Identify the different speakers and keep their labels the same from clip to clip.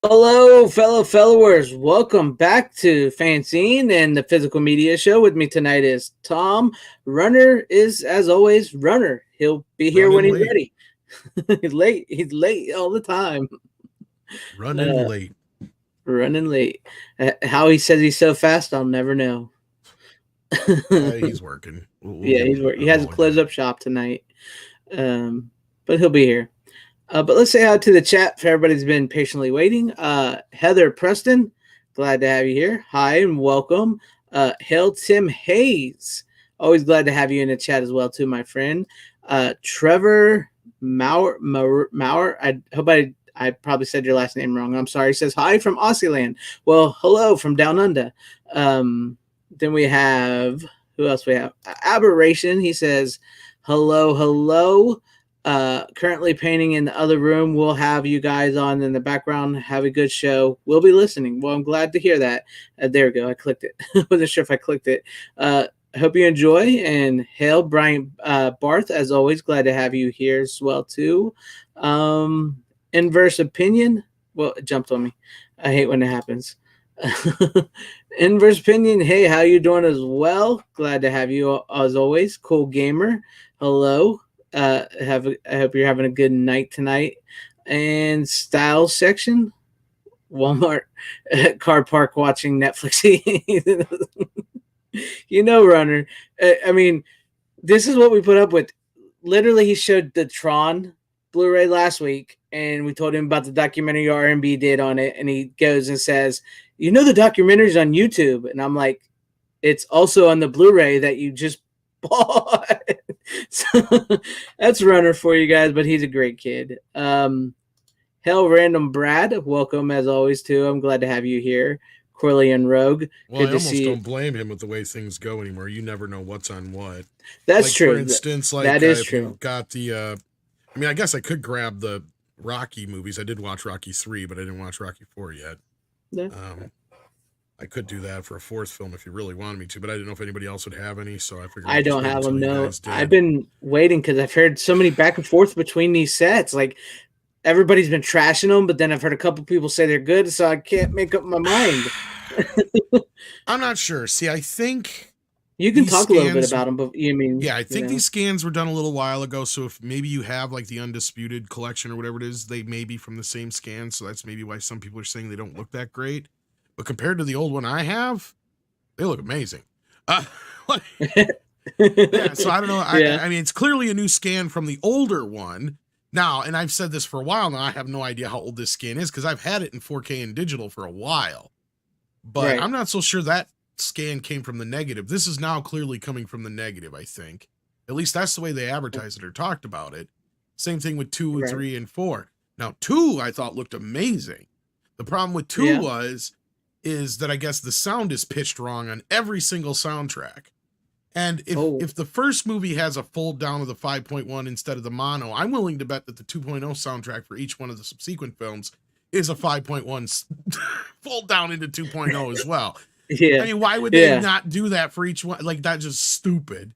Speaker 1: Hello, fellow followers. Welcome back to FanZcene and the Physical Media Show. With me tonight is Tom. Runner is, as always, Runner. He'll be here when
Speaker 2: Running
Speaker 1: he's
Speaker 2: late.
Speaker 1: ready. He's late. He's late all the time.
Speaker 2: Running
Speaker 1: Uh,
Speaker 2: late.
Speaker 1: Running late. How he says he's so fast, I'll never know.
Speaker 2: He's working. We'll
Speaker 1: Yeah,
Speaker 2: give him
Speaker 1: he
Speaker 2: a
Speaker 1: has a
Speaker 2: moment
Speaker 1: close
Speaker 2: here.
Speaker 1: up shop tonight, but he'll be here. But let's say hi to the chat for everybody's been patiently waiting. Heather Preston, glad to have you here. Hi and welcome. Hail Tim Hayes, always glad to have you in the chat as well, too, my friend. Trevor Maurer. I hope I probably said your last name wrong. I'm sorry. He says hi from Aussieland. Well, hello from down under. Then we have who else we have? Aberration. He says hello, hello. Currently painting in the other room. We'll have you guys on in the background. Have a good show. We'll be listening. Well, I'm glad to hear that. There we go. I clicked it. Wasn't sure if I clicked it. I hope you enjoy, and hail Brian Barth, as always. Glad to have you here as well too. Inverse opinion. Well, it jumped on me. I hate when it happens. Inverse opinion. Hey, how you doing as well? Glad to have you as always. Cool gamer. Hello. I hope you're having a good night tonight. And style section. Walmart car park watching Netflix. Runner. I mean, this is what we put up with. Literally, he showed the Tron Blu-ray last week, and we told him about the documentary R&B did on it, and he goes and says, the documentary's on YouTube. And I'm like, it's also on the Blu-ray that you just bought. So that's Runner for you guys, but he's a great kid. Hell, Random Brad, welcome as always too. I'm glad to have you here. Corleone Rogue,
Speaker 2: Well,
Speaker 1: good
Speaker 2: I
Speaker 1: to
Speaker 2: almost
Speaker 1: see you.
Speaker 2: don't blame him with the way things go anymore. You never know what's on what.
Speaker 1: That's
Speaker 2: Like, for
Speaker 1: true.
Speaker 2: instance,
Speaker 1: That is
Speaker 2: if
Speaker 1: true.
Speaker 2: you've got I mean, I guess I could grab the Rocky movies. I did watch Rocky 3, but I didn't watch Rocky 4 yet.
Speaker 1: Yeah.
Speaker 2: Um, I could do that for a fourth film if you really wanted me to, but I didn't know if anybody else would have any, so I figured
Speaker 1: I
Speaker 2: I'd just
Speaker 1: don't
Speaker 2: wait
Speaker 1: have
Speaker 2: until
Speaker 1: them.
Speaker 2: you
Speaker 1: No,
Speaker 2: guys
Speaker 1: I've
Speaker 2: did.
Speaker 1: been waiting because I've heard so many back and forth between these sets. Like everybody's been trashing them, but then I've heard a couple people say they're good, so I can't make up my mind.
Speaker 2: I'm not sure. See, I think
Speaker 1: You can
Speaker 2: these
Speaker 1: talk a little bit
Speaker 2: scans
Speaker 1: about them, but you mean
Speaker 2: Yeah, I think these scans were done a little while ago. So if maybe you have like the undisputed collection or whatever it is, they may be from the same scan. So that's maybe why some people are saying they don't look that great. But compared to the old one I have, they look amazing. Uh, yeah, so I don't know.
Speaker 1: Yeah,
Speaker 2: I mean, it's clearly a new scan from the older one. Now, and I've said this for a while now, I have no idea how old this scan is because I've had it in 4K and digital for a while. But
Speaker 1: right.
Speaker 2: I'm not so sure that scan came from the negative. This is now clearly coming from the negative, I think. At least that's the way they advertised it or talked about it. Same thing with 2 and
Speaker 1: Right.
Speaker 2: 3 and 4. Now, 2 I thought looked amazing. The problem with 2
Speaker 1: Yeah.
Speaker 2: is that I guess the sound is pitched wrong on every single soundtrack. And if the first movie has a fold down of the 5.1 instead of the mono, I'm willing to bet that the 2.0 soundtrack for each one of the subsequent films is a 5.1 fold down into 2.0 as well.
Speaker 1: Yeah.
Speaker 2: I mean, why would they not do that for each one? Like, that's just stupid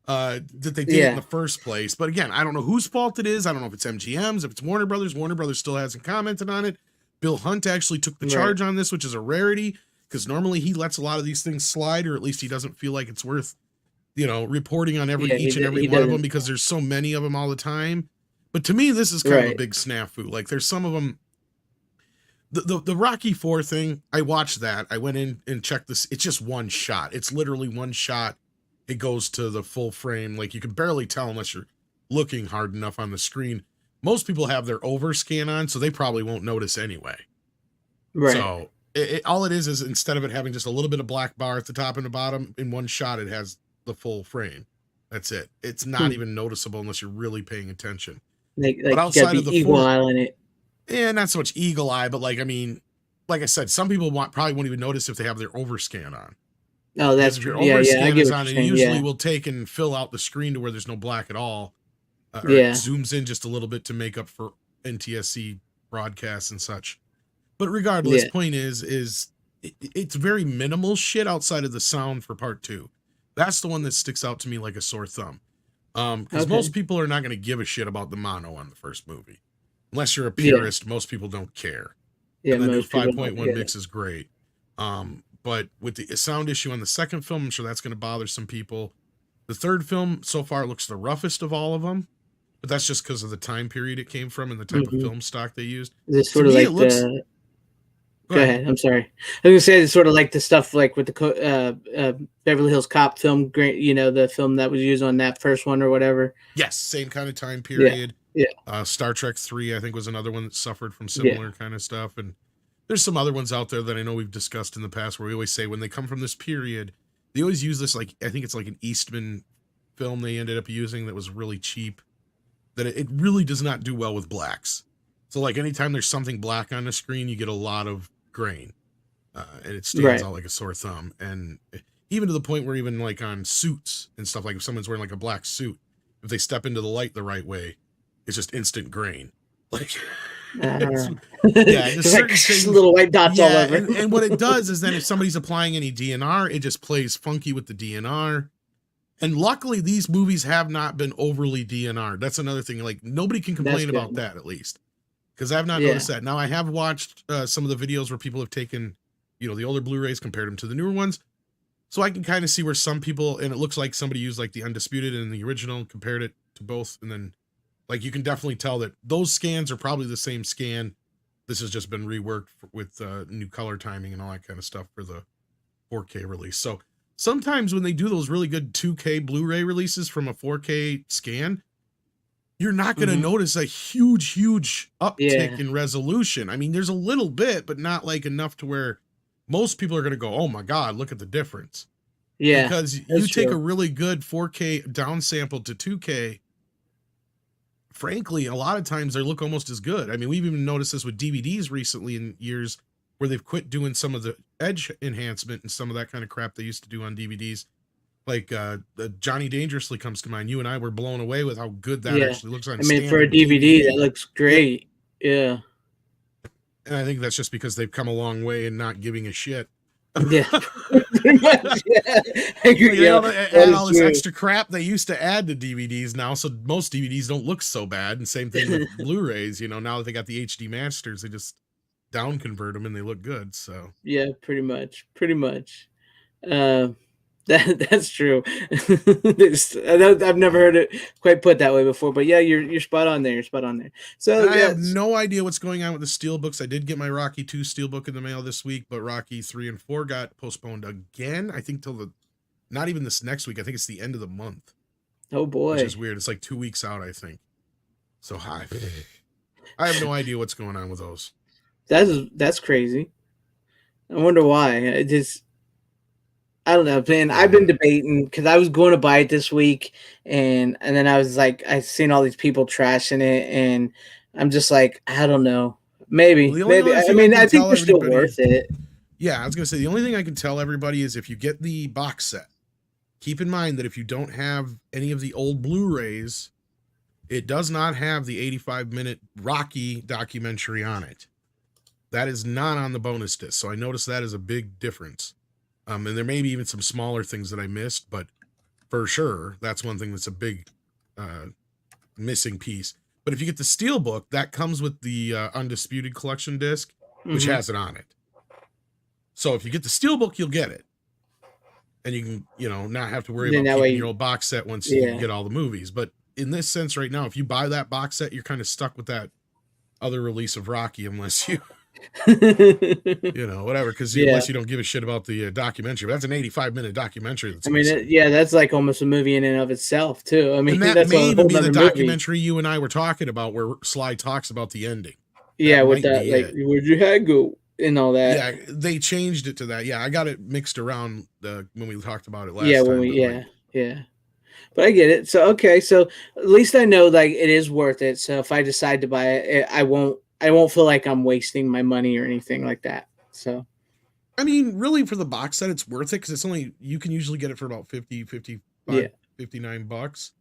Speaker 2: that they did it in the first place. But again, I don't know whose fault it is. I don't know if it's MGM's, if it's Warner Brothers. Warner Brothers still hasn't commented on it. Bill Hunt actually took the charge on this, which is a rarity because normally he lets a lot of these things slide, or at least he doesn't feel like it's worth, reporting on each and every one of them because there's so many of them all the time. But to me, this is kind of a big snafu. Like, there's some of them. The Rocky 4 thing, I watched that. I went in and checked this. It's just one shot. It's literally one shot. It goes to the full frame. Like, you can barely tell unless you're looking hard enough on the screen. Most people have their overscan on, so they probably won't notice anyway. Right. So all it is instead of it having just a little bit of black bar at the top and the bottom, in one shot it has the full frame. That's it. It's not even noticeable unless you're really paying attention.
Speaker 1: But outside of the eagle eye in it.
Speaker 2: Yeah, not so much eagle eye, but like I said, some people probably won't even notice if they have their overscan on.
Speaker 1: Oh, that's
Speaker 2: true.
Speaker 1: Yeah,
Speaker 2: I get on, it usually will take and fill out the screen to where there's no black at all. Or it zooms in just a little bit to make up for NTSC broadcasts and such. But regardless, point is it's very minimal shit outside of the sound for part 2. That's the one that sticks out to me like a sore thumb. Because most people are not going to give a shit about the mono on the first movie. Unless you're a purist, most people don't care. and the new 5.1 mix is great. But with the sound issue on the second film, I'm sure that's going to bother some people. The third film so far looks the roughest of all of them, but that's just because of the time period it came from and the type of film stock they used.
Speaker 1: Is it sort of me, like Go ahead. I'm sorry. I was gonna say it's sort of like the stuff like with the Beverly Hills Cop film, the film that was used on that first one or whatever.
Speaker 2: Yes, same kind of time period.
Speaker 1: Yeah.
Speaker 2: Star Trek 3, I think, was another one that suffered from similar kind of stuff, and there's some other ones out there that I know we've discussed in the past where we always say when they come from this period, they always use this, like, I think it's like an Eastman film they ended up using that was really cheap, that it really does not do well with blacks. So, like, anytime there's something black on the screen, you get a lot of grain, and it stands out like a sore thumb. And even to the point where even, like, on suits and stuff, like if someone's wearing, like, a black suit, if they step into the light the right way, it's just instant grain. Like...
Speaker 1: just like things, little white dots all over.
Speaker 2: And what it does is then if somebody's applying any DNR, it just plays funky with the DNR. And luckily, these movies have not been overly DNR'd. That's another thing. Like, nobody can complain about that, at least. Because I have not noticed that. Now, I have watched some of the videos where people have taken, the older Blu-rays, compared them to the newer ones. So I can kind of see where some people, and it looks like somebody used, like, the Undisputed and the original, compared it to both, and then like you can definitely tell that those scans are probably the same scan. This has just been reworked with new color timing and all that kind of stuff for the 4K release. So sometimes when they do those really good 2K Blu-ray releases from a 4K scan, you're not going to notice a huge uptick in resolution. I mean, there's a little bit, but not like enough to where most people are going to go, oh my God, look at the difference.
Speaker 1: Yeah.
Speaker 2: Because you take a really good 4K downsampled to 2K, frankly, a lot of times they look almost as good. I mean, we've even noticed this with DVDs recently in years where they've quit doing some of the edge enhancement and some of that kind of crap they used to do on DVDs. Like Johnny Dangerously comes to mind. You and I were blown away with how good that actually looks on.
Speaker 1: I mean, for a DVD, that looks great. Yeah.
Speaker 2: And I think that's just because they've come a long way in not giving a shit.
Speaker 1: Yeah, pretty much. Yeah. I agree.
Speaker 2: All this extra crap they used to add to DVDs now, so most DVDs don't look so bad. And same thing with Blu-rays. Now that they got the HD masters, they just down convert them and they look good. So
Speaker 1: yeah, pretty much. That's true. I've never heard it quite put that way before, but yeah, you're spot on there. So
Speaker 2: I have no idea what's going on with the steelbooks. I did get my Rocky 2 steelbook in the mail this week, but Rocky 3 and 4 got postponed again. I think till not even this next week. I think it's the end of the month.
Speaker 1: Oh boy,
Speaker 2: which is weird. It's like 2 weeks out, I think. So I have no idea what's going on with those.
Speaker 1: That's crazy. I wonder why. I don't know, man. I've been debating because I was going to buy it this week, and then I was like, I've seen all these people trashing it, and I'm just like, I don't know. Maybe. I mean, I think they're still worth it.
Speaker 2: Yeah, I was gonna say the only thing I can tell everybody is if you get the box set, keep in mind that if you don't have any of the old Blu-rays, it does not have the 85-minute Rocky documentary on it. That is not on the bonus disc. So I noticed that is a big difference. And there may be even some smaller things that I missed, but for sure, that's one thing that's a big missing piece. But if you get the Steelbook, that comes with the Undisputed Collection disc, which has it on it. So if you get the Steelbook, you'll get it. And you can, not have to worry about keeping your old box set once you get all the movies. But in this sense right now, if you buy that box set, you're kind of stuck with that other release of Rocky unless you... whatever, because unless you don't give a shit about the documentary. But that's an 85-minute documentary.
Speaker 1: That's like almost a movie in and of itself too. I mean,
Speaker 2: and that may even be the documentary you and I were talking about where Sly talks about the ending.
Speaker 1: Yeah, with that, like, where'd your head go and all that.
Speaker 2: Yeah, they changed it to that. Yeah, I got it mixed around when we talked about it last time.
Speaker 1: Yeah. But I get it. So okay, so at least I know like it is worth it. So if I decide to buy it, I won't feel like I'm wasting my money or anything like that. So,
Speaker 2: I mean, really for the box set, it's worth it because you can usually get it for about 55, $59.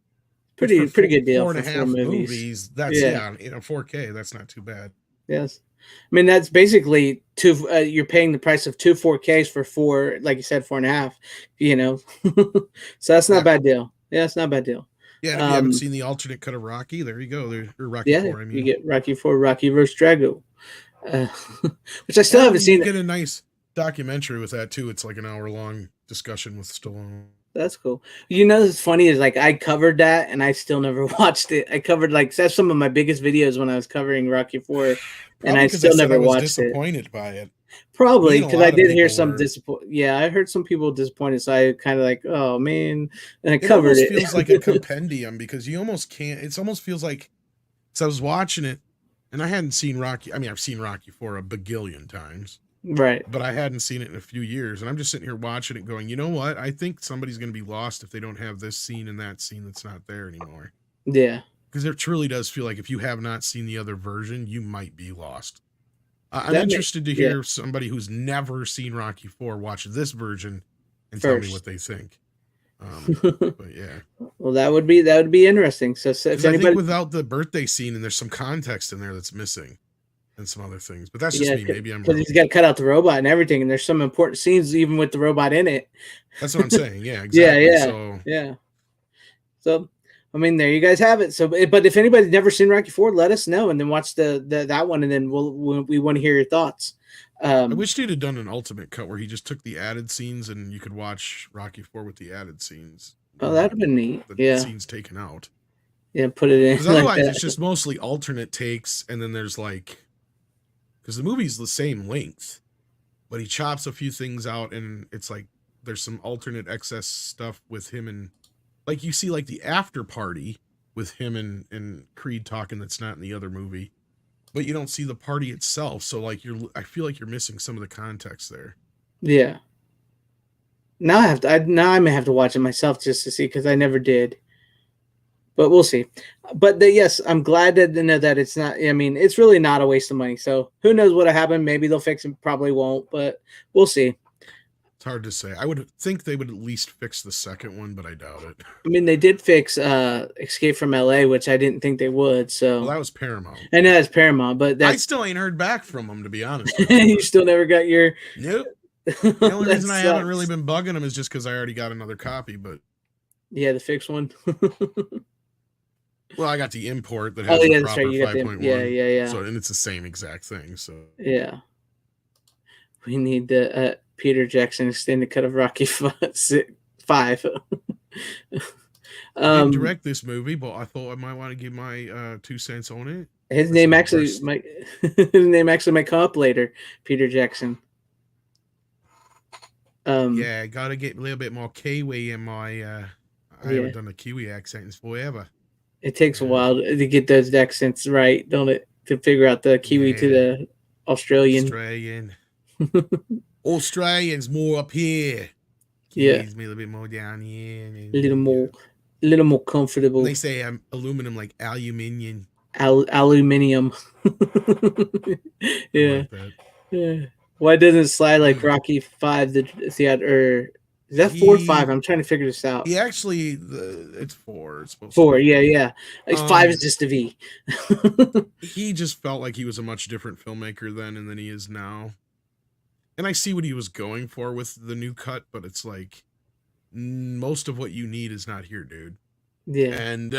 Speaker 1: Pretty good deal
Speaker 2: for 4.5 movies. That's in a 4K. That's not too bad.
Speaker 1: Yes. I mean, that's basically you're paying the price of 2 4Ks for 4, like you said, 4.5, so that's not a bad deal. Yeah, it's not a bad deal.
Speaker 2: Yeah, if you haven't seen the alternate cut of Rocky, there you go. Rocky 4, I mean.
Speaker 1: You get Rocky 4, Rocky vs. Drago. uh, which I still haven't seen.
Speaker 2: You get a nice documentary with that too. It's like an hour-long discussion with Stallone.
Speaker 1: That's cool. You know, what's funny is like I covered that and I still never watched it. I covered like that's some of my biggest videos when I was covering Rocky 4, and I still never watched
Speaker 2: disappointed by it.
Speaker 1: Probably because I did hear some disappoint. Yeah, I heard some people disappointed, so I kind of like, oh man, and I covered it.
Speaker 2: It feels like a compendium because you almost can't. It almost feels like. So I was watching it, and I hadn't seen Rocky. I mean, I've seen Rocky 4 a bagillion times.
Speaker 1: Right.
Speaker 2: But I hadn't seen it in a few years. And I'm just sitting here watching it going, you know what? I think somebody's going to be lost if they don't have this scene and that scene that's not there anymore.
Speaker 1: Yeah.
Speaker 2: Because it truly does feel like if you have not seen the other version, you might be lost. I'm interested to hear somebody who's never seen Rocky 4 watch this version and tell me what they think. But yeah.
Speaker 1: Well, that would be interesting. So if
Speaker 2: anybody... I think without the birthday scene, and there's some context in there that's missing. And some other things, but that's just me. Maybe I'm
Speaker 1: because he's got to cut out the robot and everything, and there's some important scenes even with the robot in it.
Speaker 2: That's what I'm saying. Yeah, exactly.
Speaker 1: So, I mean, there you guys have it. So, but if anybody's never seen Rocky 4, let us know, and then watch that one, and then we want to hear your thoughts.
Speaker 2: I wish he'd have done an ultimate cut where he just took the added scenes, and you could watch Rocky 4 with the added scenes.
Speaker 1: Oh, that'd have been neat.
Speaker 2: The scenes taken out.
Speaker 1: Yeah, put it in.
Speaker 2: Because otherwise, it's just mostly alternate takes, and then there's like. Because the movie's the same length, but he chops a few things out, and it's like there's some alternate excess stuff with him, and like you see like the after party with him and Creed talking that's not in the other movie, but you don't see the party itself. So like I feel like you're missing some of the context there.
Speaker 1: Yeah. Now I may have to watch it myself just to see because I never did. But we'll see. But yes, I'm glad that that it's not. I mean, it's really not a waste of money. So who knows what'll happen? Maybe they'll fix it. Probably won't. But we'll see.
Speaker 2: It's hard to say. I would think they would at least fix the second one, but I doubt it.
Speaker 1: I mean, they did fix Escape from L.A., which I didn't think they would. So
Speaker 2: that was Paramount.
Speaker 1: I know it's Paramount, but
Speaker 2: I still ain't heard back from them, to be honest.
Speaker 1: You still never got your.
Speaker 2: Nope. The only reason I haven't really been bugging them is just because I already got another copy. But
Speaker 1: yeah, the fixed one.
Speaker 2: Well, I got the import that has the proper 5.1.
Speaker 1: Yeah.
Speaker 2: So, and it's the same exact thing. So
Speaker 1: yeah, we need the Peter Jackson extended cut of Rocky 5.
Speaker 2: I didn't direct this movie, but I thought I might want to give my 2 cents on it.
Speaker 1: His name actually might come up later, Peter Jackson.
Speaker 2: Yeah, I gotta get a little bit more Kiwi in my. I haven't done a Kiwi accent in forever.
Speaker 1: It takes a while to get those accents right, don't it? To figure out the Kiwi to the Australian.
Speaker 2: Australians more up here. Kiwis a little bit more down here.
Speaker 1: A little more comfortable.
Speaker 2: They say I'm aluminum like aluminium.
Speaker 1: Aluminium. Yeah. Why doesn't it slide like Rocky 5? The theater. Is that 4 or 5? I'm trying to figure this out.
Speaker 2: He actually, it's 4. It's supposed
Speaker 1: 4, yeah. Like 5 is just a V.
Speaker 2: He just felt like he was a much different filmmaker then than he is now. And I see what he was going for with the new cut, but it's like most of what you need is not here, dude.
Speaker 1: Yeah.
Speaker 2: And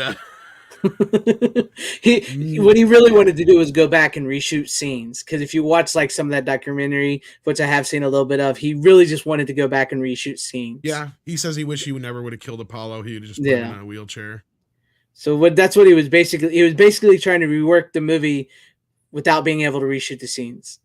Speaker 1: what he really wanted to do was go back and reshoot scenes, because if you watch like some of that documentary, which I have seen a little bit of, he really just wanted to go back and reshoot scenes.
Speaker 2: Yeah, he says he wished he never would have killed Apollo. He would have just put him in a wheelchair.
Speaker 1: So that's what he was basically trying to rework the movie without being able to reshoot the scenes.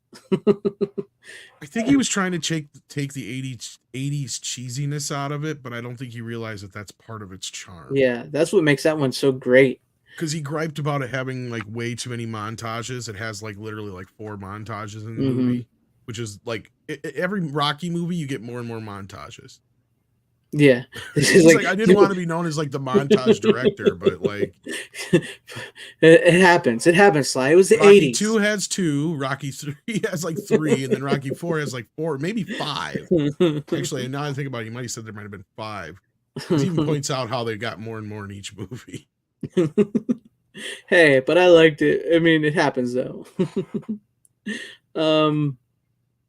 Speaker 2: I think he was trying to take the 80s cheesiness out of it, but I don't think he realized that that's part of its charm.
Speaker 1: Yeah, that's what makes that one so great.
Speaker 2: Because he griped about it having like way too many montages. It has like literally like 4 montages in the movie, which is like every Rocky movie you get more and more montages.
Speaker 1: Yeah,
Speaker 2: it's like I didn't want to be known as like the montage director, but like
Speaker 1: it happens. It happens, Sly. It was the
Speaker 2: Rocky
Speaker 1: 80s.
Speaker 2: 2 has 2, Rocky 3 has like 3, and then Rocky 4 has like 4, maybe 5. Actually, now I think about it, you might have said there might have been 5. He even points out how they got more and more in each movie.
Speaker 1: Hey, but I liked it. I mean, it happens though.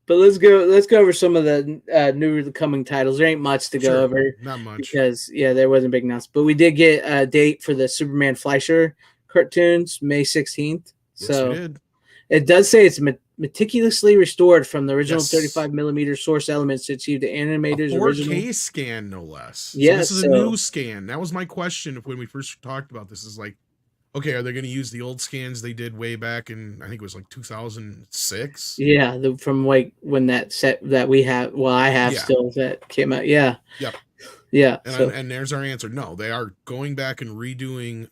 Speaker 1: But let's go over some of the new coming titles. There ain't much to go over.
Speaker 2: Not much.
Speaker 1: Because, there wasn't big announcement. But we did get a date for the Superman Fleischer cartoons, May 16th.
Speaker 2: Yes,
Speaker 1: so
Speaker 2: we did.
Speaker 1: It does say it's meticulously restored from the original
Speaker 2: Yes.
Speaker 1: 35 millimeter source elements to achieve the animator's
Speaker 2: 4K
Speaker 1: original
Speaker 2: scan, no less.
Speaker 1: Yeah,
Speaker 2: so this is a new scan. That was my question when we first talked about this. Is like, okay, are they going to use the old scans they did way back in, I think it was like 2006?
Speaker 1: Yeah, from like when that set that we have, well, I have still that came out. Yeah.
Speaker 2: Yep.
Speaker 1: Yeah.
Speaker 2: And there's our answer. No, they are going back and redoing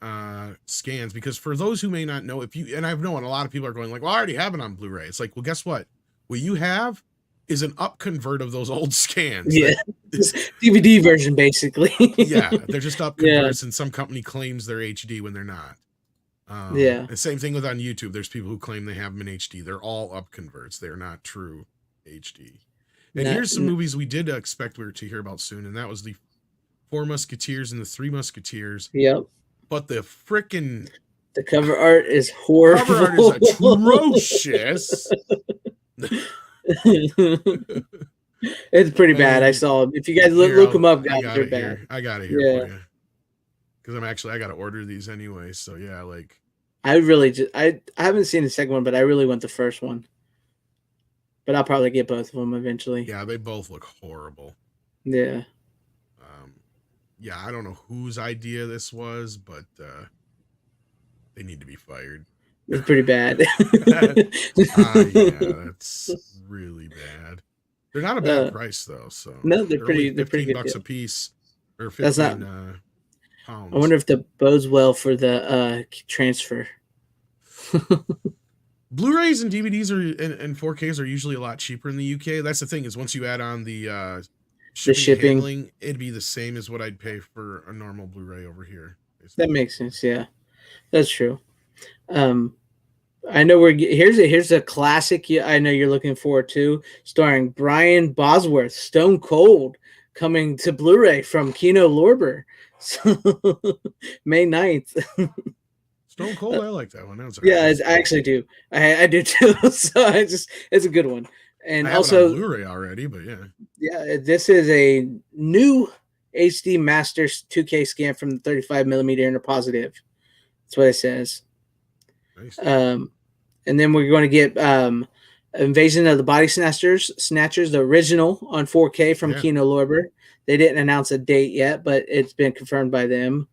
Speaker 2: scans, because for those who may not know, and I've known a lot of people are going like, well, I already have it on Blu-ray. It's like, well, guess what? What you have is an up convert of those old scans.
Speaker 1: Yeah. DVD version, basically.
Speaker 2: Yeah, they're just up converts, and some company claims they're HD when they're not.
Speaker 1: Yeah.
Speaker 2: And same thing with on YouTube. There's people who claim they have them in HD. They're all up converts. They're not true HD. And here's some movies we did expect to hear about soon, and that was the Four Musketeers and the Three Musketeers.
Speaker 1: Yep.
Speaker 2: But the
Speaker 1: cover art is horrible.
Speaker 2: Cover art is atrocious.
Speaker 1: It's pretty bad. I saw them. If you guys look them up, guys, they're bad.
Speaker 2: I got it here for you. Because I got to order these anyway. So yeah, like
Speaker 1: I haven't seen the second one, but I really want the first one. But I'll probably get both of them eventually.
Speaker 2: Yeah, they both look horrible.
Speaker 1: Yeah.
Speaker 2: Yeah, I don't know whose idea this was, but they need to be fired.
Speaker 1: It's pretty bad.
Speaker 2: Yeah, that's really bad. They're not a bad price though. So
Speaker 1: no, they're pretty good
Speaker 2: $15
Speaker 1: deal.
Speaker 2: a piece, or 15 pounds.
Speaker 1: I wonder if that bodes well for the transfer.
Speaker 2: Blu-rays and DVDs and 4Ks are usually a lot cheaper in the UK. That's the thing, is once you add on the shipping handling, it'd be the same as what I'd pay for a normal Blu-ray over here.
Speaker 1: Basically. That makes sense. Yeah, that's true. I know here's a classic. I know you're looking forward to, starring Brian Bosworth, Stone Cold, coming to Blu-ray from Kino Lorber, May 9th.
Speaker 2: Stone Cold, I like that one.
Speaker 1: I actually do. I do too. So it's a good one. And
Speaker 2: I have
Speaker 1: also
Speaker 2: it on Blu-ray already, but yeah,
Speaker 1: this is a new HD Master 2K scan from the 35 millimeter interpositive. That's what it says.
Speaker 2: Nice.
Speaker 1: And then we're going to get Invasion of the Body Snatchers, the original on 4K from Kino Lorber. They didn't announce a date yet, but it's been confirmed by them.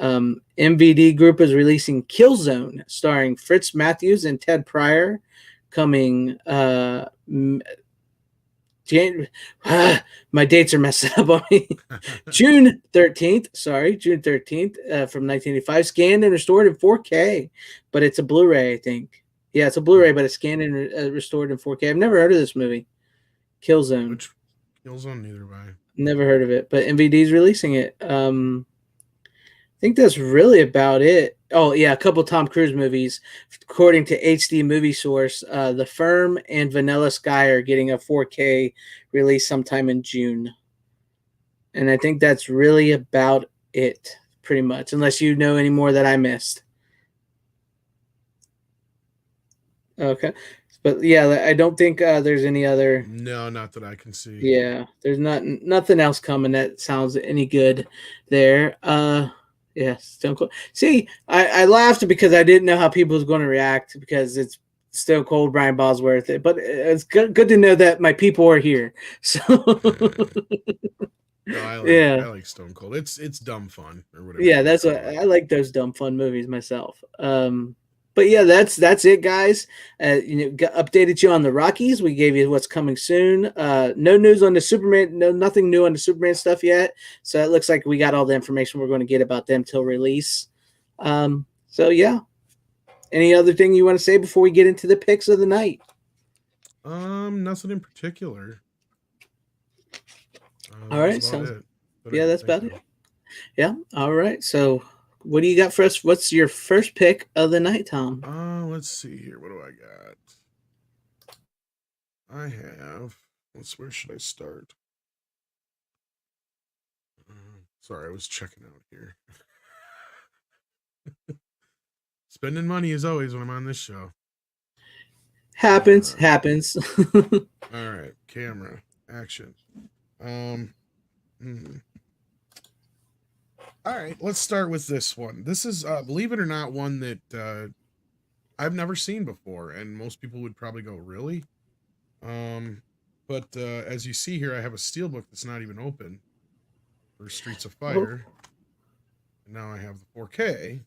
Speaker 1: MVD Group is releasing Killzone, starring Fritz Matthews and Ted Pryor, coming my dates are messed up on me. June 13th from 1985, scanned and restored in 4K, but it's a Blu-ray, I think. Yeah, it's a Blu-ray, but it's scanned and restored in 4K. I've never heard of this movie, Killzone.
Speaker 2: Killzone, neither have I.
Speaker 1: Never heard of it, but MVD's releasing it. I think that's really about it. Oh, yeah, a couple Tom Cruise movies. According to HD Movie Source, The Firm and Vanilla Sky are getting a 4K release sometime in June. And I think that's really about it, pretty much, unless you know any more that I missed. Okay. But yeah, I don't think there's any other.
Speaker 2: No, not that I can see.
Speaker 1: Yeah, there's nothing else coming that sounds any good there. Yeah, Stone Cold. See, I laughed because I didn't know how people was going to react because it's Stone Cold, Brian Bosworth. But it's good to know that my people are here. So
Speaker 2: no, I like Stone Cold. It's dumb fun or whatever.
Speaker 1: Yeah, that's what I like, those dumb fun movies myself. But yeah, that's it, guys. Updated you on the Rockies. We gave you what's coming soon. No news on the Superman. Nothing new on the Superman stuff yet. So it looks like we got all the information we're going to get about them till release. So yeah. Any other thing you want to say before we get into the picks of the night?
Speaker 2: Nothing in particular.
Speaker 1: All right, that's about it. Yeah. All right. So, what do you got for us? What's your first pick of the night, Tom?
Speaker 2: Let's see here. What do I got? I have. Where should I start? Sorry, I was checking out here. Spending money as always when I'm on this show.
Speaker 1: Happens.
Speaker 2: All right, camera, action. All right, let's start with this one. This is, believe it or not, one that I've never seen before, and most people would probably go, really? But as you see here, I have a steelbook that's not even open for Streets of
Speaker 1: Oh,
Speaker 2: Fire. And now I have the 4K.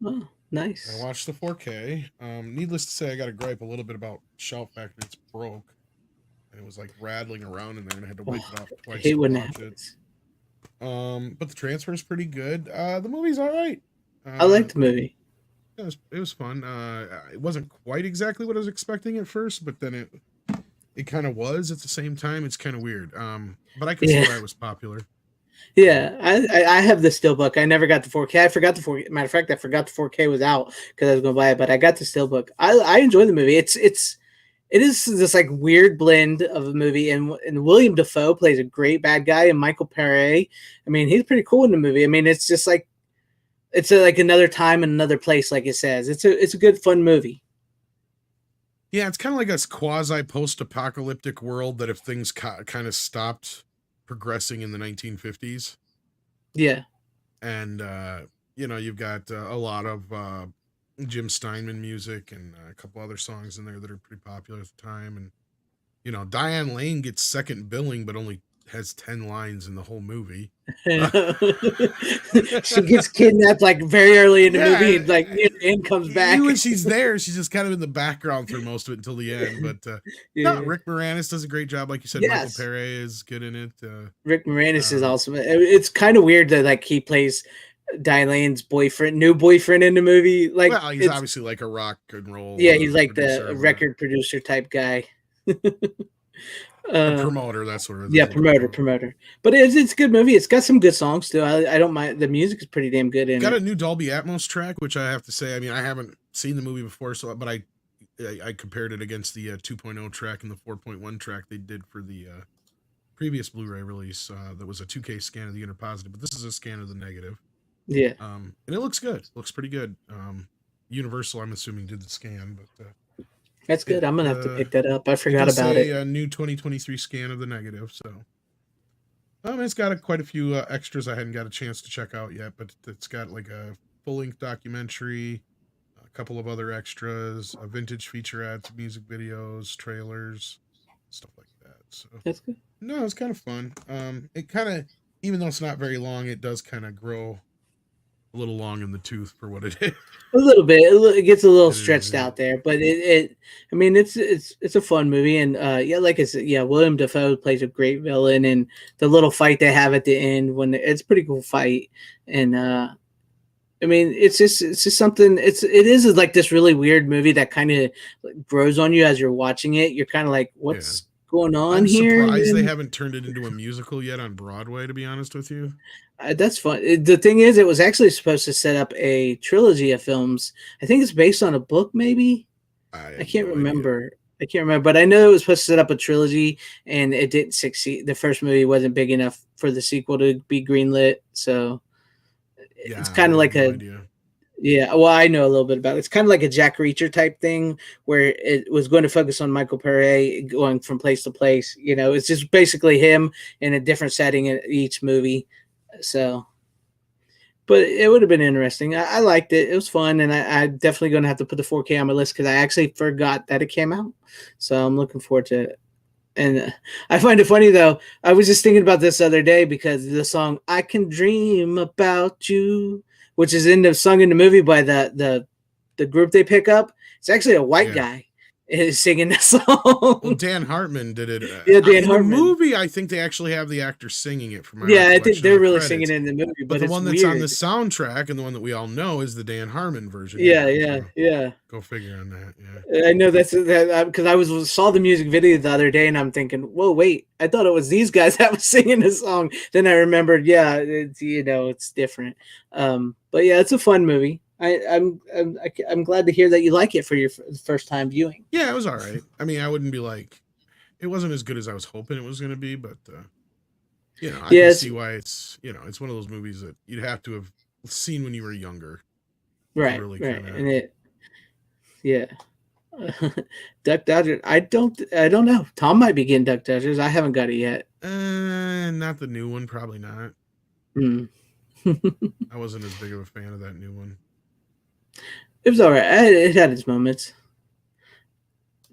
Speaker 1: oh,
Speaker 2: I
Speaker 1: nice.
Speaker 2: watched the 4K. Needless to say, I got a gripe a little bit about Shout Factory. It's broke, and it was like rattling around in there, and I had to wipe
Speaker 1: Oh,
Speaker 2: it off
Speaker 1: I
Speaker 2: twice
Speaker 1: hate
Speaker 2: to
Speaker 1: when that
Speaker 2: watch it.
Speaker 1: happens.
Speaker 2: But the transfer is pretty good. The movie's all right.
Speaker 1: I like the movie.
Speaker 2: It was fun. It wasn't quite exactly what I was expecting at first, but then it kind of was at the same time. It's kind of weird. But I could see
Speaker 1: Yeah.
Speaker 2: why it was popular.
Speaker 1: Yeah, I have the steelbook. I never got the 4K. I forgot the 4K. Matter of fact, I forgot the 4K was out because I was going to buy it, but I got the steelbook. I enjoy the movie. It is this like weird blend of a movie, and William Dafoe plays a great bad guy, and Michael Pare. I mean, he's pretty cool in the movie. I mean, it's just like like another time and another place, like it says. It's a good fun movie.
Speaker 2: Yeah, it's kind of like a quasi post-apocalyptic world that if things kind of stopped progressing in the 1950s.
Speaker 1: Yeah.
Speaker 2: And you've got a lot of Jim Steinman music and a couple other songs in there that are pretty popular at the time. And Diane Lane gets second billing but only has 10 lines in the whole movie.
Speaker 1: She gets kidnapped like very early in the movie, and like and comes back.
Speaker 2: When she's there, she's just kind of in the background through most of it until the end. But no, Rick Moranis does a great job, like you said. Yes. Michael Pare is good in it.
Speaker 1: Rick Moranis is awesome. It's kind of weird that like he plays Diane Lane's new boyfriend in the movie. Like,
Speaker 2: well, he's obviously like a rock and roll.
Speaker 1: Yeah, he's like the record producer type guy.
Speaker 2: A promoter, that's what it is.
Speaker 1: Yeah, promoter. But it's a good movie. It's got some good songs too. I don't mind. The music is pretty damn good in it.
Speaker 2: Got a new Dolby Atmos track, which I have to say, I mean, I haven't seen the movie before, but I compared it against the 2.0 track and the 4.1 track they did for the previous Blu-ray release. That was a 2K scan of the inner positive, but this is a scan of the negative.
Speaker 1: Yeah.
Speaker 2: And it looks good. It looks pretty good. Universal, I'm assuming, did the scan, but
Speaker 1: that's good. I'm gonna have to pick that up. I forgot about it.
Speaker 2: A new 2023 scan of the negative, so it's got quite a few extras I hadn't got a chance to check out yet, but it's got like a full-length documentary, a couple of other extras, a vintage featurettes, music videos, trailers, stuff like that. So
Speaker 1: that's good.
Speaker 2: No, it's kind of fun. It kind of, even though it's not very long, it does kind of grow a little long in the tooth for what it is.
Speaker 1: A little bit. It gets a little stretched out there, but I mean, it's a fun movie, and yeah, like I said, yeah, William Dafoe plays a great villain, and the little fight they have at the end it's a pretty cool fight, and I mean, it's just something. It is like this really weird movie that kind of grows on you as you're watching it. You're kind of like, what's going on here?
Speaker 2: I'm surprised they haven't turned it into a musical yet on Broadway, to be honest with you.
Speaker 1: That's fun. The thing is, it was actually supposed to set up a trilogy of films. I think it's based on a book, maybe. I can't remember. I can't remember, but I know it was supposed to set up a trilogy, and it didn't succeed. The first movie wasn't big enough for the sequel to be greenlit, so it's kind of like yeah. Well, I know a little bit about it. It's kind of like a Jack Reacher type thing, where it was going to focus on Michael Pare going from place to place. It's just basically him in a different setting in each movie. So, but it would have been interesting. I liked it. It was fun, and I'm definitely going to have to put the 4K on my list because I actually forgot that it came out. So I'm looking forward to it. And I find it funny though. I was just thinking about this other day because the song "I Can Dream About You," which is sung in the movie by the group they pick up, it's actually a white guy is singing that song.
Speaker 2: Well, Dan Hartman did it.
Speaker 1: Yeah, Dan Hartman.
Speaker 2: The movie, I think they actually have the actor singing it. From
Speaker 1: I think they're really singing it in the movie.
Speaker 2: But the one that's on the soundtrack and the one that we all know is the Dan Harmon version.
Speaker 1: Yeah.
Speaker 2: Go figure on that. Yeah,
Speaker 1: I know that's because I saw the music video the other day and I'm thinking, whoa, wait, I thought it was these guys that was singing the song. Then I remembered, it's different. But yeah, it's a fun movie. I'm glad to hear that you like it for your first time viewing.
Speaker 2: Yeah, it was all right. I mean, I wouldn't be like, it wasn't as good as I was hoping it was going to be, but I can see why it's it's one of those movies that you'd have to have seen when you were younger,
Speaker 1: right? Really right, Duck Dodgers. I don't know. Tom might be getting Duck Dodgers. I haven't got it yet.
Speaker 2: Not the new one, probably not. I wasn't as big of a fan of that new one.
Speaker 1: It was all right. It had its moments.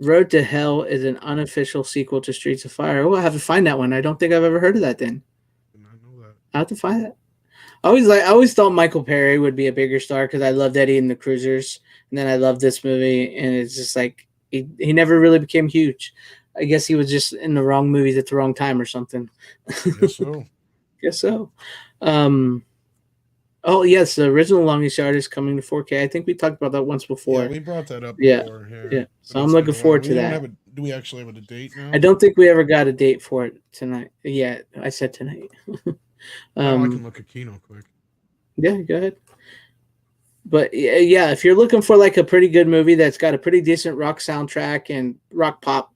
Speaker 1: Road to Hell is an unofficial sequel to Streets of Fire. Oh, I have to find that one. I don't think I've ever heard of that. Then
Speaker 2: Did not know that.
Speaker 1: I have to find that. I always thought Michael Perry would be a bigger star because I loved Eddie and the Cruisers, and then I loved this movie, and it's just like he never really became huge. I guess he was just in the wrong movies at the wrong time or something.
Speaker 2: Guess so.
Speaker 1: Guess so. Oh yes, the original Longest Yard is coming to 4K. I think we talked about that once before.
Speaker 2: Yeah, we brought that up
Speaker 1: Yeah.
Speaker 2: before.
Speaker 1: Yeah. So I'm looking forward to that.
Speaker 2: Do we actually have a date now?
Speaker 1: I don't think we ever got a date for it tonight. Yeah, I said tonight.
Speaker 2: I can look at Kino quick.
Speaker 1: Yeah, go ahead. But yeah, if you're looking for like a pretty good movie that's got a pretty decent rock soundtrack and rock pop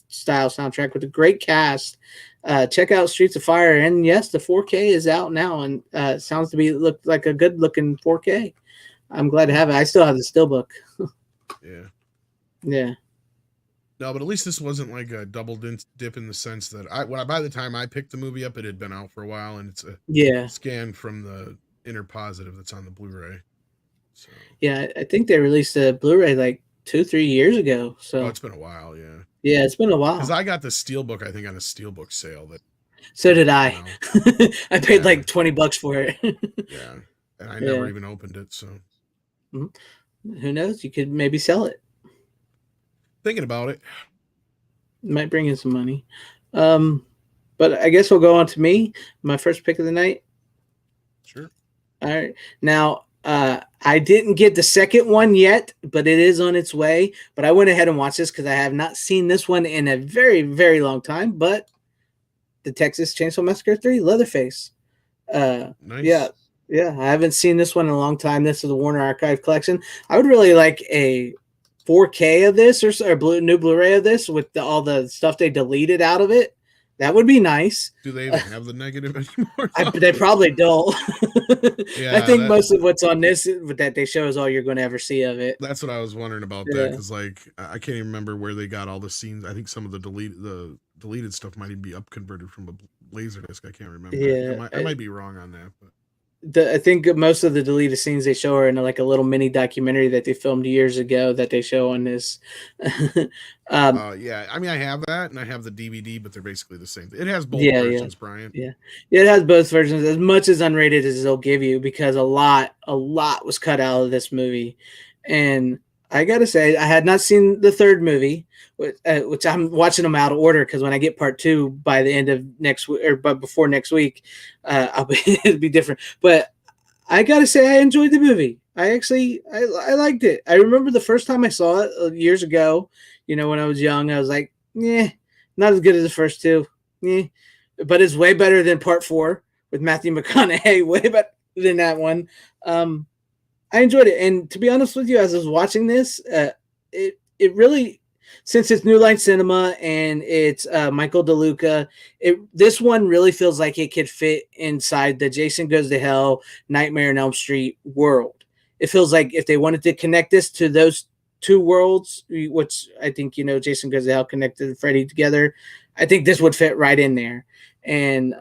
Speaker 1: style soundtrack with a great cast, check out Streets of Fire. And yes, the 4K is out now, and sounds to be look like a good looking 4K. I'm glad to have it. I still have the steelbook.
Speaker 2: Yeah.
Speaker 1: Yeah.
Speaker 2: No, but at least this wasn't like a double dip in the sense that by the time I picked the movie up, it had been out for a while, and it's a scan from the inner positive that's on the Blu-ray. So
Speaker 1: yeah, I think they released a Blu-ray like 2-3 years ago. So
Speaker 2: it's been a while, yeah.
Speaker 1: Yeah, it's been a while.
Speaker 2: Because I got the steelbook, I think, on a steelbook sale.
Speaker 1: So did I. I paid like $20 for it.
Speaker 2: Yeah, and I never even opened it. So
Speaker 1: who knows? You could maybe sell it.
Speaker 2: Thinking about it.
Speaker 1: Might bring in some money. But I guess we'll go on to me, my first pick of the night.
Speaker 2: Sure.
Speaker 1: All right. Now, I didn't get the second one yet, but it is on its way. But I went ahead and watched this because I have not seen this one in a very, very long time. But the Texas Chainsaw Massacre 3, Leatherface.
Speaker 2: Nice.
Speaker 1: Yeah. I haven't seen this one in a long time. This is the Warner Archive collection. I would really like a 4K of this or new Blu-ray of this with all the stuff they deleted out of it. That would be nice.
Speaker 2: Do they even have the negative anymore?
Speaker 1: They probably don't.
Speaker 2: Yeah,
Speaker 1: I think most of what's on this that they show is all you're going to ever see of it.
Speaker 2: That's what I was wondering about that, because like I can't even remember where they got all the scenes. I think some of the deleted stuff might even be up converted from a Laserdisc. I can't remember.
Speaker 1: Yeah,
Speaker 2: I might be wrong on that, but.
Speaker 1: I think most of the deleted scenes they show are in like a little mini documentary that they filmed years ago that they show on this.
Speaker 2: Yeah, I mean, I have that and I have the DVD, but they're basically the same. It has both versions, Brian.
Speaker 1: Yeah, it has both versions, as much as unrated as they'll give you, because a lot was cut out of this movie. And I gotta say, I had not seen the third movie, which I'm watching them out of order, because when I get part 2 by the end of next week, or but before next week, it'll be different. But I gotta say, I enjoyed the movie. I liked it. I remember the first time I saw it years ago. When I was young, I was like, "Yeah, not as good as the first 2, but it's way better than part 4 with Matthew McConaughey. Way better than that one." I enjoyed it, and to be honest with you, as I was watching this, it really, since it's New Line Cinema and it's Michael DeLuca, this one really feels like it could fit inside the Jason Goes to Hell, Nightmare on Elm Street world. It feels like if they wanted to connect this to those 2 worlds, which I think Jason Goes to Hell connected Freddy together, I think this would fit right in there, and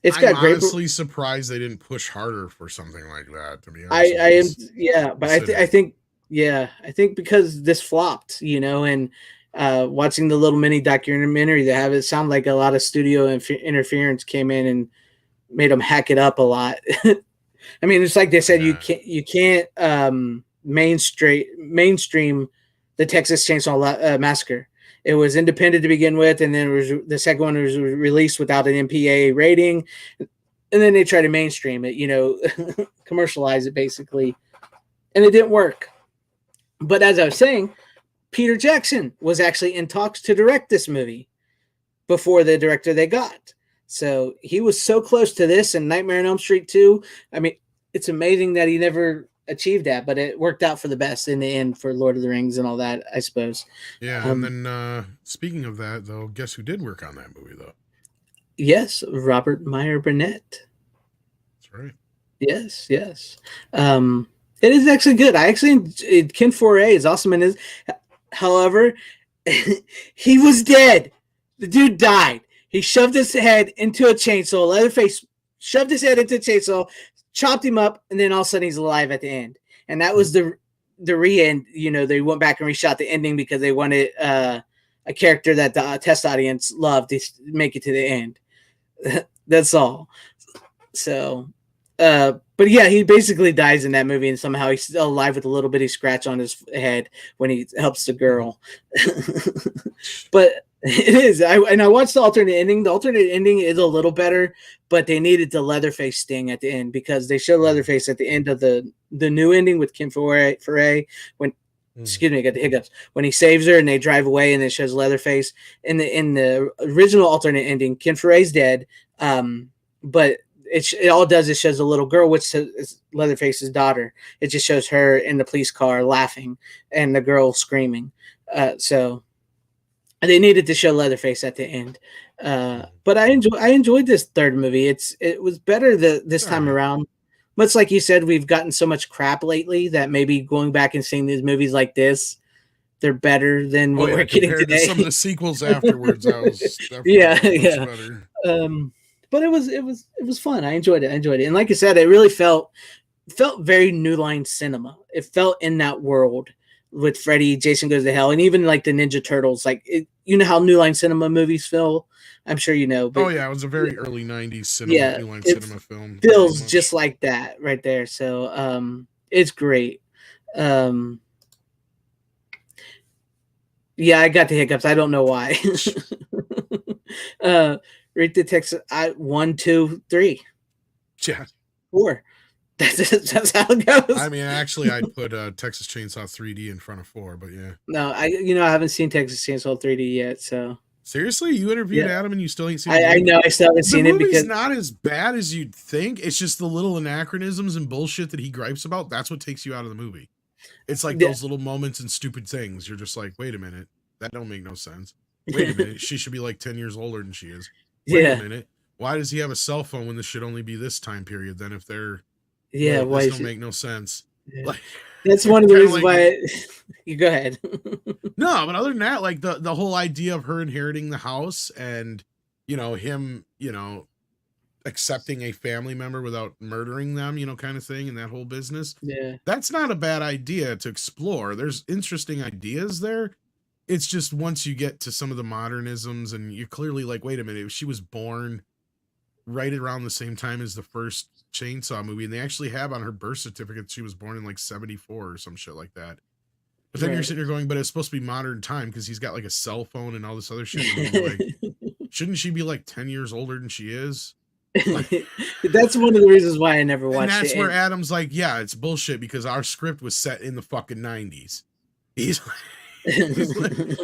Speaker 1: it's got
Speaker 2: I'm honestly surprised they didn't push harder for something like that. To be honest,
Speaker 1: I am, yeah, but I think because this flopped, and watching the little mini documentary they have, it sound like a lot of studio interference came in and made them hack it up a lot. I mean, it's like they said, you can't mainstream the Texas Chainsaw Massacre. It was independent to begin with, and then the second one was released without an MPA rating, and then they tried to mainstream it, commercialize it basically, and it didn't work. But as I was saying, Peter Jackson was actually in talks to direct this movie before the director they got. So he was so close to this and Nightmare on Elm Street 2. I mean, it's amazing that he never achieved that, but it worked out for the best in the end for Lord of the Rings and all that, I suppose.
Speaker 2: Yeah, and then speaking of that, though, guess who did work on that movie, though?
Speaker 1: Yes, Robert Meyer Burnett.
Speaker 2: That's right.
Speaker 1: Yes. It is actually good. Ken Foray is awesome in this. However, he was dead. The dude died. He shoved his head into a chainsaw. Leatherface shoved his head into a chainsaw, chopped him up, and then all of a sudden he's alive at the end. And that was the the re-end, they went back and reshot the ending because they wanted a character that the test audience loved to make it to the end. That's all. So, but yeah, he basically dies in that movie, and somehow he's still alive with a little bitty scratch on his head when he helps the girl. But it is. I watched the alternate ending. The alternate ending is a little better, but they needed the Leatherface sting at the end because they show Leatherface at the end of the new ending with Kim Foray when. Excuse me, I got the hiccups. When he saves her and they drive away, and it shows Leatherface in the original alternate ending, Kim Foray's dead, but it all does is shows a little girl, which is Leatherface's daughter. It just shows her in the police car laughing and the girl screaming. So they needed to show Leatherface at the end. But I enjoyed this third movie. It was better this time around. Much like you said, we've gotten so much crap lately that maybe going back and seeing these movies like this, they're better than what we're getting today.
Speaker 2: To some of the sequels afterwards, I was
Speaker 1: definitely much better. But it was fun. I enjoyed it. And like I said, it really felt very New Line cinema. It felt in that world with Freddy, Jason Goes to Hell, and even like the Ninja Turtles. Like you know how New Line cinema movies feel. I'm sure you know.
Speaker 2: But, it was a very early '90s cinema, New Line cinema film.
Speaker 1: Feels just like that right there. So it's great. Yeah, I got the hiccups. I don't know why. Rate the Texas 1, 2, 3.
Speaker 2: Yeah.
Speaker 1: 4. That's how it goes.
Speaker 2: I mean, actually, I'd put Texas Chainsaw 3D in front of 4, but yeah.
Speaker 1: No, I haven't seen Texas Chainsaw 3D yet, so.
Speaker 2: Seriously, you interviewed Adam and you still ain't seen
Speaker 1: it? I know, I still haven't seen it because
Speaker 2: it's not as bad as you'd think. It's just the little anachronisms and bullshit that he gripes about. That's what takes you out of the movie. It's like those little moments and stupid things. You're just like, wait a minute, that don't make no sense. Wait a minute, she should be like 10 years older than she is. Wait a minute, why does he have a cell phone when this should only be this time period? Then if they're why this don't make no sense.
Speaker 1: Yeah. Like, that's one of the reasons why. You go ahead.
Speaker 2: No, but other than that, like the whole idea of her inheriting the house and him accepting a family member without murdering them, kind of thing, and that whole business.
Speaker 1: Yeah,
Speaker 2: that's not a bad idea to explore. There's interesting ideas there. It's just once you get to some of the modernisms and you're clearly like, wait a minute, she was born right around the same time as the first Chainsaw movie, and they actually have on her birth certificate she was born in like 74 or some shit like that. But then you're sitting there going, but it's supposed to be modern time because he's got like a cell phone and all this other shit. Like, shouldn't she be like 10 years older than she is? Like,
Speaker 1: that's one of the reasons why I never watched it.
Speaker 2: And that's where Adam's like, yeah, it's bullshit because our script was set in the fucking 90s. He's like,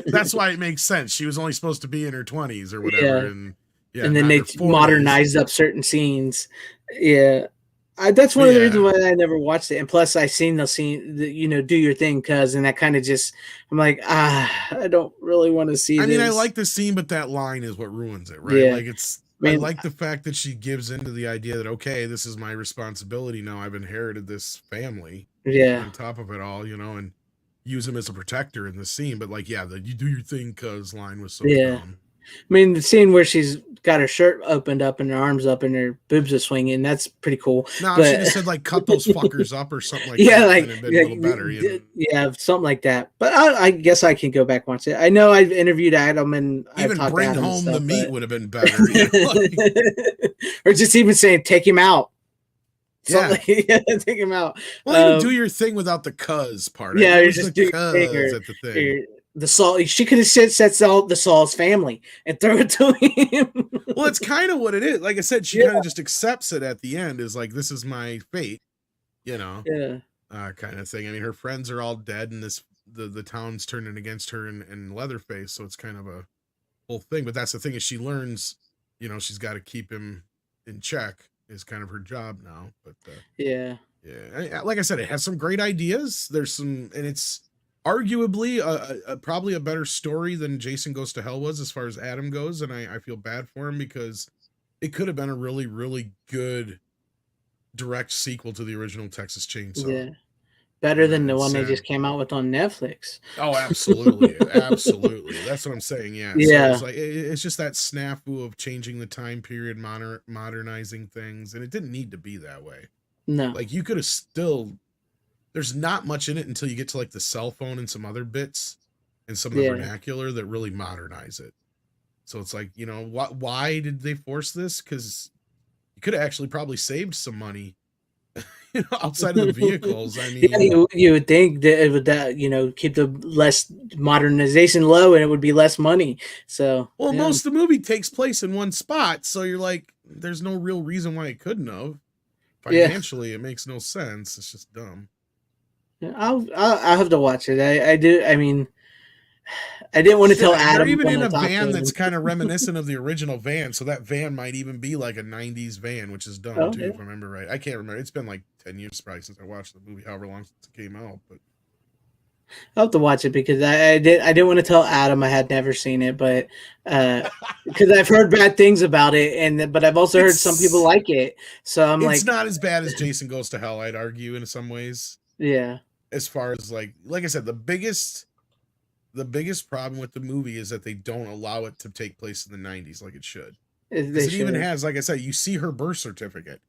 Speaker 2: that's why it makes sense. She was only supposed to be in her 20s or whatever.
Speaker 1: Yeah. And then they modernized up certain scenes. Yeah. That's one of the reasons why I never watched it. And plus, I seen the scene, do your thing, cuz, and that kind of just, I'm like, I don't really want to see this.
Speaker 2: I mean, I like the scene, but that line is what ruins it, right? Yeah. Like, I like the fact that she gives into the idea that, okay, this is my responsibility now. I've inherited this family.
Speaker 1: Yeah.
Speaker 2: On top of it all, and use him as a protector in the scene. But, like, the you do your thing, cuz line was so dumb.
Speaker 1: I mean, the scene where she's got her shirt opened up and her arms up and her boobs are swinging, that's pretty cool.
Speaker 2: No, she just said, like, cut those fuckers up or something like that.
Speaker 1: Yeah, like,
Speaker 2: a little better,
Speaker 1: Yeah, something like that. But I guess I can go back and watch it. I know I've interviewed Adam and
Speaker 2: even
Speaker 1: I've
Speaker 2: bring home the meat would have been better.
Speaker 1: Or just even saying, take him out. Take him out.
Speaker 2: Well, even do your thing without the cuz part.
Speaker 1: Yeah, you just do at the thing. The Saul, she could have said the Saul's family and throw it to him.
Speaker 2: Well, it's kind of what it is. Like I said, she kind of just accepts it at the end. Is like, this is my fate, kind of thing. I mean, her friends are all dead, and the town's turning against her and Leatherface. So it's kind of a whole thing. But that's the thing is, she learns, she's got to keep him in check. Is kind of her job now. But like I said, it has some great ideas. There's some, and it's arguably probably a better story than Jason Goes to Hell was as far as Adam goes, and I feel bad for him because it could have been a really, really good direct sequel to the original Texas Chainsaw.
Speaker 1: Yeah, better than the one they just came out with on Netflix.
Speaker 2: Oh, absolutely. Absolutely. That's what I'm saying. Yeah.
Speaker 1: Yeah.
Speaker 2: So it's like, it's just that snafu of changing the time period, modernizing things, and it didn't need to be that way.
Speaker 1: No.
Speaker 2: Like, you could have still there's not much in it until you get to like the cell phone and some other bits and some of the
Speaker 1: Yeah.
Speaker 2: vernacular that really modernize it. So it's like, you know, why did they force this? Because you could have actually probably saved some money, you know, outside of the vehicles. I
Speaker 1: Yeah,
Speaker 2: mean,
Speaker 1: you would think that it would keep the less modernization low and it would be less money. So
Speaker 2: well,
Speaker 1: yeah,
Speaker 2: most of the movie takes place in one spot, so you're like, there's no real reason why it couldn't have.
Speaker 1: yeah.
Speaker 2: Financially, it makes no sense. It's just dumb.
Speaker 1: Yeah, I'll have to watch it. I do. I mean, I didn't want to tell
Speaker 2: Shit, they're
Speaker 1: Adam
Speaker 2: even
Speaker 1: when
Speaker 2: in
Speaker 1: I
Speaker 2: a
Speaker 1: talked to
Speaker 2: van
Speaker 1: him.
Speaker 2: that's kind of reminiscent of the original van, so that van might even be like a '90s van, which is dumb
Speaker 1: Oh
Speaker 2: too,
Speaker 1: yeah,
Speaker 2: if I remember right. I can't remember. It's been like 10 years probably since I watched the movie, however long since it came out. But
Speaker 1: I'll have to watch it because I didn't want to tell Adam I had never seen it, but because I've heard bad things about it, but I've also heard some people
Speaker 2: it's
Speaker 1: like it. So I'm
Speaker 2: it's
Speaker 1: like,
Speaker 2: not as bad as Jason Goes to Hell, I'd argue, in some ways.
Speaker 1: yeah,
Speaker 2: As far as like I said, the biggest problem with the movie is that they don't allow it to take place in the '90s like it should.
Speaker 1: they
Speaker 2: Because it even
Speaker 1: should.
Speaker 2: has, like I said, you see her birth certificate,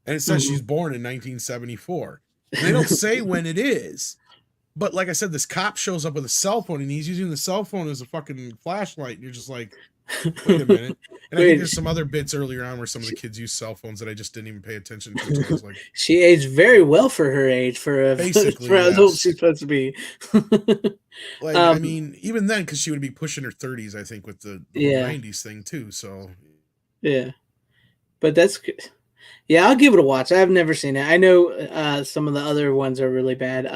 Speaker 2: and it says
Speaker 1: Mhm.
Speaker 2: she's born in 1974, and they don't say when it is. But like I said, this cop shows up with a cell phone, and he's using the cell phone as a fucking flashlight, and you're just like, wait a minute. And I think
Speaker 1: Wait,
Speaker 2: there's some other bits earlier on where some of the kids use cell phones that I just didn't even pay attention to until I was like,
Speaker 1: she aged very well for her age for
Speaker 2: basically,
Speaker 1: how old
Speaker 2: yes.
Speaker 1: she's supposed to be.
Speaker 2: Like, I
Speaker 1: um,
Speaker 2: mean, even then, because she would be pushing her 30s, I think, with the whole
Speaker 1: yeah,
Speaker 2: 90s thing too. So
Speaker 1: yeah, but that's good. Yeah, I'll give it a watch. I've never seen it. I know some of the other ones are really bad.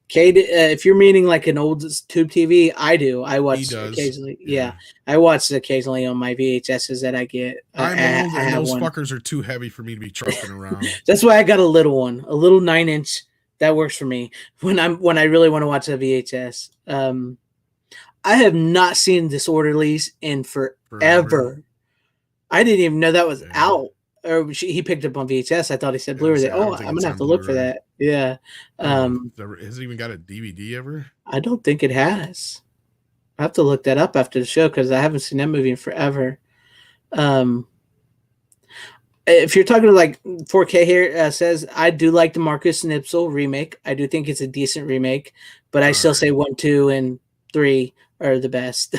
Speaker 1: Kate, if you're meaning like an old tube TV, I do. I
Speaker 2: he
Speaker 1: watch
Speaker 2: does.
Speaker 1: occasionally. Yeah,
Speaker 2: Yeah.
Speaker 1: I watch it occasionally on my VHSs that I get.
Speaker 2: I'm old,
Speaker 1: I
Speaker 2: and
Speaker 1: have
Speaker 2: those
Speaker 1: one.
Speaker 2: fuckers are too heavy for me to be trucking around.
Speaker 1: That's why I got a little one, a little 9 inch. That works for me when I really want to watch a VHS. I have not seen Disorderlies in
Speaker 2: Forever.
Speaker 1: forever. I didn't even know that was
Speaker 2: Yeah.
Speaker 1: out. Or he picked up on VHS. I thought he said
Speaker 2: I
Speaker 1: Blu-ray.
Speaker 2: say, I
Speaker 1: Oh,
Speaker 2: don't think
Speaker 1: I'm
Speaker 2: it's
Speaker 1: gonna have
Speaker 2: on
Speaker 1: to look for
Speaker 2: Blu-ray.
Speaker 1: that. Yeah.
Speaker 2: I don't know if
Speaker 1: Um,
Speaker 2: it's ever has it even got a DVD ever.
Speaker 1: I don't think it has. I have to look that up after the show because I haven't seen that movie in forever. Um, if you're talking to like 4K here, says I do like the Marcus Nipsel remake. I do think it's a decent remake, but I
Speaker 2: All
Speaker 1: still
Speaker 2: right.
Speaker 1: say 1, 2, and 3 are the best.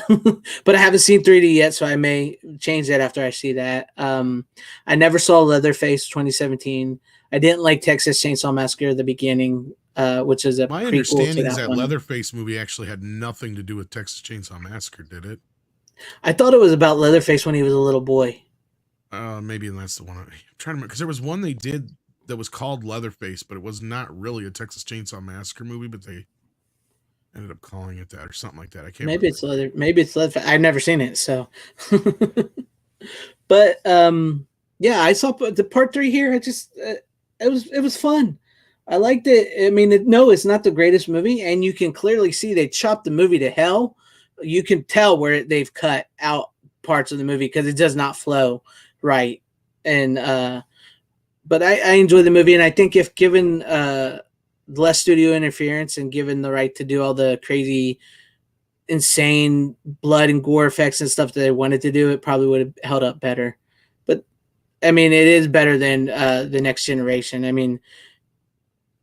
Speaker 1: But I haven't seen 3D yet, so I may change that after I see that. I never saw Leatherface 2017. I didn't like Texas Chainsaw Massacre at the beginning, which is a
Speaker 2: My
Speaker 1: prequel to
Speaker 2: understanding is
Speaker 1: that
Speaker 2: that
Speaker 1: one.
Speaker 2: Leatherface movie actually had nothing to do with Texas Chainsaw Massacre, did it?
Speaker 1: I thought it was about Leatherface when he was a little boy.
Speaker 2: Maybe that's the one. I'm trying to remember because there was one they did that was called Leatherface, but it was not really a Texas Chainsaw Massacre movie, but they ended up calling it that or something like that. I can't
Speaker 1: Maybe
Speaker 2: remember
Speaker 1: it's
Speaker 2: right.
Speaker 1: leather. Maybe it's leather. I've never seen it, so. But yeah, I saw the part 3 here. It was fun. I liked it. I mean, no, it's not the greatest movie, and you can clearly see they chopped the movie to hell. You can tell where they've cut out parts of the movie because it does not flow right. And but I enjoy the movie, and I think if given less studio interference and given the right to do all the crazy insane blood and gore effects and stuff that they wanted to do, it probably would have held up better. But I mean, it is better than the Next Generation. I mean,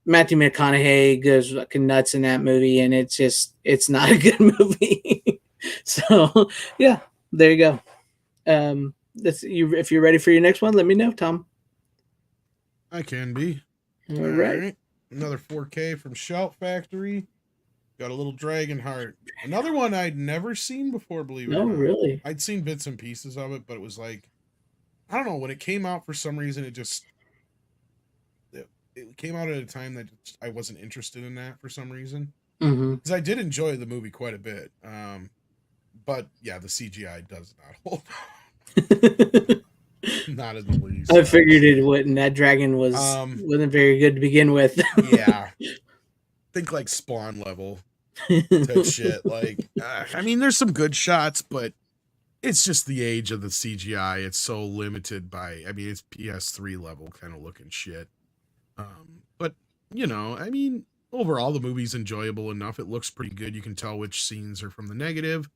Speaker 1: Matthew McConaughey goes fucking nuts in that movie, and it's not a good movie. So yeah, there you go. That's you. If you're ready for your next one, let me know, Tom.
Speaker 2: I can be.
Speaker 1: All
Speaker 2: All
Speaker 1: right.
Speaker 2: right. Another 4K from Shout Factory. Got a little Dragon Heart. Another one I'd never seen before, believe it or
Speaker 1: No,
Speaker 2: not.
Speaker 1: really.
Speaker 2: I'd seen bits and pieces of it, but it was like, I don't know, when it came out for some reason, it came out at a time that I wasn't interested in that for some reason.
Speaker 1: Mm-hmm.
Speaker 2: Because I did enjoy the movie quite a bit. But yeah, the CGI does not hold not in the least,
Speaker 1: I figured
Speaker 2: honestly.
Speaker 1: it wouldn't. That dragon
Speaker 2: Um,
Speaker 1: wasn't very good to begin with.
Speaker 2: yeah. Think like Spawn level type shit. Like, I mean, there's some good shots, but it's just the age of the CGI. It's so limited by, I mean, it's PS3 level kind of looking shit. But you know, I mean, overall the movie's enjoyable enough. It looks pretty good. You can tell which scenes are from the negative.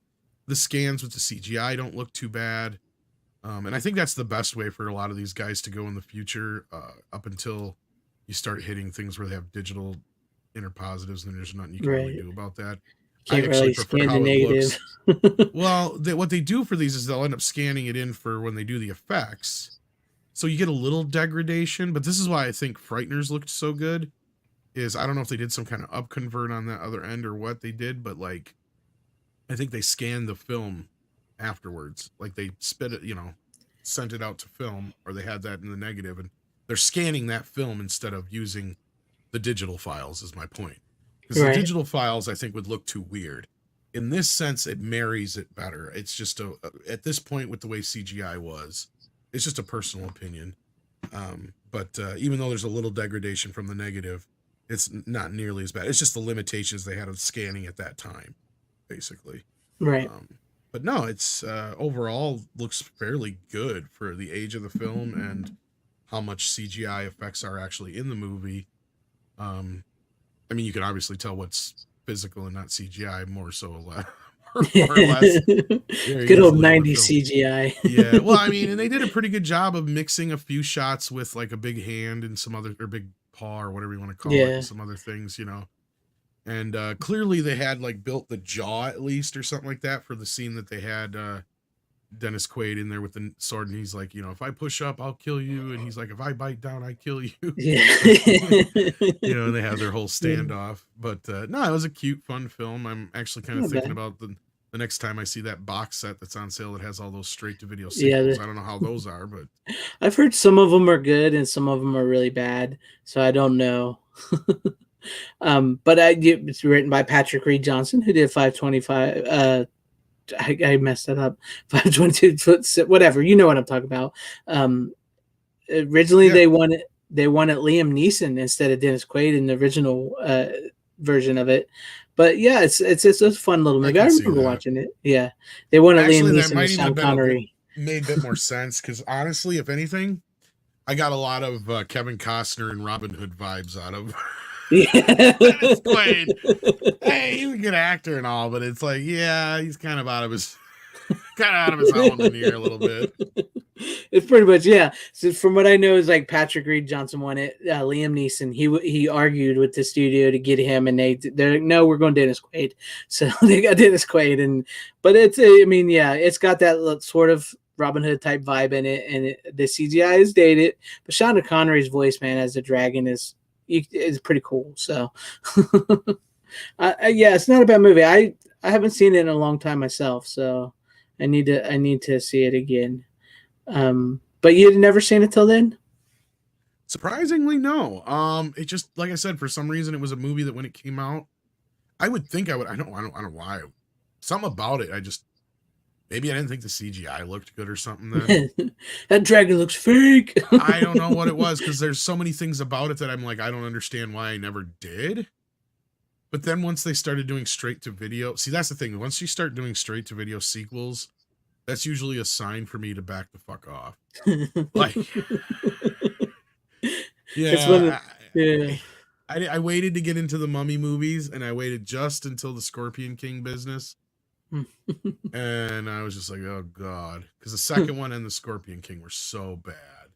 Speaker 2: The scans with the CGI don't look too bad. And I think that's the best way for a lot of these guys to go in the future, up until you start hitting things where they have digital interpositives, and there's nothing you can really
Speaker 1: Right.
Speaker 2: do about that. I
Speaker 1: Can't
Speaker 2: actually
Speaker 1: really
Speaker 2: prefer
Speaker 1: scan the
Speaker 2: how it
Speaker 1: negative.
Speaker 2: looks. Well, what they do for these is they'll end up scanning it in for when they do the effects. So you get a little degradation, but this is why I think Frighteners looked so good. Is I don't know if they did some kind of up convert on that other end or what they did, but like I think they scanned the film afterwards. Like they spit it, sent it out to film, or they had that in the negative, and they're scanning that film instead of using the digital files, is my point. Because the
Speaker 1: Right.
Speaker 2: digital files, I think, would look too weird. In this sense, it marries it better. It's just at this point with the way CGI was, it's just a personal opinion. But even though there's a little degradation from the negative, it's not nearly as bad. It's just the limitations they had of scanning at that time, basically.
Speaker 1: Right.
Speaker 2: Um, but no, it's overall looks fairly good for the age of the film and how much CGI effects are actually in the movie. Um, I mean, you can obviously tell what's physical and not CGI more so more or less very
Speaker 1: Good old
Speaker 2: easily in the
Speaker 1: 90s
Speaker 2: film.
Speaker 1: CGI.
Speaker 2: Yeah, well, I mean, and they did a pretty good job of mixing a few shots with like a big hand and some other or big paw or whatever you want to call it,
Speaker 1: Yeah.
Speaker 2: and some other things, And clearly they had like built the jaw at least or something like that for the scene that they had Dennis Quaid in there with the sword, and he's like, if I push up, I'll kill you, and he's like, if I bite down, I kill you.
Speaker 1: Yeah.
Speaker 2: And they have their whole
Speaker 1: Yeah.
Speaker 2: standoff. But no, it was a cute, fun film. I'm actually kind of
Speaker 1: Not
Speaker 2: thinking
Speaker 1: bad.
Speaker 2: about the next time I see that box set that's on sale that has all those straight to video
Speaker 1: Yeah.
Speaker 2: sequels. I don't know how those are, but
Speaker 1: I've heard some of them are good and some of them are really bad, so I don't know. But it's written by Patrick Reed Johnson, who did 525. I messed that up. 522 whatever. You know what I'm talking about. Originally
Speaker 2: yeah,
Speaker 1: they wanted Liam Neeson instead of Dennis Quaid in the original version of it. But yeah, it's a fun little
Speaker 2: I
Speaker 1: movie. I
Speaker 2: can see
Speaker 1: remember
Speaker 2: that.
Speaker 1: watching it. Yeah, they wanted Liam
Speaker 2: Actually, that
Speaker 1: Neeson and
Speaker 2: might even have
Speaker 1: Sean
Speaker 2: been
Speaker 1: Connery.
Speaker 2: made a bit more sense because honestly, if anything, I got a lot of Kevin Costner and Robin Hood vibes out of
Speaker 1: Yeah.
Speaker 2: Dennis Quaid. Hey, he's a good actor and all, but it's like, yeah, he's kind of out of his element here a little bit.
Speaker 1: It's pretty much, yeah. So from what I know is like Patrick Reed Johnson wanted Liam Neeson. He argued with the studio to get him, and they're like, no, we're going Dennis Quaid. So they got Dennis Quaid, but I mean, yeah, it's got that sort of Robin Hood type vibe in it, and the CGI is dated. But Sean Connery's voice, man, as the dragon is pretty cool. So yeah, it's not a bad movie. I haven't seen it in a long time myself, so I need to see it again. But you had never seen it till then?
Speaker 2: Surprisingly, no. It just like I said, for some reason, it was a movie that when it came out, I would think I would. I don't know why. Something about it. Maybe I didn't think the CGI looked good or something. Then
Speaker 1: That dragon looks fake.
Speaker 2: I don't know what it was because there's so many things about it that I'm like, I don't understand why I never did. But then once they started doing straight to video, see, that's the thing. Once you start doing straight to video sequels, that's usually a sign for me to back the fuck off. Like,
Speaker 1: It's one of,
Speaker 2: yeah,
Speaker 1: yeah.
Speaker 2: I waited to get into the Mummy movies, and I waited just until the Scorpion King business, and I was just like, oh god, because the second one and the Scorpion King were so bad,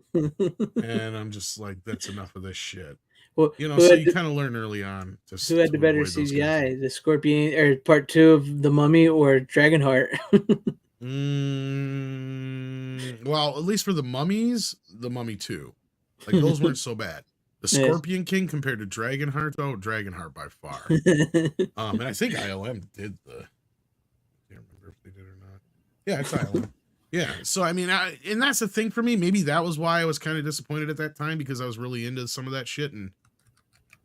Speaker 2: and I'm just like, that's enough of this shit.
Speaker 1: Well,
Speaker 2: So you kind of learn early on
Speaker 1: who had the
Speaker 2: to
Speaker 1: better
Speaker 2: avoid those kind of
Speaker 1: CGI,
Speaker 2: things.
Speaker 1: the Scorpion or Part Two of the Mummy or Dragonheart?
Speaker 2: Well, at least for the mummies, the Mummy 2. Like, those weren't so bad. The
Speaker 1: Yes.
Speaker 2: Scorpion King compared to Dragonheart, though, Dragonheart by far. And I think ILM did I can't remember if they did or not. Yeah, it's ILM. Yeah, so I mean, and that's the thing for me. Maybe that was why I was kind of disappointed at that time because I was really into some of that shit. And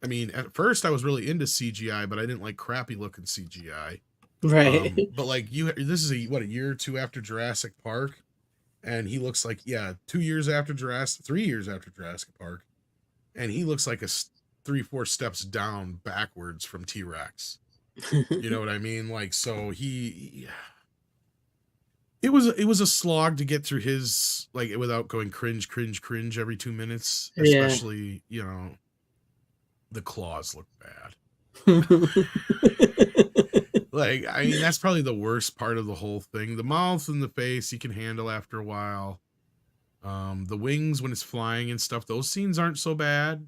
Speaker 2: I mean, at first I was really into CGI, but I didn't like crappy looking CGI.
Speaker 1: Right.
Speaker 2: But like this is a year or two after Jurassic Park, and he looks like 3 years after Jurassic Park, and he looks like 3-4 steps down backwards from T-Rex. You know what I mean? Like, so it was a slog to get through his, like, without going cringe every 2 minutes,
Speaker 1: Yeah.
Speaker 2: especially the claws look bad. Like, I mean, that's probably the worst part of the whole thing. The mouth and the face you can handle after a while. The wings when it's flying and stuff, those scenes aren't so bad.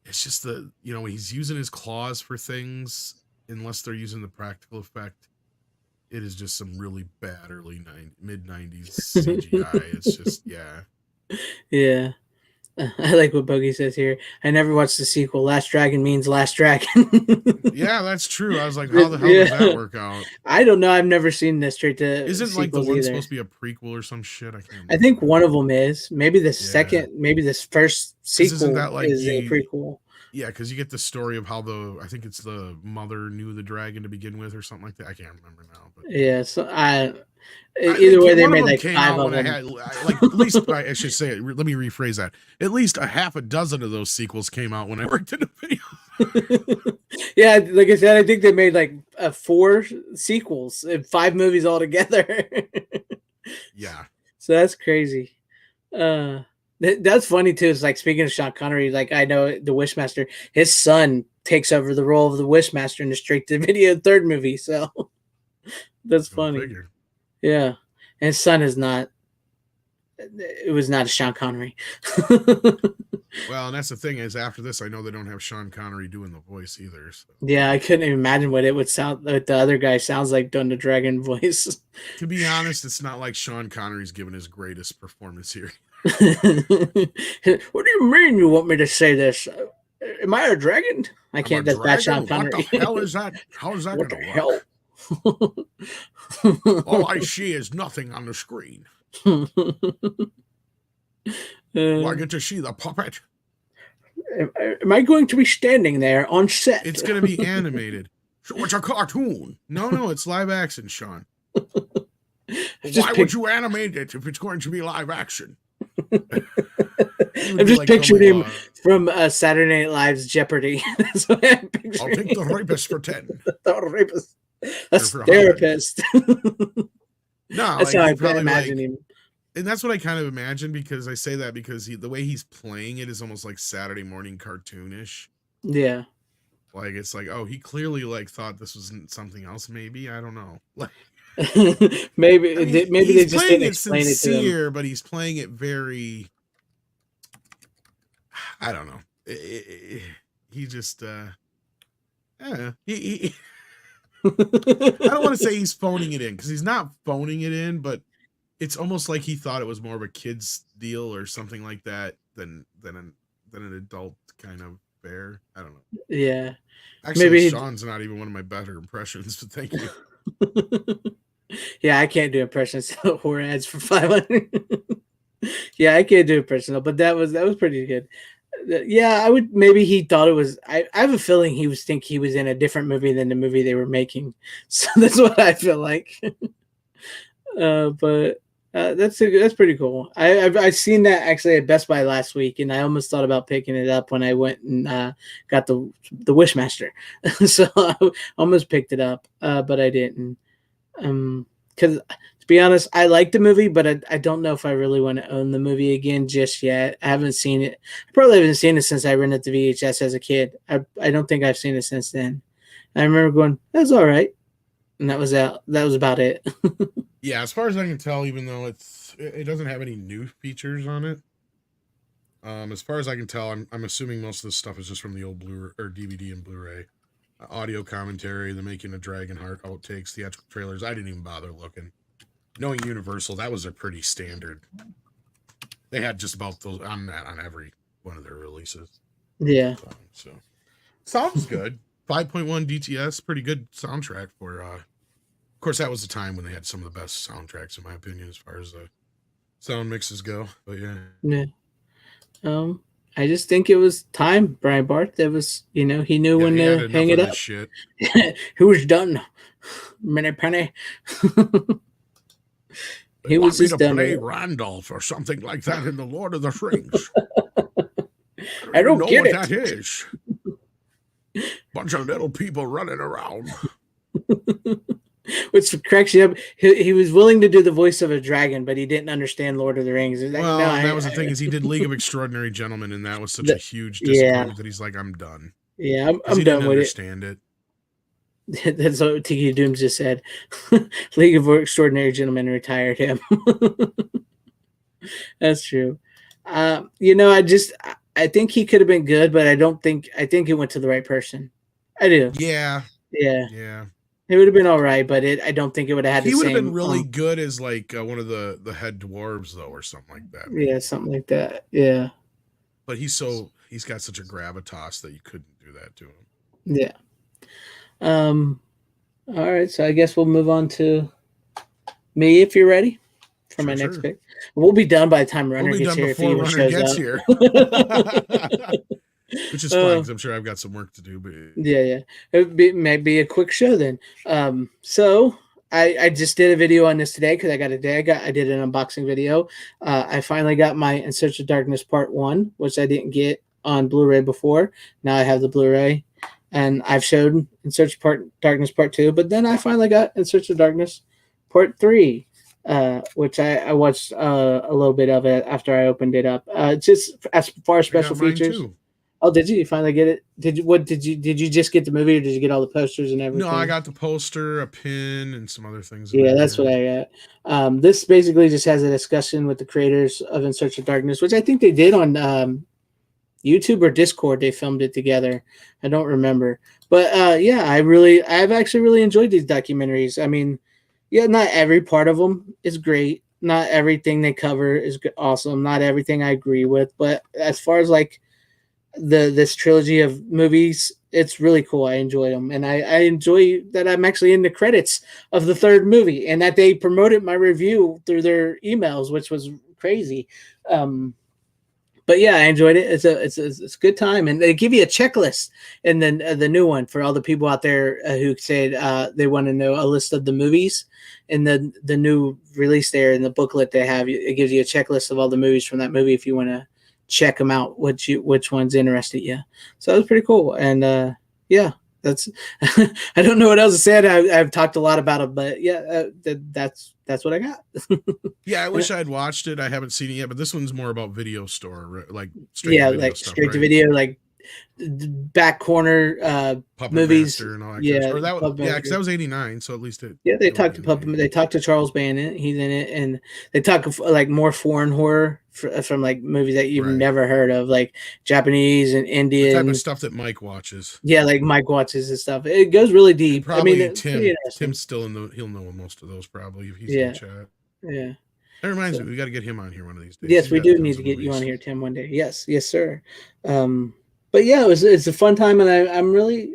Speaker 2: it's just when he's using his claws for things, unless they're using the practical effect, it is just some really bad mid 90s CGI. It's just, yeah.
Speaker 1: Yeah. I like what Bogey says here. I never watched the sequel. Last Dragon means Last Dragon.
Speaker 2: Yeah, that's true. I was like, how the hell does that work out?
Speaker 1: I don't know. I've never seen this straight to
Speaker 2: Isn't
Speaker 1: sequels
Speaker 2: like the one
Speaker 1: either.
Speaker 2: supposed to be a prequel or some shit? I can't remember.
Speaker 1: I think one of them is. Maybe the second, maybe this first sequel
Speaker 2: isn't that like
Speaker 1: is a prequel.
Speaker 2: Yeah, because you get the story of how I think it's the mother knew the dragon to begin with or something like that. I can't remember now. But
Speaker 1: yeah, so either way, they made like 5 of them.
Speaker 2: At least I should say, let me rephrase that. At least a half a dozen of those sequels came out when I worked in a video.
Speaker 1: Yeah, like I said, I think they made like 4 sequels and 5 movies altogether.
Speaker 2: Yeah.
Speaker 1: So that's crazy. That's funny too. It's like, speaking of Sean Connery, like I know the Wishmaster, his son takes over the role of the Wishmaster in the straight to video 3rd movie. So that's funny.
Speaker 2: Figure.
Speaker 1: Yeah, and his son is not. It was not a Sean Connery.
Speaker 2: Well, and that's the thing is, after this, I know they don't have Sean Connery doing the voice either. So.
Speaker 1: Yeah, I couldn't even imagine what it would sound. What the other guy sounds like doing the dragon voice.
Speaker 2: To be honest, it's not like Sean Connery's given his greatest performance here.
Speaker 1: What do you mean you want me to say this? Am I a dragon? I can't. That's bad Sean Connery.
Speaker 2: What the hell is that? How is that going to work? All I see is nothing on the screen. Do I get to see the puppet?
Speaker 1: Am I going to be standing there on set?
Speaker 2: It's going to be animated. So it's a cartoon. No, it's live action, Sean. Why would you animate it if it's going to be live action?
Speaker 1: I'm just picturing him from Saturday Night Live's Jeopardy. That's what I'm
Speaker 2: I'll take the rapist for 10.
Speaker 1: The rapist. That's therapist.
Speaker 2: No,
Speaker 1: that's how I imagine him.
Speaker 2: And that's what I kind of imagine, because I say that because the way he's playing it is almost like Saturday morning cartoonish.
Speaker 1: Yeah.
Speaker 2: Like, it's like, oh, he clearly like thought this was something else. Maybe, I don't know. Like,
Speaker 1: maybe they just didn't explain it to him.
Speaker 2: But he's playing it very. I don't know. He just. He I don't want to say he's phoning it in, because he's not phoning it in, but it's almost like he thought it was more of a kid's deal or something like that than an adult kind of fare. I don't know.
Speaker 1: Yeah.
Speaker 2: Actually, maybe Sean's not even one of my better impressions, but thank you.
Speaker 1: Yeah, I can't do impressions of horror ads for 500. Yeah, I can't do impressions, but that was pretty good. Yeah, maybe he thought it was. I have a feeling he was in a different movie than the movie they were making. So that's what I feel like. But that's pretty cool. I've seen that actually at Best Buy last week, and I almost thought about picking it up when I went and got the Wishmaster. So I almost picked it up, but I didn't. Because to be honest, I like the movie, but I don't know if I really want to own the movie again just yet. I haven't seen it. I probably haven't seen it since I rented the VHS as a kid. I don't think I've seen it since then. I remember going, that's all right. And that was about it.
Speaker 2: Yeah, as far as I can tell, even though it doesn't have any new features on it. As far as I can tell, I'm assuming most of this stuff is just from the old Blu-ray or DVD and Blu-ray. Audio commentary, the Making a Dragon Heart outtakes, theatrical trailers. I didn't even bother looking. Knowing Universal, that was a pretty standard. They had just about those on every one of their releases.
Speaker 1: Yeah.
Speaker 2: So sounds good. 5.1 DTS, pretty good soundtrack for. Of course, that was the time when they had some of the best soundtracks, in my opinion, as far as the sound mixes go. But yeah.
Speaker 1: Yeah. I just think it was time, Brian Barth. That was, he knew when to hang it up.
Speaker 2: Shit.
Speaker 1: Who was done? Minnie Penny.
Speaker 2: He was just done. Play Randolph or something like that in the Lord of the Rings.
Speaker 1: I don't know what
Speaker 2: that is. Bunch of little people running around.
Speaker 1: Which cracks you up. He was willing to do the voice of a dragon, but he didn't understand Lord of the Rings. Like,
Speaker 2: well, that was the thing, is he did League of Extraordinary Gentlemen, and that was such a huge disappointment that he's like, I'm done.
Speaker 1: Yeah, I'm done with
Speaker 2: understand it.
Speaker 1: That's what Tiki Dooms just said. League of Extraordinary Gentlemen retired him. That's true. I think he could have been good, but I think it went to the right person. I do.
Speaker 2: Yeah.
Speaker 1: Yeah.
Speaker 2: Yeah.
Speaker 1: It would have been all right, but I don't think it would have had the
Speaker 2: He would have been
Speaker 1: same.
Speaker 2: really good as like one of the head dwarves though, or something like that. Maybe.
Speaker 1: Yeah, something like that. Yeah.
Speaker 2: But he's got such a gravitas that you couldn't do that to him.
Speaker 1: Yeah. Um. All right, so I guess we'll move on to me if you're ready for my next pick. We'll be done by the time Runner gets here.
Speaker 2: Before Runner gets here. Which is fine because I'm sure I've got some work to do. But
Speaker 1: yeah, it might be a quick show then. So I just did a video on this today because I did an unboxing video. I finally got my In Search of Darkness Part 1, which I didn't get on Blu-ray before. Now I have the Blu-ray, and I've showed In Search of Darkness Part 2, but then I finally got In Search of Darkness Part 3. Which I watched a little bit of it after I opened it up. Just as far as special features. Too. Oh, did you finally get it? Did you just get the movie, or did you get all the posters and everything?
Speaker 2: No, I got the poster, a pin, and some other things.
Speaker 1: Yeah, that's what I got. This basically just has a discussion with the creators of In Search of Darkness, which I think they did on YouTube or Discord. They filmed it together. I don't remember, but yeah, I've actually really enjoyed these documentaries. I mean, yeah, not every part of them is great. Not everything they cover is awesome. Not everything I agree with, but as far as like this trilogy of movies, it's really cool. I enjoy them, and I enjoy that I'm actually in the credits of the third movie, and that they promoted my review through their emails, which was crazy. But yeah, I enjoyed it. It's a good time, and they give you a checklist, and then the new one for all the people out there who said they want to know a list of the movies, and the new release there in the booklet they have, it gives you a checklist of all the movies from that movie if you want to check them out, which ones interested you. So that was pretty cool, and yeah, that's I don't know what else to say. I've talked a lot about it, but yeah, that's what I got.
Speaker 2: Yeah, I wish I'd watched it. I haven't seen it yet, but this one's more about video store, like
Speaker 1: straight to video stuff, straight to video, like back corner
Speaker 2: Puppet
Speaker 1: movies
Speaker 2: and all that. Yeah, because that was '89, so at least it.
Speaker 1: Yeah, they talked to Puppet. They talked to Charles Band. He's in it, and they talk like more foreign horror from like movies that you've never heard of, like Japanese and Indian
Speaker 2: the type of stuff that Mike watches.
Speaker 1: Yeah, like Mike watches and stuff. It goes really deep.
Speaker 2: And probably Tim's still he'll know most of those probably if he's in the chat.
Speaker 1: Yeah.
Speaker 2: That reminds me, we got to get him on here one of these days.
Speaker 1: Yes, we do need to get you on here, Tim, one day. Yes, sir. But yeah, it's a fun time, and I'm really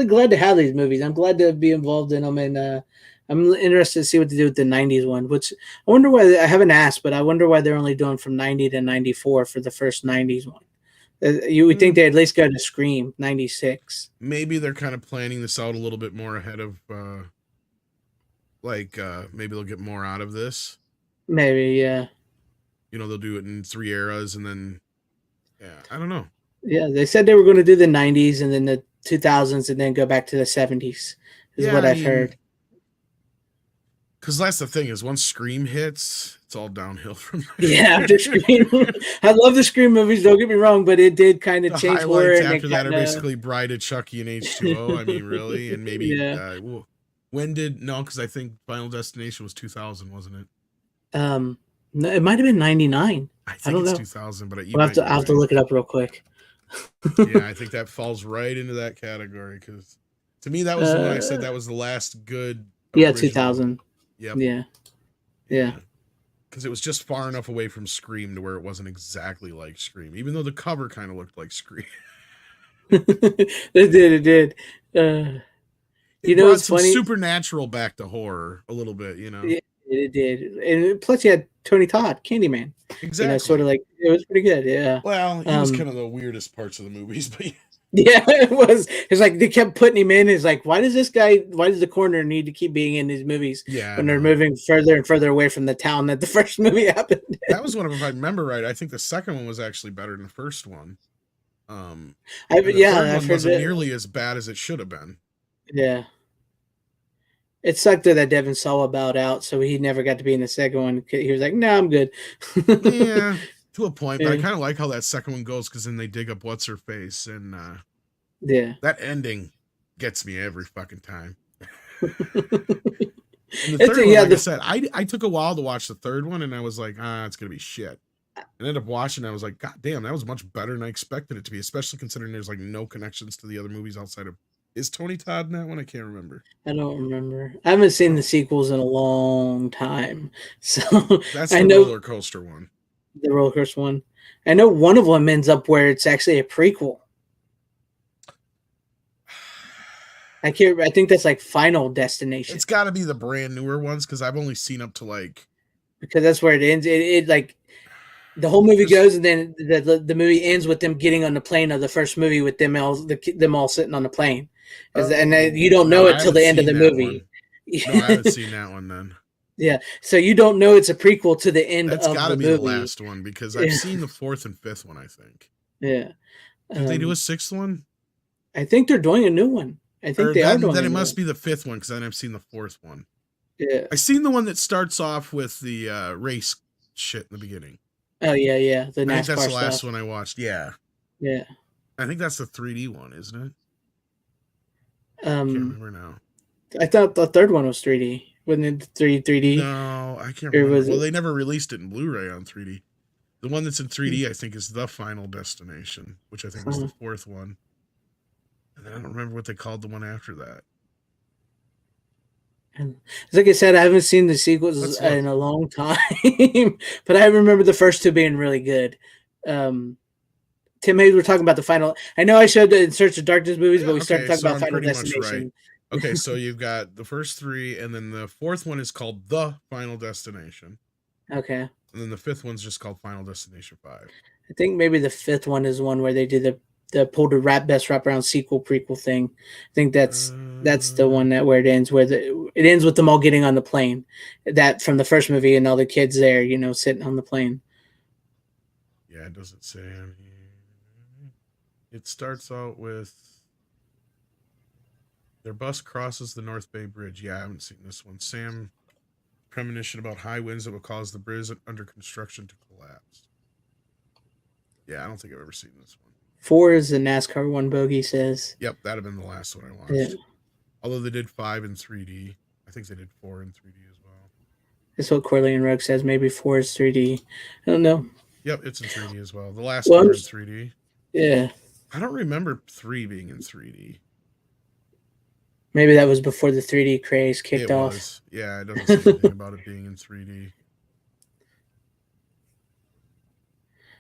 Speaker 1: glad to have these movies. I'm glad to be involved in them, and I'm interested to see what they do with the '90s one. Which I wonder why I haven't asked, but I wonder why they're only doing from '90 to '94 for the first '90s one. You would think they'd at least go to Scream '96.
Speaker 2: Maybe they're kind of planning this out a little bit more ahead of, maybe they'll get more out of this.
Speaker 1: Maybe, yeah.
Speaker 2: They'll do it in 3 eras, and then, I don't know.
Speaker 1: Yeah, they said they were going to do the '90s and then the 2000s, and then go back to the '70s. Is what I've heard.
Speaker 2: Because that's the thing is, once Scream hits, it's all downhill from
Speaker 1: there. Yeah, after Scream. I love the Scream movies, don't get me wrong, but it did kind of change horror.
Speaker 2: After that are basically Bride of Chucky and H2O. I mean, really? And maybe, because I think Final Destination was 2000, wasn't it?
Speaker 1: No, it might have been 99.
Speaker 2: I think it's 2000, but
Speaker 1: I'll have to look it up real quick.
Speaker 2: Yeah, I think that falls right into that category, because to me, that was when I said that was the last good.
Speaker 1: Yeah, 2000.
Speaker 2: Yep.
Speaker 1: Yeah.
Speaker 2: Because it was just far enough away from Scream to where it wasn't exactly like Scream, even though the cover kind of looked like Scream.
Speaker 1: It did.
Speaker 2: It's funny. Supernatural back to horror a little bit,
Speaker 1: Yeah, it did. And plus, you had Tony Todd, Candyman.
Speaker 2: Exactly.
Speaker 1: Sort of like, it was pretty good. Yeah.
Speaker 2: Well, he was kind of the weirdest parts of the movies, but.
Speaker 1: Yeah, it was. It's like they kept putting him in. It's like, why does the coroner need to keep being in these movies when they're moving further and further away from the town that the first movie happened in?
Speaker 2: That was one of them, if I remember right. I think the second one was actually better than the first one.
Speaker 1: I've heard
Speaker 2: wasn't nearly as bad as it should have been.
Speaker 1: Yeah. It sucked that Devin Sawa bowed out, so he never got to be in the second one. He was like, "No, I'm good."
Speaker 2: Yeah. To a point, but I kind of like how that second one goes, because then they dig up what's her face, and that ending gets me every fucking time. And the third one, like I said, I took a while to watch the third one, and I was like, it's gonna be shit. ended up watching it. I was like, God damn, that was much better than I expected it to be, especially considering there's like no connections to the other movies outside of. Is Tony Todd in that one? I can't remember.
Speaker 1: I don't remember. I haven't seen the
Speaker 2: Oh,
Speaker 1: sequels in a long time, so
Speaker 2: that's
Speaker 1: I
Speaker 2: the
Speaker 1: know
Speaker 2: roller coaster one.
Speaker 1: the roller coaster one. I know one of them ends up where it's actually a prequel. I can't. I think that's like Final Destination.
Speaker 2: It's got to be the brand newer ones because I've only seen up to like
Speaker 1: because that's where it ends. It like the whole movie goes, and then the movie ends with them getting on the plane of the first movie with them all sitting on the plane, and you don't know it till the end of the movie.
Speaker 2: No, I haven't seen that one then.
Speaker 1: Yeah, so you don't know it's a prequel to the end
Speaker 2: That's
Speaker 1: of
Speaker 2: got to
Speaker 1: the
Speaker 2: be
Speaker 1: movie.
Speaker 2: the last one because I've seen the fourth and fifth one. I think.
Speaker 1: Yeah.
Speaker 2: Did they do a sixth one?
Speaker 1: I think they're doing a new one. I think they are doing.
Speaker 2: Then it must be the fifth one because then I've seen the fourth one.
Speaker 1: Yeah,
Speaker 2: I seen the one that starts off with the race shit in the beginning.
Speaker 1: Oh yeah. The NASCAR
Speaker 2: I think that's the last
Speaker 1: stuff.
Speaker 2: one I watched. Yeah.
Speaker 1: Yeah.
Speaker 2: I think that's the 3D one, isn't it? I can't remember now.
Speaker 1: I thought the third one was 3D. Wasn't it 3D?
Speaker 2: No, I can't remember. Well, they never released it in Blu-ray on 3D. The one that's in 3D, I think, is The Final Destination, which I think was the fourth one. And then I don't remember what they called the one after that.
Speaker 1: Like I said, I haven't seen the sequels in a long time, but I remember the first two being really good. Tim Hayes, we're talking about the final. I know I showed the In Search of Darkness movies, but we started talking about Final Destination.
Speaker 2: Right. Okay, so you've got the first three, and then the fourth one is called The Final Destination.
Speaker 1: Okay.
Speaker 2: And then the fifth one's just called Final Destination 5.
Speaker 1: I think maybe the fifth one is one where they do the pull to best wraparound sequel prequel thing. I think that's the one that where it ends, where it ends with them all getting on the plane. That from the first movie and all the kids there, sitting on the plane.
Speaker 2: Yeah, it doesn't say on here. It starts out with their bus crosses the North Bay Bridge. Yeah, I haven't seen this one. Sam premonition about high winds that will cause the bridge under construction to collapse. Yeah, I don't think I've ever seen this one.
Speaker 1: 4 is the NASCAR one, Bogey says.
Speaker 2: Yep, that'd have been the last one I watched. Yeah. Although they did 5 in 3D. I think they did 4 in 3D as well.
Speaker 1: That's what Corleone Rogue says. Maybe 4 is 3D. I don't know.
Speaker 2: Yep, it's in 3D as well. The last one in 3D.
Speaker 1: Yeah.
Speaker 2: I don't remember 3 being in 3D.
Speaker 1: Maybe that was before the 3D craze kicked off.
Speaker 2: Was. Yeah, it doesn't say anything about it being in 3D.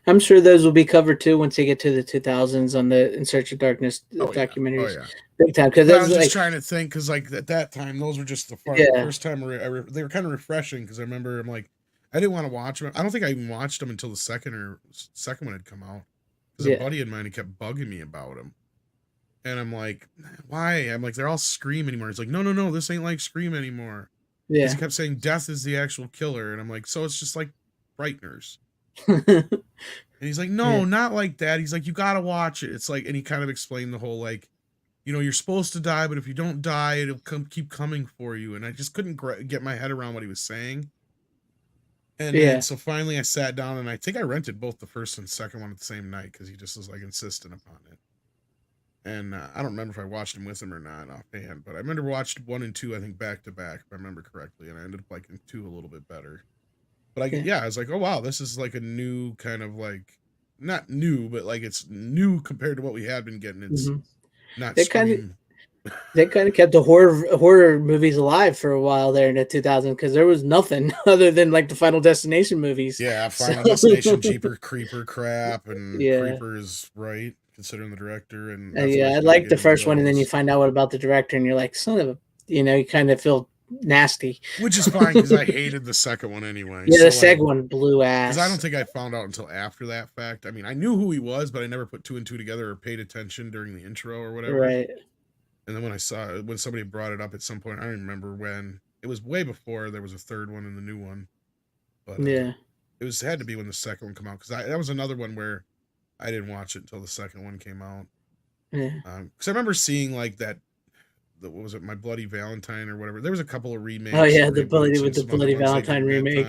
Speaker 1: I'm sure those will be covered too once they get to the 2000s on the In Search of Darkness documentaries.
Speaker 2: Yeah.
Speaker 1: Big time.
Speaker 2: Because I was just trying to think, because like at that time, those were just the first time they were kind of refreshing. Because I remember I'm like, I didn't want to watch them. I don't think I even watched them until the second one had come out. Because a buddy of mine had kept bugging me about them. And I'm like, why? I'm like, they're all Scream anymore. He's like, no, this ain't like Scream anymore. Yeah. He kept saying death is the actual killer. And I'm like, so it's just like Frighteners. And he's like, no, not like that. He's like, you got to watch it. It's like, and he kind of explained the whole, like, you're supposed to die, but if you don't die, it'll keep coming for you. And I just couldn't get my head around what he was saying. And then, so finally I sat down and I think I rented both the first and second one at the same night because he just was like insistent upon it. And I don't remember if I watched them with him or not offhand, but I remember watched 1 and 2, I think back to back, if I remember correctly. And I ended up liking 2 a little bit better. But I was like, oh wow, this is like a new kind of like, not new, but like it's new compared to what we had been getting. It's not Scream.
Speaker 1: They kind of kept the horror movies alive for a while there in the 2000s because there was nothing other than like the Final Destination movies.
Speaker 2: Yeah, Final Destination, Jeeper Creeper crap, and Creeper is right considering the director. And
Speaker 1: I like the first one, and then you find out what about the director, and you're like, son of a, you kind of feel nasty.
Speaker 2: Which is fine because I hated the second one anyway.
Speaker 1: Yeah, the second one blew ass.
Speaker 2: Because I don't think I found out until after that fact. I mean, I knew who he was, but I never put 2 and 2 together or paid attention during the intro or whatever.
Speaker 1: Right.
Speaker 2: And then when somebody brought it up at some point, I don't even remember when. It was way before there was a third one and the new one. But it had to be when the second one came out because that was another one where I didn't watch it until the second one came out. Yeah. Because I remember seeing like that. What was it? My Bloody Valentine or whatever. There was a couple of remakes.
Speaker 1: Oh yeah, the Bloody Valentine remake.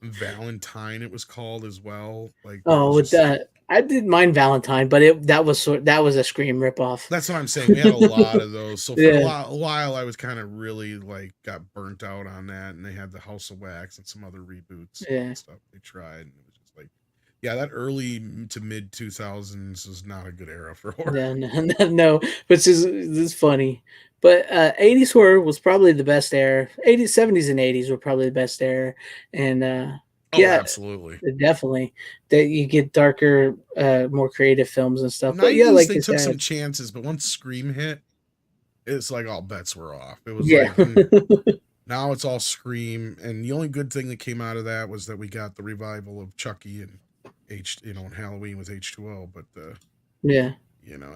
Speaker 2: Valentine, it was called as well. Like
Speaker 1: with that, I didn't mind Valentine, but that was a Scream ripoff.
Speaker 2: That's what I'm saying. We had a lot of those. So for a while, I was kind of really like got burnt out on that. And they had the House of Wax and some other reboots and stuff they tried. And it was just like, Yeah, that early to mid 2000s was not a good era for horror.
Speaker 1: No, no, which is funny. But 80s horror was probably the best era. 80s, 70s, and 80s were probably the best era. And
Speaker 2: Oh,
Speaker 1: yeah,
Speaker 2: absolutely.
Speaker 1: definitely. That you get darker, more creative films and stuff. But yeah,
Speaker 2: 90s,
Speaker 1: like
Speaker 2: they
Speaker 1: you
Speaker 2: took some
Speaker 1: said,
Speaker 2: chances, but once Scream hit, it's like all bets were off. It was
Speaker 1: yeah.
Speaker 2: like, now it's all Scream. And the only good thing that came out of that was that we got the revival of Chucky and and Halloween with H2O. But,
Speaker 1: Yeah.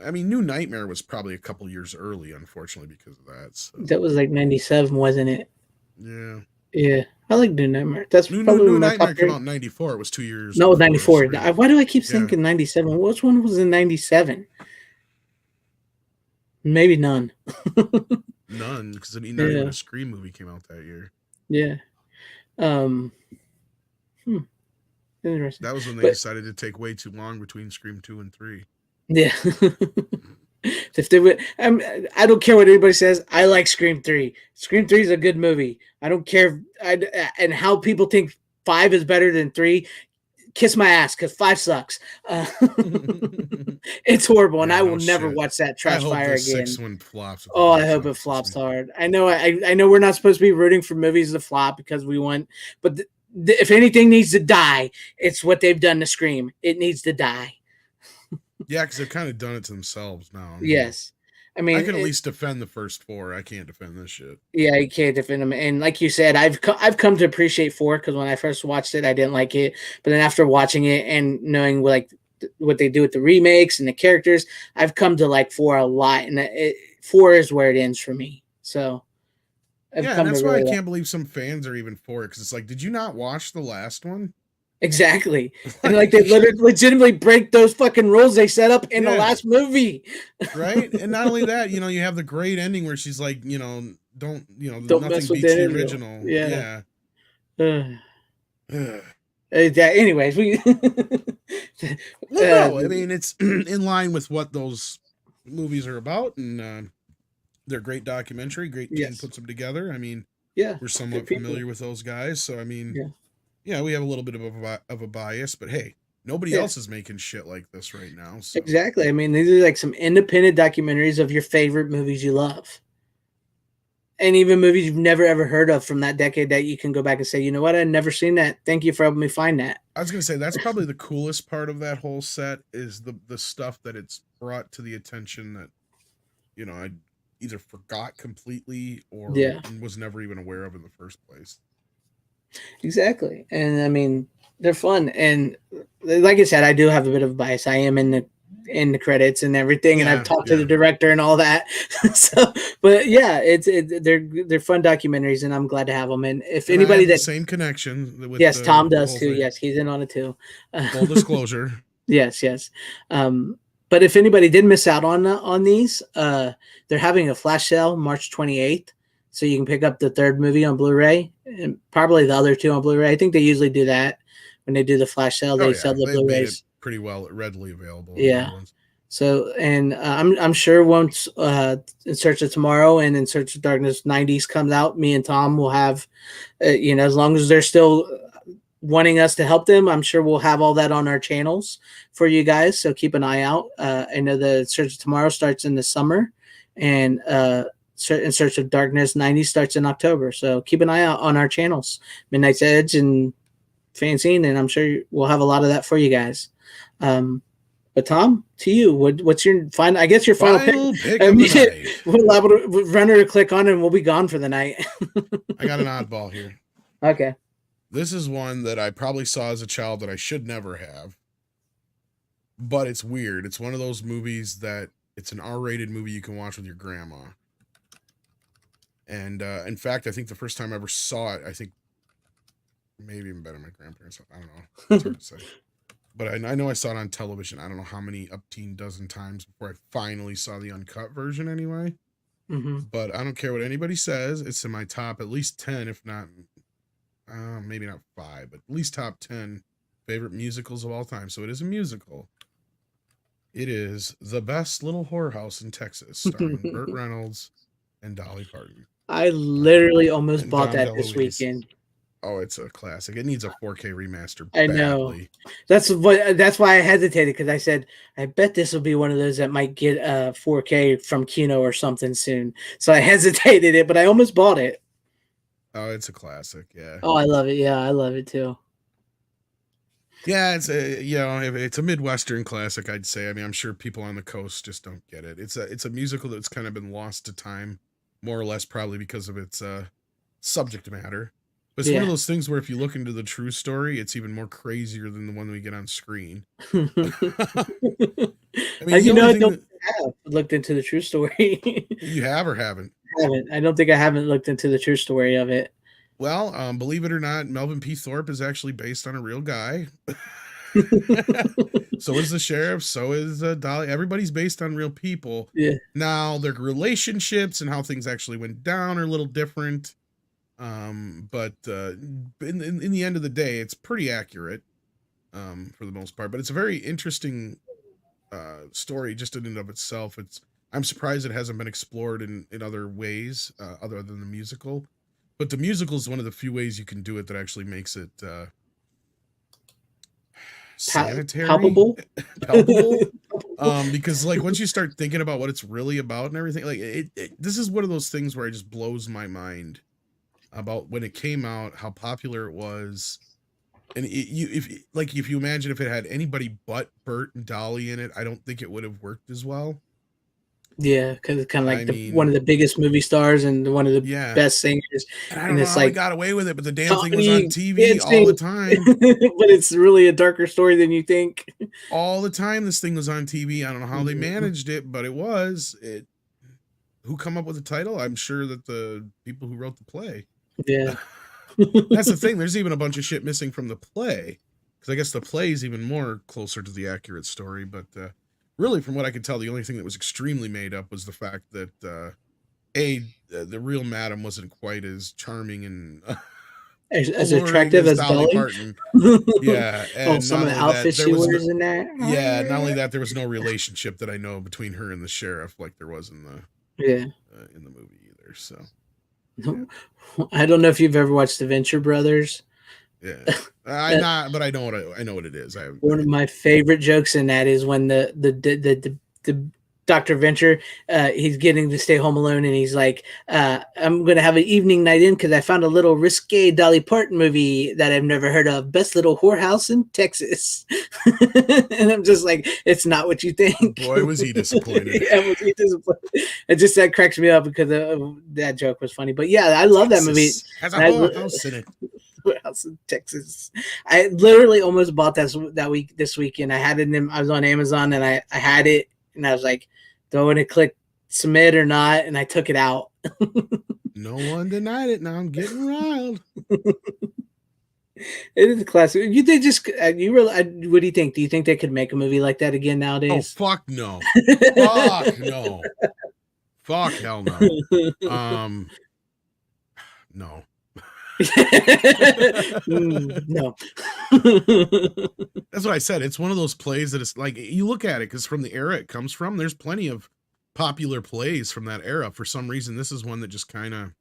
Speaker 2: I mean, New Nightmare was probably a couple years early, unfortunately, because of that. So,
Speaker 1: That was like 97, wasn't it?
Speaker 2: yeah.
Speaker 1: Yeah. I like New Nightmare. That's
Speaker 2: New
Speaker 1: probably
Speaker 2: New
Speaker 1: my top
Speaker 2: Nightmare came
Speaker 1: three.
Speaker 2: out in '94. It was 2 years
Speaker 1: No,
Speaker 2: before
Speaker 1: 94.
Speaker 2: Scream.
Speaker 1: Why do I keep
Speaker 2: Yeah,
Speaker 1: thinking 97? Which one was in 97? Maybe none.
Speaker 2: none, because I mean, not even
Speaker 1: Yeah.
Speaker 2: a Scream movie came out that year.
Speaker 1: Yeah. Um, hmm, interesting.
Speaker 2: That was when they
Speaker 1: But
Speaker 2: decided to take way too long between Scream 2 and 3.
Speaker 1: yeah. If they would, I don't care what anybody says. I like Scream 3. Scream 3 is a good movie. I don't care. And how people think 5 is better than 3. Kiss my ass because 5 sucks. It's horrible, and
Speaker 2: Yeah,
Speaker 1: I will
Speaker 2: no
Speaker 1: never
Speaker 2: shit.
Speaker 1: watch that
Speaker 2: I
Speaker 1: trash
Speaker 2: hope
Speaker 1: fire
Speaker 2: this
Speaker 1: again.
Speaker 2: sixth one flops at the
Speaker 1: Oh, I
Speaker 2: box
Speaker 1: hope it
Speaker 2: office.
Speaker 1: flops hard. I know. I know we're not supposed to be rooting for movies to flop because we want, but if anything needs to die, it's what they've done to Scream. It needs to die.
Speaker 2: Yeah, because they've kind of done it to themselves now. I mean,
Speaker 1: Yes, I
Speaker 2: I
Speaker 1: mean,
Speaker 2: can at least defend the first 4. I can't defend this shit.
Speaker 1: yeah, you can't defend them. And like you said, I've come to appreciate 4 because when I first watched it, I didn't like it, but then after watching it and knowing what they do with the remakes and the characters, I've come to like 4 a lot, and 4 is where it ends for me. So I've
Speaker 2: Yeah, and
Speaker 1: come to
Speaker 2: that's why I
Speaker 1: really like.
Speaker 2: can't believe some fans are even for it, because it's like, did you not watch the last one?
Speaker 1: Exactly. And like they
Speaker 2: Like,
Speaker 1: legitimately break those fucking rules they set up in the
Speaker 2: yeah,
Speaker 1: last movie.
Speaker 2: right. And not only that, you have the great ending where she's like, don't,
Speaker 1: Don't mess
Speaker 2: nothing
Speaker 1: with the
Speaker 2: beats the
Speaker 1: interview.
Speaker 2: original.
Speaker 1: Yeah.
Speaker 2: Yeah.
Speaker 1: Uh,
Speaker 2: Ugh.
Speaker 1: anyways, we
Speaker 2: Well, no, I mean, it's in line with what those movies are about, and they're great documentary. Great team
Speaker 1: yes.
Speaker 2: puts them together. I mean,
Speaker 1: Yeah.
Speaker 2: we're
Speaker 1: Good
Speaker 2: somewhat
Speaker 1: people.
Speaker 2: familiar with those guys, so I mean,
Speaker 1: Yeah.
Speaker 2: yeah, we have a little bit of a bias, but hey, nobody
Speaker 1: Yeah.
Speaker 2: else is making shit like this right now. So
Speaker 1: Exactly. I mean, these are like some independent documentaries of your favorite movies you love. And even movies you've never ever heard of from that decade that you can go back and say, you know what, I've never seen that. Thank you for helping me find that.
Speaker 2: I was gonna say that's probably the coolest part of that whole set is the stuff that it's brought to the attention that I either forgot completely or
Speaker 1: Yeah.
Speaker 2: was never even aware of in the first place.
Speaker 1: Exactly. And I mean, they're fun. And like I said, I do have a bit of bias. I am in the credits and everything, and I've
Speaker 2: Yeah,
Speaker 1: talked to
Speaker 2: yeah.
Speaker 1: the director and all that. So, but yeah, they're fun documentaries, and I'm glad to have them. And if
Speaker 2: And I
Speaker 1: anybody
Speaker 2: have the
Speaker 1: that
Speaker 2: same connection with
Speaker 1: yes, Tom
Speaker 2: the
Speaker 1: does
Speaker 2: whole
Speaker 1: too.
Speaker 2: thing.
Speaker 1: Yes, he's in on it too.
Speaker 2: Full disclosure.
Speaker 1: Yes, yes. Um, but if anybody did miss out on these, they're having a flash sale March 28th, so you can pick up the third movie on Blu-ray and probably the other two on Blu-ray. I think they usually do that when they do the flash sale.
Speaker 2: Oh
Speaker 1: They sell
Speaker 2: yeah,
Speaker 1: the
Speaker 2: they've made it
Speaker 1: Blu-rays.
Speaker 2: pretty well readily available. The
Speaker 1: Yeah.
Speaker 2: new ones.
Speaker 1: So, and I'm sure once In Search of Tomorrow and In Search of Darkness '90s comes out, me and Tom will have, as long as they're still wanting us to help them, I'm sure we'll have all that on our channels for you guys. So keep an eye out. I know the Search of Tomorrow starts in the summer, and In Search of Darkness '90s starts in October. So keep an eye out on our channels, Midnight's Edge and FanZcene, and I'm sure we'll have a lot of that for you guys. But Tom, to you, what's your final? I guess your final pick.
Speaker 2: Of the night.
Speaker 1: We'll allow runner to click on, and we'll be gone for the night.
Speaker 2: I got an oddball here.
Speaker 1: Okay.
Speaker 2: This is one that I probably saw as a child that I should never have, but it's weird. It's one of those movies that it's an R-rated movie you can watch with your grandma. And in fact, I think the first time I ever saw it, I think maybe even better my grandparents. I don't know. It's hard to say. But I know I saw it on television. I don't know how many upteen dozen times before I finally saw the uncut version anyway.
Speaker 1: Mm-hmm.
Speaker 2: But I don't care what anybody says. It's in my top at least 10, if not, maybe not 5, but at least top 10 favorite musicals of all time. So it is a musical. It is The Best Little Whorehouse in Texas, starring Burt Reynolds and Dolly Parton.
Speaker 1: I literally almost
Speaker 2: and
Speaker 1: bought
Speaker 2: Dom
Speaker 1: that this
Speaker 2: DeLuise.
Speaker 1: weekend.
Speaker 2: Oh, it's a classic. It needs a 4K remaster
Speaker 1: I know.
Speaker 2: badly.
Speaker 1: That's why I hesitated, because I said I bet this will be one of those that might get 4K from Kino or something soon. So I hesitated it, but I almost bought it.
Speaker 2: Oh, it's a classic. Yeah.
Speaker 1: Oh, I love it. Yeah, I love it too.
Speaker 2: Yeah, it's a it's a Midwestern classic, I'd say. I mean, I'm sure people on the coast just don't get it. It's a musical that's kind of been lost to time, more or less, probably because of its subject matter. But it's one of
Speaker 1: Yeah.
Speaker 2: those things where if you look into the true story, it's even more crazier than the one we get on screen. I mean, the only
Speaker 1: I
Speaker 2: thing
Speaker 1: don't
Speaker 2: that
Speaker 1: have looked into the true story.
Speaker 2: you have or haven't.
Speaker 1: Haven't. I don't think I haven't looked into the true story of it.
Speaker 2: Well, believe it or not, Melvin P. Thorpe is actually based on a real guy. So is the sheriff. So is Dolly. Everybody's based on real people.
Speaker 1: Yeah.
Speaker 2: Now their relationships and how things actually went down are a little different. But in the end of the day, it's pretty accurate for the most part. But it's a very interesting story just in and of itself. I'm surprised it hasn't been explored in other ways other than the musical. But the musical is one of the few ways you can do it that actually makes it sanitary,
Speaker 1: Palpable.
Speaker 2: palpable. Because like once you start thinking about what it's really about and everything, like this is one of those things where it just blows my mind about when it came out, how popular it was. And if you imagine if it had anybody but Bert and Dolly in it, I don't think it would have worked as well.
Speaker 1: Yeah, because it's kind of
Speaker 2: I
Speaker 1: like one of
Speaker 2: mean,
Speaker 1: the biggest movie stars and one of the
Speaker 2: yeah.
Speaker 1: best singers,
Speaker 2: And I don't
Speaker 1: and
Speaker 2: know
Speaker 1: it's
Speaker 2: how he
Speaker 1: like
Speaker 2: got away with it, but the damn thing was on
Speaker 1: comedy
Speaker 2: TV all the
Speaker 1: dancing,
Speaker 2: time.
Speaker 1: but it's really a darker story than you think.
Speaker 2: All the time this thing was on TV. I don't know how they managed it, but it was. Who come up with the title? I'm sure that the people who wrote the play.
Speaker 1: Yeah.
Speaker 2: That's the thing. There's even a bunch of shit missing from the play, because I guess the play is even more closer to the accurate story. But really, from what I could tell, the only thing that was extremely made up was the fact that the real Madam wasn't quite as charming and
Speaker 1: As
Speaker 2: alluring
Speaker 1: attractive
Speaker 2: as
Speaker 1: as
Speaker 2: Dolly
Speaker 1: Dolly.
Speaker 2: Parton. Yeah,
Speaker 1: Oh,
Speaker 2: and
Speaker 1: some
Speaker 2: not
Speaker 1: of the
Speaker 2: only that,
Speaker 1: outfits
Speaker 2: there
Speaker 1: she
Speaker 2: was no,
Speaker 1: wears in that.
Speaker 2: yeah, not only that, there was no relationship that I know between her and the sheriff like there was
Speaker 1: Yeah.
Speaker 2: in the movie either. So
Speaker 1: Yeah. I don't know if you've ever watched The Venture Brothers.
Speaker 2: yeah, I'm not, but I know what it is.
Speaker 1: One of my favorite jokes in that is when the Dr. Venture, he's getting to stay home alone, and he's like, I'm going to have an evening night in because I found a little risque Dolly Parton movie that I've never heard of. Best Little Whorehouse in Texas. And I'm just like, it's not what you think.
Speaker 2: Boy, was he disappointed.
Speaker 1: Yeah, was he disappointed. That cracks me up because that joke was funny. But yeah, I love that movie.
Speaker 2: Has a whorehouse in it.
Speaker 1: House in Texas. I literally almost bought this weekend. I had it I was on Amazon and I had it and I was like, do I want to click submit or not? And I took it out.
Speaker 2: No one denied it. Now I'm getting riled.
Speaker 1: It is a classic. You think what do you think? Do you think they could make a movie like that again nowadays?
Speaker 2: Oh fuck no. Fuck no. Fuck hell no. No.
Speaker 1: No.
Speaker 2: That's what I said. It's one of those plays that it's like you look at it because from the era it comes from, there's plenty of popular plays from that era. For some reason, this is one that just kind of,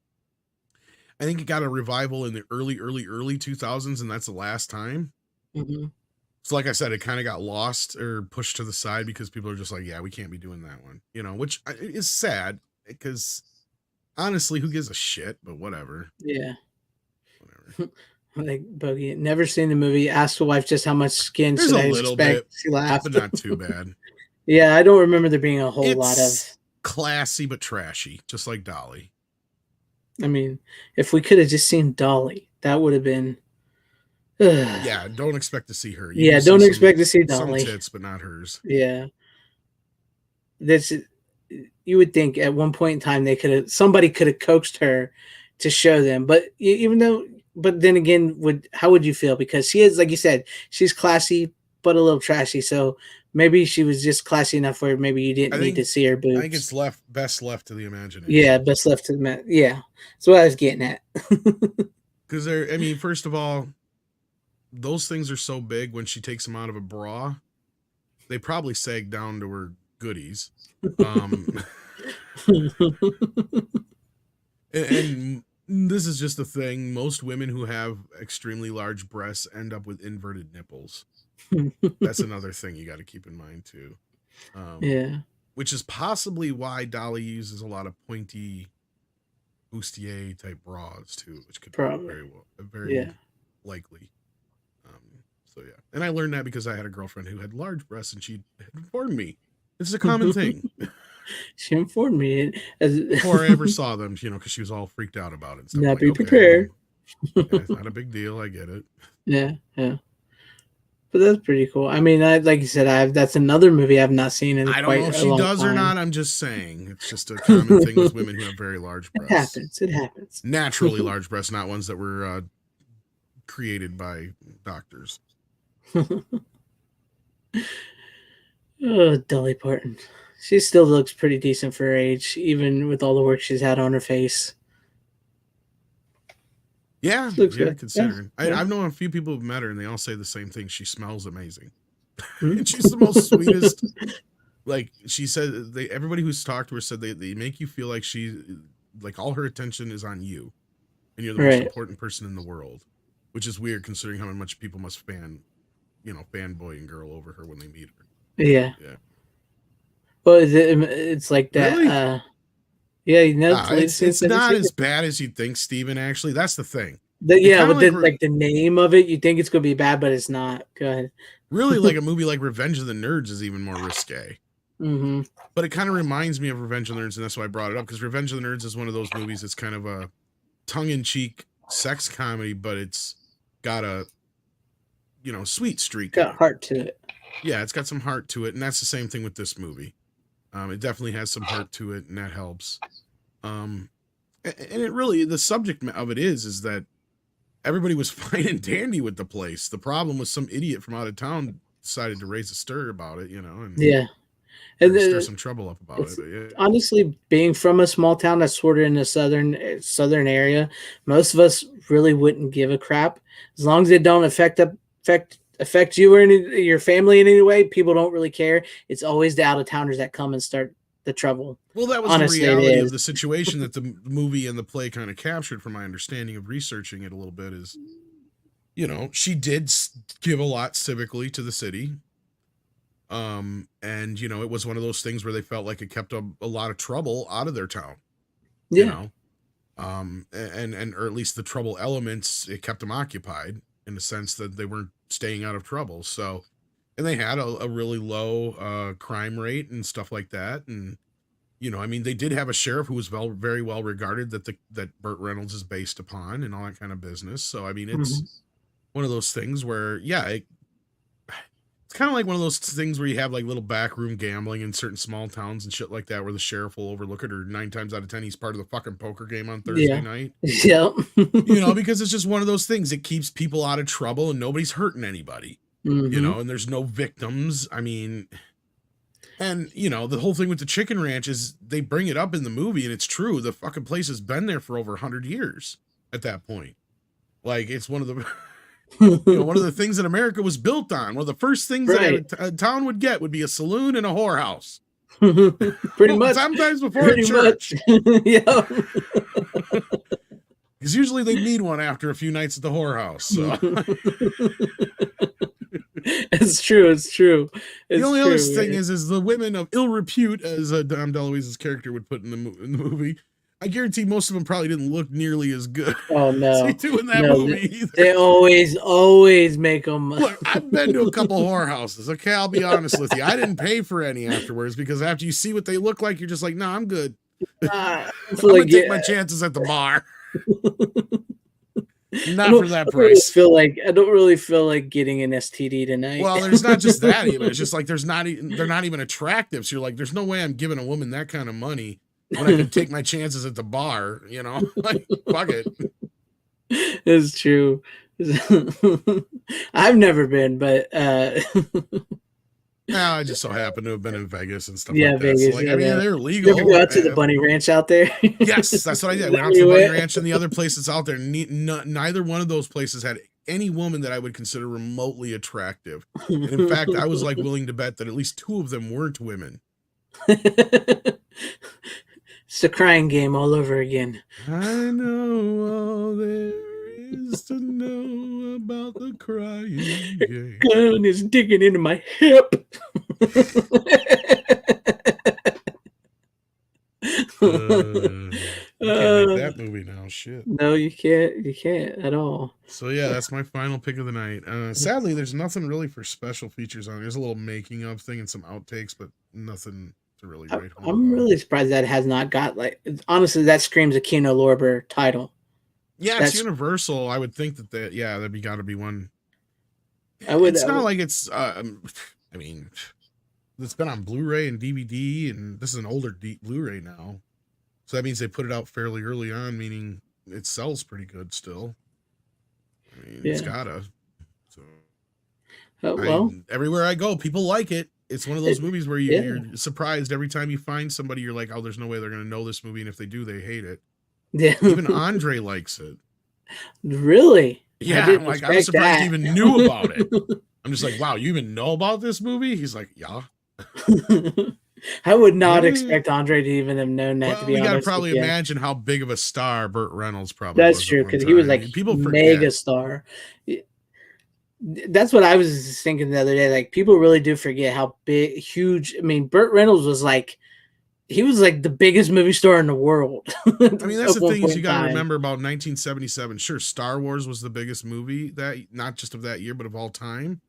Speaker 2: I think it got a revival in the early 2000s, and that's the last time.
Speaker 1: Mm-hmm.
Speaker 2: So, like I said, it kind of got lost or pushed to the side because people are just like, yeah, we can't be doing that one, which is sad because honestly, who gives a shit? But whatever.
Speaker 1: Yeah. Like Bogey, never seen the movie. Asked the wife just how much skin
Speaker 2: There's
Speaker 1: should
Speaker 2: a
Speaker 1: I
Speaker 2: little
Speaker 1: expect.
Speaker 2: bit,
Speaker 1: She laughed,
Speaker 2: but not too bad.
Speaker 1: Yeah, I don't remember there being a whole
Speaker 2: It's
Speaker 1: lot of
Speaker 2: classy but trashy, just like Dolly.
Speaker 1: I mean, if we could have just seen Dolly, that would have been.
Speaker 2: Yeah, don't expect to see her.
Speaker 1: Yeah, don't expect to see Dolly.
Speaker 2: Some tits, but not hers.
Speaker 1: Yeah, you would think at one point in time somebody could have coaxed her to show them, but but then again, how would you feel? Because she is, like you said, she's classy but a little trashy. So maybe she was just classy enough where maybe you didn't need to see her boobs.
Speaker 2: I think it's best left to the imagination.
Speaker 1: Yeah, best left to the yeah. That's what I was getting at.
Speaker 2: Because first of all, those things are so big when she takes them out of a bra, they probably sag down to her goodies. And This is just a thing. Most women who have extremely large breasts end up with inverted nipples. That's another thing you got to keep in mind too.
Speaker 1: Yeah.
Speaker 2: Which is possibly why Dolly uses a lot of pointy bustier type bras too, which could
Speaker 1: Probably.
Speaker 2: be very
Speaker 1: Yeah.
Speaker 2: likely. So yeah, and I learned that because I had a girlfriend who had large breasts, and she had informed me. This is a common thing.
Speaker 1: She informed me
Speaker 2: Before I ever saw them, because she was all freaked out about it and stuff.
Speaker 1: Not
Speaker 2: Like,
Speaker 1: be
Speaker 2: okay,
Speaker 1: prepared.
Speaker 2: yeah, it's not a big deal. I get it.
Speaker 1: Yeah, yeah. But that's pretty cool. I mean, like you said, that's another movie I've not seen in
Speaker 2: I don't know
Speaker 1: quite
Speaker 2: if
Speaker 1: a
Speaker 2: she
Speaker 1: long
Speaker 2: does
Speaker 1: time.
Speaker 2: or not. I'm just saying it's just a common thing with women who have very large breasts.
Speaker 1: It happens. It happens.
Speaker 2: Naturally large breasts, not ones that were created by doctors.
Speaker 1: Oh, Dolly Parton. She still looks pretty decent for her age, even with all the work she's had on her face.
Speaker 2: Yeah,
Speaker 1: good.
Speaker 2: considering.
Speaker 1: Yeah.
Speaker 2: I've known a few people who've met her, and they all say the same thing. She smells amazing. And she's the most sweetest. Like, she said, everybody who's talked to her said they make you feel like like all her attention is on you, and you're the most important person in the world, which is weird considering how much people must fanboy and girl over her when they meet her.
Speaker 1: Yeah.
Speaker 2: Yeah.
Speaker 1: Well, it's like that.
Speaker 2: Really?
Speaker 1: Yeah,
Speaker 2: it's not as bad as you'd think, Steven, actually. That's the thing.
Speaker 1: But the name of it, you think it's going to be bad, but it's not. Go ahead.
Speaker 2: Really, like a movie like Revenge of the Nerds is even more risque.
Speaker 1: Mm-hmm.
Speaker 2: But it kind of reminds me of Revenge of the Nerds, and that's why I brought it up, because Revenge of the Nerds is one of those movies that's kind of a tongue-in-cheek sex comedy, but it's got a, sweet streak.
Speaker 1: Got heart to it.
Speaker 2: Yeah, it's got some heart to it, and that's the same thing with this movie. It definitely has some heart to it, and that helps. And it really, the subject of it is that everybody was fine and dandy with the place. The problem was some idiot from out of town decided to raise a stir about it, and stir some trouble up about it. But yeah.
Speaker 1: Honestly, being from a small town that's sort of in the southern area, most of us really wouldn't give a crap as long as it don't affect you or your family in any way. People don't really care. It's always the out-of-towners that come and start the trouble.
Speaker 2: Well, that was honestly the reality of the situation that the movie and the play kind of captured, from my understanding of researching it a little bit, is, she did give a lot civically to the city. And, it was one of those things where they felt like it kept a lot of trouble out of their town.
Speaker 1: Yeah.
Speaker 2: Or at least the trouble elements, it kept them occupied in the sense that they weren't staying out of trouble. So, and they had a really low crime rate and stuff like that. And, they did have a sheriff who was very well regarded that Burt Reynolds is based upon and all that kind of business. So, it's one of those things where, it's kind of like one of those things where you have like little backroom gambling in certain small towns and shit like that, where the sheriff will overlook it, or 9 times out of 10, he's part of the fucking poker game on Thursday night.
Speaker 1: Yeah.
Speaker 2: Because it's just one of those things. It keeps people out of trouble and nobody's hurting anybody, and there's no victims. And the whole thing with the chicken ranch is they bring it up in the movie, and it's true. The fucking place has been there for over 100 years at that point. Like, it's one of the... one of the things that America was built on. One of the first things that a town would get would be a saloon and a whorehouse.
Speaker 1: Pretty much.
Speaker 2: Sometimes before a church.
Speaker 1: Yeah.
Speaker 2: Because usually they need one after a few nights at the whorehouse. So.
Speaker 1: It's true.
Speaker 2: The only other thing is the women of ill repute, as Dom DeLuise's character would put in the movie. I guarantee most of them probably didn't look nearly as good.
Speaker 1: Oh no,
Speaker 2: as they do in that movie. Either.
Speaker 1: They always make them.
Speaker 2: Look, I've been to a couple whorehouses. Okay, I'll be honest with you. I didn't pay for any afterwards, because after you see what they look like, you're just like, no, I'm good. I'm gonna take my chances at the bar. Not for that price.
Speaker 1: I don't really feel like getting an STD tonight.
Speaker 2: Well, there's not just that even. It's just like they're not even attractive. So you're like, there's no way I'm giving a woman that kind of money when I can take my chances at the bar, like, fuck it.
Speaker 1: It's true. I've never been, but
Speaker 2: no, I just so happen to have been in Vegas and stuff like that.
Speaker 1: Vegas,
Speaker 2: so, like, they're legal.
Speaker 1: You ever go out to the Bunny Ranch out there?
Speaker 2: Yes, that's what I did. I went out to the Bunny Ranch and the other places out there. Neither one of those places had any woman that I would consider remotely attractive. And in fact, I was like willing to bet that at least 2 of them weren't women.
Speaker 1: It's the crying game all over again.
Speaker 2: I know all there is to know about the crying game.
Speaker 1: Gun is digging into my hip.
Speaker 2: You can't make that movie now. Shit.
Speaker 1: No, you can't. You can't at all.
Speaker 2: So yeah, that's my final pick of the night. Sadly, there's nothing really for special features on it. There's a little making of thing and some outtakes, but nothing to really write home
Speaker 1: I'm
Speaker 2: about.
Speaker 1: really surprised that has not got honestly, that screams a Kino Lorber title.
Speaker 2: Yeah, it's Universal. I would think that that'd be got to be one. It's not like it's. I mean, it's been on Blu-ray and DVD, and this is an older Blu-ray now, so that means they put it out fairly early on, meaning it sells pretty good still. I mean, it's gotta. So, everywhere I go, people like it. It's one of those movies where you're surprised every time you find somebody. You're like, oh, there's no way they're gonna know this movie, and if they do, they hate it. Yeah, even Andre likes it.
Speaker 1: Really?
Speaker 2: Yeah, I'm like, I was surprised he even knew about it. I'm just like, wow, you even know about this movie? He's like, yeah.
Speaker 1: I would not expect Andre to even have known that. To be honest,
Speaker 2: you gotta probably imagine how big of a star Burt Reynolds probably.
Speaker 1: That's true, because he was like people mega star. That's what I was thinking the other day. Like, people really do forget how big, huge. I mean, Burt Reynolds was like. He was like the biggest movie star in the world.
Speaker 2: I mean, that's the thing is you got to remember about 1977. Sure, Star Wars was the biggest movie that not just of that year, but of all time.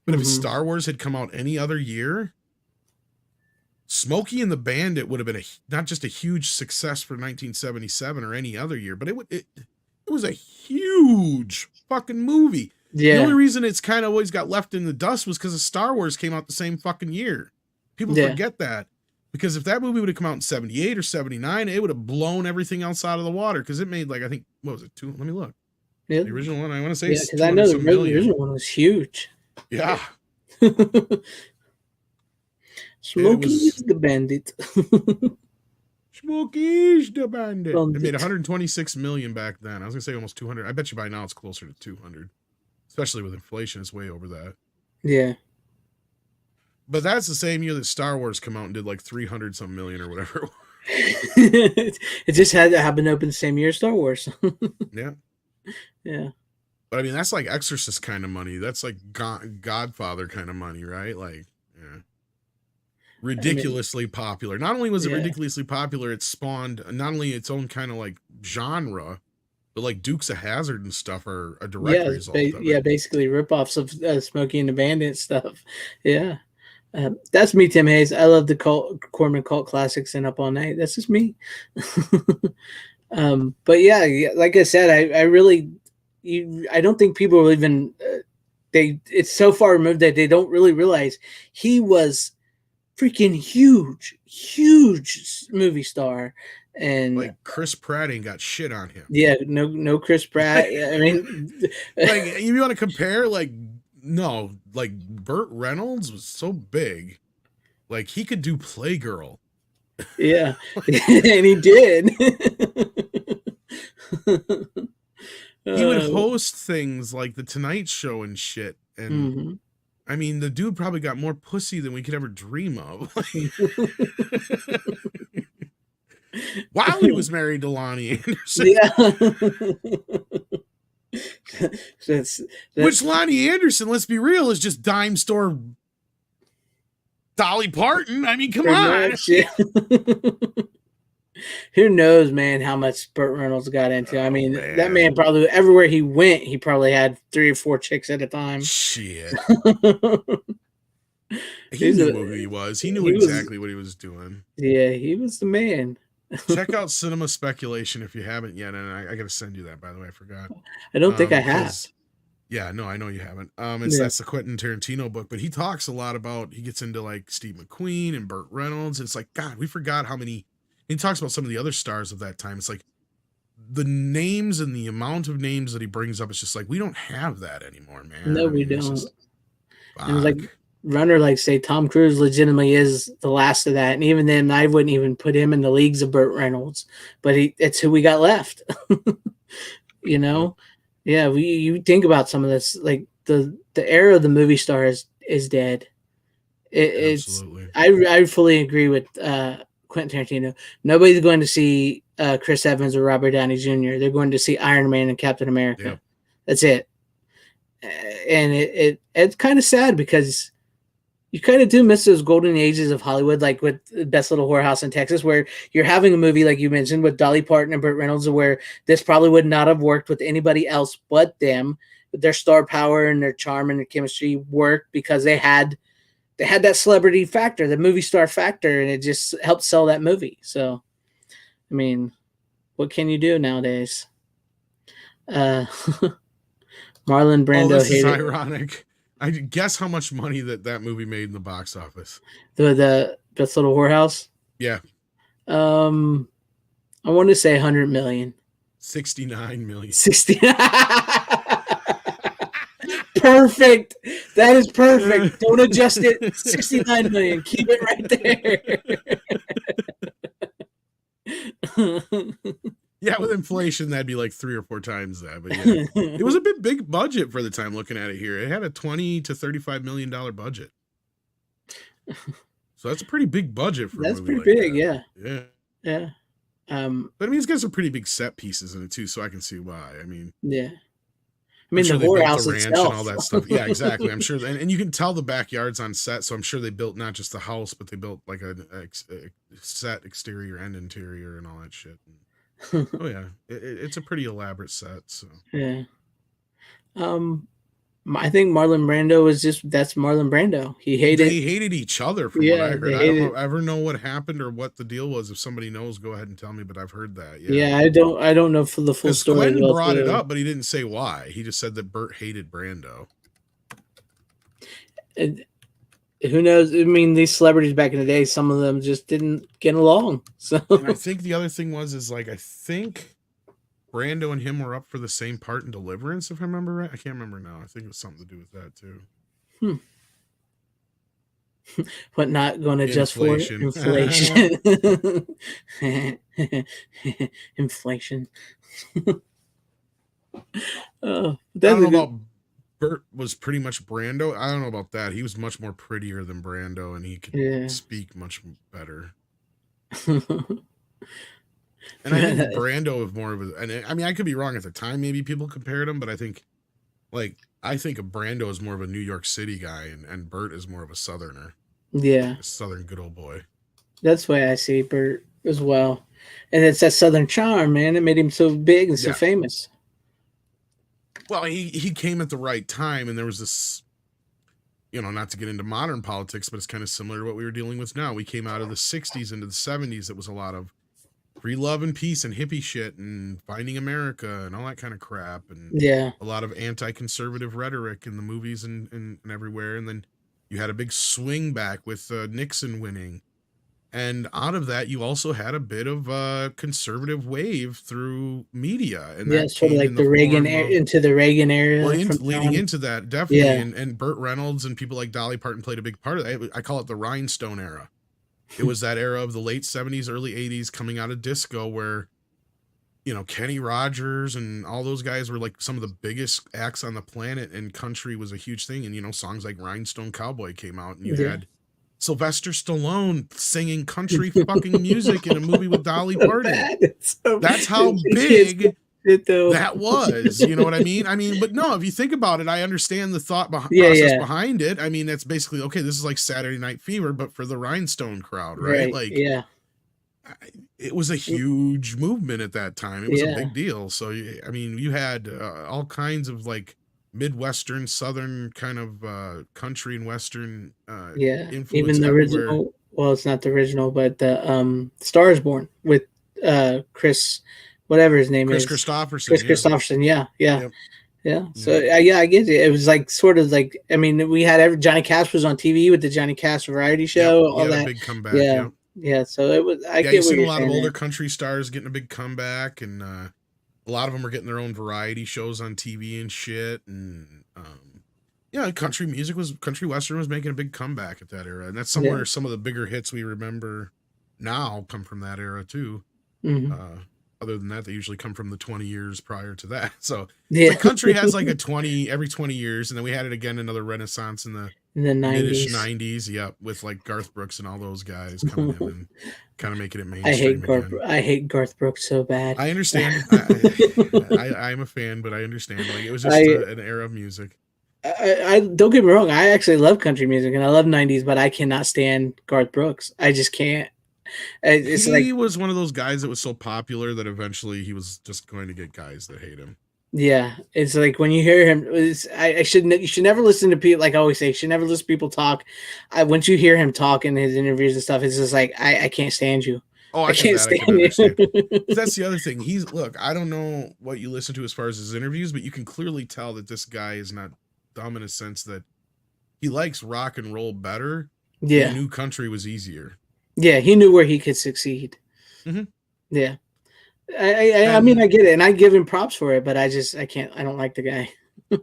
Speaker 2: But if Star Wars had come out any other year, Smokey and the Bandit would have been not just a huge success for 1977 or any other year, but it was a huge fucking movie. Yeah. The only reason it's kind of always got left in the dust was because Star Wars came out the same fucking year. People forget that. Because if that movie would have come out in 78 or 79, it would have blown everything else out of the water. Because it made, like, I think, what was it? Let me look. Yeah. The original one, I want to say,
Speaker 1: because I know the original one was huge.
Speaker 2: Yeah.
Speaker 1: Smokey's the Bandit.
Speaker 2: Smokey's the Bandit. It made 126 million back then. I was gonna say almost 200. I bet you by now it's closer to 200. Especially with inflation, it's way over that.
Speaker 1: Yeah.
Speaker 2: But that's the same year that Star Wars come out and did like 300 some million or whatever.
Speaker 1: It just had to happen to open the same year as Star Wars.
Speaker 2: Yeah.
Speaker 1: Yeah.
Speaker 2: But I mean, that's like Exorcist kind of money. That's like Godfather kind of money, right? Like, yeah. Ridiculously popular. Not only was it ridiculously popular, it spawned not only its own kind of like genre, but like Dukes of Hazzard and stuff are a direct result of it.
Speaker 1: Basically ripoffs of Smokey and the Bandit stuff. Yeah. That's me, Tim Hayes. I love the Corman cult classics and Up All Night. That's just me. But yeah, like I said, I don't think people will even it's so far removed that they don't really realize he was freaking huge movie star. And
Speaker 2: like Chris Pratt ain't got shit on him.
Speaker 1: Yeah, no Chris Pratt. I mean,
Speaker 2: like if you want to compare, like. No, like Burt Reynolds was so big, like he could do Playgirl.
Speaker 1: Yeah, and he did.
Speaker 2: He would host things like the Tonight Show and shit, and I mean, the dude probably got more pussy than we could ever dream of. While he was married to Lonnie Anderson.
Speaker 1: Yeah.
Speaker 2: Which Lonnie Anderson, let's be real, is just dime store Dolly Parton. I mean, come on.
Speaker 1: Much, yeah. Who knows, man, how much Burt Reynolds got into. I mean, that man probably, everywhere he went, he probably had 3 or 4 chicks at a time.
Speaker 2: Shit. He knew who he was. He knew exactly what he was doing.
Speaker 1: Yeah, he was the man.
Speaker 2: Check out Cinema Speculation if you haven't yet, and I got to send you that, by the way. I forgot.
Speaker 1: I don't think I have.
Speaker 2: Yeah, no, I know you haven't. That's the Quentin Tarantino book, but he talks a lot about. He gets into like Steve McQueen and Burt Reynolds. It's like, God, we forgot how many. He talks about some of the other stars of that time. It's like the names and the amount of names that he brings up. It's just like we don't have that anymore, man.
Speaker 1: No, we don't. And like. Runner, like say Tom Cruise legitimately is the last of that, and even then I wouldn't even put him in the leagues of Burt Reynolds, but it's who we got left. You know, yeah. You think about some of this, like the era of the movie star is dead. Absolutely. I fully agree with Quentin Tarantino. Nobody's going to see Chris Evans or Robert Downey Jr. They're going to see Iron Man and Captain America.
Speaker 2: Yep.
Speaker 1: That's it. And it's kind of sad because you kind of do miss those golden ages of Hollywood, like with Best Little Whorehouse in Texas, where you're having a movie like you mentioned with Dolly Parton and Burt Reynolds, where this probably would not have worked with anybody else but them. Their star power and their charm and their chemistry worked because they had that celebrity factor, the movie star factor, and it just helped sell that movie. So, I mean, what can you do nowadays? Marlon Brando.
Speaker 2: This is ironic. I guess how much money that movie made in the box office.
Speaker 1: The Best Little Whorehouse.
Speaker 2: Yeah.
Speaker 1: I want to say 100 million.
Speaker 2: 69 million.
Speaker 1: 69. Perfect. That is perfect. Don't adjust it. 69 million. Keep it right there.
Speaker 2: Yeah, with inflation, that'd be like 3 or 4 times that. But yeah, it was a big budget for the time. Looking at it here, it had a $20 to $35 million budget. So that's a pretty big budget for.
Speaker 1: That's
Speaker 2: a movie
Speaker 1: pretty
Speaker 2: like
Speaker 1: big,
Speaker 2: that.
Speaker 1: yeah.
Speaker 2: Yeah. But I mean, it's got some pretty big set pieces in it too, so I can see why. I mean,
Speaker 1: yeah. I mean,
Speaker 2: sure
Speaker 1: the whorehouse itself
Speaker 2: and all that stuff. Yeah, exactly. I'm sure, and you can tell the backyards on set. So I'm sure they built not just the house, but they built like a set exterior and interior and all that shit. Oh yeah, it's a pretty elaborate set. So
Speaker 1: yeah. I think Marlon Brando was that's Marlon Brando. They
Speaker 2: hated each other from what I heard. I don't ever know what happened or what the deal was. If somebody knows, go ahead and tell me. But I've heard that.
Speaker 1: Yeah, I don't know for the full story.
Speaker 2: Quentin brought it up, but he didn't say why. He just said that Burt hated Brando.
Speaker 1: And who knows? I mean, these celebrities back in the day, some of them just didn't get along. So
Speaker 2: and I think the other thing I think Brando and him were up for the same part in Deliverance, if I remember right. I can't remember now. I think it was something to do with that too.
Speaker 1: But not going to just for inflation. Inflation.
Speaker 2: I don't know about Burt was pretty much Brando. I don't know about that. He was much more prettier than Brando, and he could speak much better. And I think Brando is more of a, and I mean, I could be wrong at the time. Maybe people compared him, but I think of Brando as more of a New York City guy, and Burt is more of a Southerner.
Speaker 1: Yeah.
Speaker 2: A Southern good old boy.
Speaker 1: That's the way I see Burt as well. And it's that Southern charm, man. It made him so big and so famous.
Speaker 2: Well, he came at the right time, and there was this, not to get into modern politics, but it's kind of similar to what we were dealing with now. We came out of the 60s into the 70s. It was a lot of free love and peace and hippie shit and finding America and all that kind of crap. And a lot of anti-conservative rhetoric in the movies and everywhere. And then you had a big swing back with Nixon winning. And out of that, you also had a bit of a conservative wave through media. And that
Speaker 1: sort of like the Reagan into the Reagan era.
Speaker 2: Well, leading into that, definitely. Yeah. And Burt Reynolds and people like Dolly Parton played a big part of that. I call it the Rhinestone era. It was that era of the late 70s, early 80s coming out of disco where, Kenny Rogers and all those guys were like some of the biggest acts on the planet, and country was a huge thing. And, songs like Rhinestone Cowboy came out, and you had Sylvester Stallone singing country fucking music in a movie with Dolly Parton. That's how big that was. You know what I mean? But no, if you think about it, I understand the thought process behind it. I mean, that's basically, okay, this is like Saturday Night Fever, but for the Rhinestone crowd, right? It was a huge movement at that time. It was a big deal. So, I mean, you had all kinds of like Midwestern, Southern kind of country and Western influence.
Speaker 1: Even the original, well, it's not the original, but the Star is Born with Chris, whatever his name is.
Speaker 2: Christopherson.
Speaker 1: Christopherson, yeah. So, I get it. It was like, sort of like, I mean, we had Johnny Cash was on TV with the Johnny Cash variety show, all that.
Speaker 2: A big comeback,
Speaker 1: Yeah, so it was.
Speaker 2: You've seen a lot of older country stars getting a big comeback, and a lot of them are getting their own variety shows on TV and shit. And country western was making a big comeback at that era, and that's somewhere some of the bigger hits we remember now come from that era too. Mm-hmm. other than that, they usually come from the 20 years prior to that. So
Speaker 1: Yeah.
Speaker 2: the country has like a 20 every 20 years, and then we had it again another renaissance in the mid-ish 90s. Yep, with like Garth Brooks and all those guys coming in and kind of making it mainstream again.
Speaker 1: I hate Garth Brooks so bad.
Speaker 2: I understand. I'm a fan, but I understand. Like, it was just an era of music.
Speaker 1: I don't get me wrong. I actually love country music and I love 90s, but I cannot stand Garth Brooks. I just can't.
Speaker 2: He was one of those guys that was so popular that eventually he was just going to get guys that hate him.
Speaker 1: Yeah, it's like when you hear him, you should never listen to people, like I always say, you should never listen to people talk. Once you hear him talk in his interviews and stuff, it's just like I can't stand you.
Speaker 2: Oh, I can't stand you. That's the other thing. Look, I don't know what you listen to as far as his interviews, but you can clearly tell that this guy is not dumb in a sense that he likes rock and roll better.
Speaker 1: Yeah,
Speaker 2: he knew country was easier.
Speaker 1: Yeah, he knew where he could succeed.
Speaker 2: Mm-hmm.
Speaker 1: Yeah. I mean, I get it, and I give him props for it, but I don't like the guy.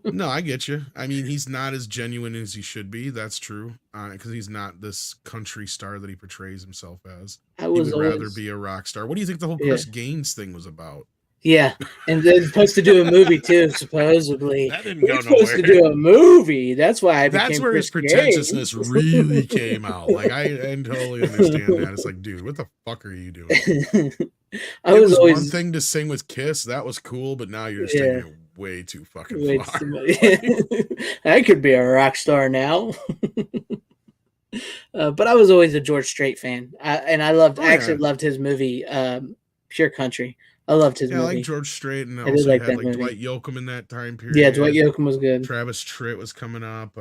Speaker 2: No, I get you. I mean, he's not as genuine as he should be. That's true, because he's not this country star that he portrays himself as. He would rather be a rock star. What do you think the whole Chris Gaines thing was about?
Speaker 1: Yeah, and they're supposed to do a movie too, supposedly.
Speaker 2: That didn't go nowhere.
Speaker 1: Supposed to do a movie. That's why
Speaker 2: that's where his pretentiousness really came out. Like, I totally understand that. It's like, dude, what the fuck are you doing? It was always one thing to sing with Kiss. That was cool, but now you're just taking it way too fucking far.
Speaker 1: I could be a rock star now. But I was always a George Strait fan, and I actually loved his movie, Pure Country. I loved his movie.
Speaker 2: I like George Strait, and I also had like Dwight Yoakam in that time period.
Speaker 1: Yeah, Dwight Yoakam was good.
Speaker 2: Travis Tritt was coming up.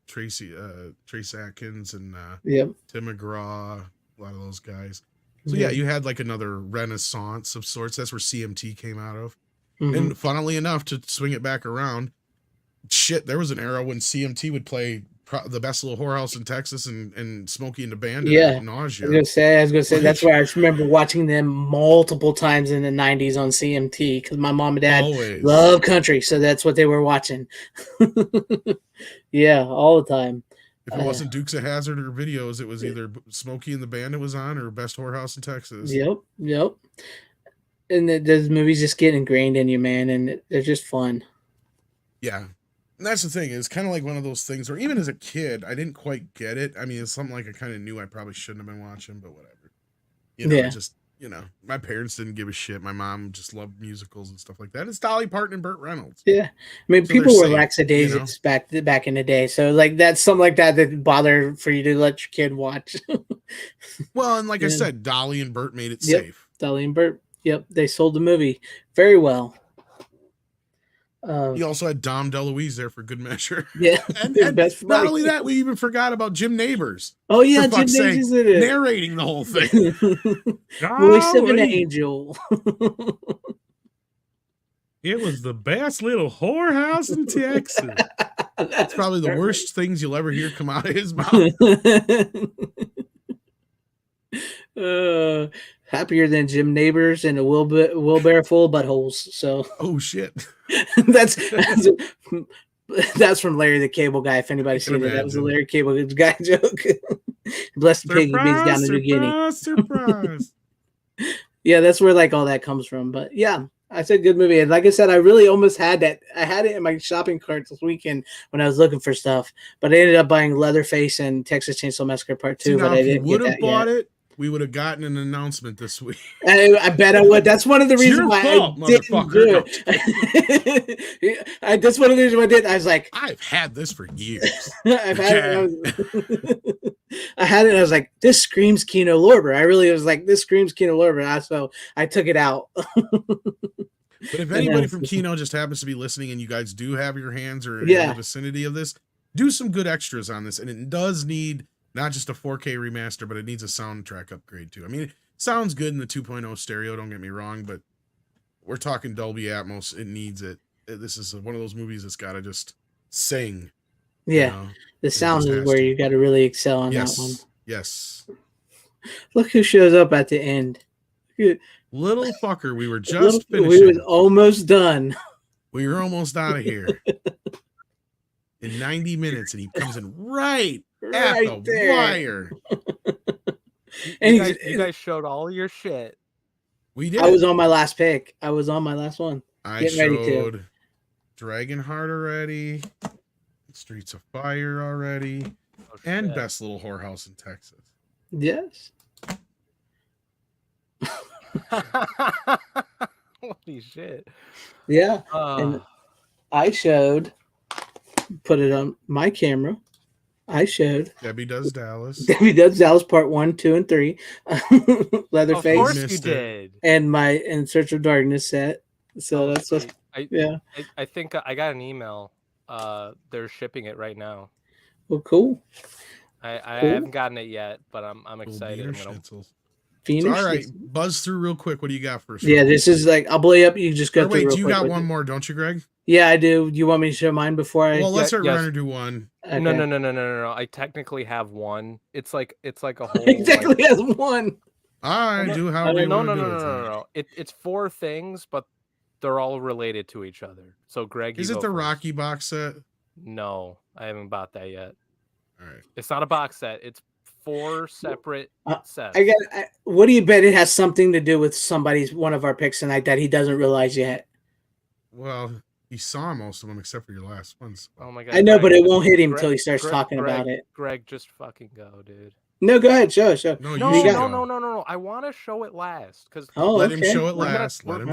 Speaker 2: Trace Atkins and Tim McGraw, a lot of those guys. So yeah, you had like another renaissance of sorts. That's where CMT came out of. Mm-hmm. And funnily enough, to swing it back around, there was an era when CMT would play the Best Little Whorehouse in Texas and Smokey and the Bandit.
Speaker 1: Yeah,
Speaker 2: nausea.
Speaker 1: I was gonna say that's where I remember watching them multiple times in the 90s on CMT because my mom and dad love country, so that's what they were watching. Yeah, all the time.
Speaker 2: If it wasn't Dukes of Hazzard or videos, it was either Smokey and the Bandit was on or Best Whorehouse in Texas.
Speaker 1: Yep. And those movies just get ingrained in you, man, and they're just fun.
Speaker 2: Yeah. And that's the thing. It's kind of like one of those things where even as a kid, I didn't quite get it. I mean, it's something like I kind of knew I probably shouldn't have been watching, but whatever. Just, my parents didn't give a shit. My mom just loved musicals and stuff like that. It's Dolly Parton and Burt Reynolds.
Speaker 1: Yeah. I mean, so people were lackadaisics back in the day. So, like, that's something like that bother for you to let your kid watch.
Speaker 2: Well, and like I said, Dolly and Burt made it safe.
Speaker 1: Dolly and Burt. Yep. They sold the movie very well.
Speaker 2: You also had Dom DeLuise there for good measure.
Speaker 1: Yeah,
Speaker 2: and not only that, we even forgot about Jim Neighbors.
Speaker 1: Oh yeah, Jim Neighbors did it,
Speaker 2: narrating the whole thing.
Speaker 1: Voice of an angel.
Speaker 2: It was the best little whorehouse in Texas. That's probably the worst things you'll ever hear come out of his mouth.
Speaker 1: Happier than Jim Neighbors and a wheelbarrow full of buttholes. So,
Speaker 2: oh shit,
Speaker 1: that's from Larry the Cable Guy. If anybody's seen it, that was a Larry Cable Guy joke. Bless the pig, he beats down to New Guinea.
Speaker 2: Surprise.
Speaker 1: Yeah, that's where like all that comes from. But yeah, I said good movie. And like I said, I really almost had that. I had it in my shopping cart this weekend when I was looking for stuff, but I ended up buying Leatherface and Texas Chainsaw Massacre Part 2. But I didn't get that
Speaker 2: bought
Speaker 1: yet.
Speaker 2: it. We would have gotten an announcement this week.
Speaker 1: I bet I would. That's one of the reasons why I didn't do it. That's one of the reasons why I did. I was like,
Speaker 2: I've had this for years.
Speaker 1: I've had it. I had it. And I was like, this screams Kino Lorber. I really was like, this screams Kino Lorber. So I took it out.
Speaker 2: But if anybody from Kino just happens to be listening and you guys do have your hands or in the vicinity of this, do some good extras on this. And it does need not just a 4K remaster, but it needs a soundtrack upgrade too. I mean, it sounds good in the 2.0 stereo, don't get me wrong, but we're talking Dolby Atmos. It needs it. This is one of those movies that's got to just sing.
Speaker 1: Yeah, the sound is where you got to really excel on that one.
Speaker 2: Yes.
Speaker 1: Look who shows up at the end.
Speaker 2: Little fucker, we were just finishing.
Speaker 1: We was almost done.
Speaker 2: We were almost out of here. In 90 minutes, and he comes in right at the wire.
Speaker 3: You guys showed all your shit.
Speaker 2: We did.
Speaker 1: I was on my last pick. I was on my last one.
Speaker 2: I
Speaker 1: Getting ready to.
Speaker 2: showed Dragonheart already, Streets of Fire already, and Best Little Whorehouse in Texas.
Speaker 1: Yes.
Speaker 3: Holy shit.
Speaker 1: Yeah. And I showed, put it on my camera. I showed
Speaker 2: Debbie Does Dallas.
Speaker 1: Debbie Does Dallas Part 1, 2, and 3. Leatherface.
Speaker 3: Of course you did.
Speaker 1: And my In Search of Darkness set. So that's just, yeah.
Speaker 3: I think I got an email. They're shipping it right now.
Speaker 1: Well, cool.
Speaker 3: I haven't gotten it yet, but I'm excited.
Speaker 2: So, all right, buzz through real quick. What do you got first?
Speaker 1: Yeah, this is like, I'll blow you up. You just go through.
Speaker 2: Wait, do you got one more, don't you, Greg?
Speaker 1: Yeah, I do. You want me to show mine before I?
Speaker 2: Well, let's let Runner do one.
Speaker 3: Okay. No. I technically have one. It's like a whole.
Speaker 1: He technically has one.
Speaker 2: I do. How do you want to do it?
Speaker 3: No. It's 4 things, but they're all related to each other. So, Greg,
Speaker 2: is it the Rocky box set?
Speaker 3: No, I haven't bought that yet.
Speaker 2: All right.
Speaker 3: It's not a box set. It's 4 separate sets.
Speaker 1: What do you bet it has something to do with one of our picks tonight that he doesn't realize yet?
Speaker 2: Well, you saw most of them except for your last ones.
Speaker 3: Oh my god!
Speaker 1: I know, Greg, but it won't hit him until he starts talking
Speaker 3: Greg,
Speaker 1: about it.
Speaker 3: Greg, just fucking go, dude.
Speaker 1: No, go ahead, show.
Speaker 3: No. I want to show it last because
Speaker 2: let him show it last. We're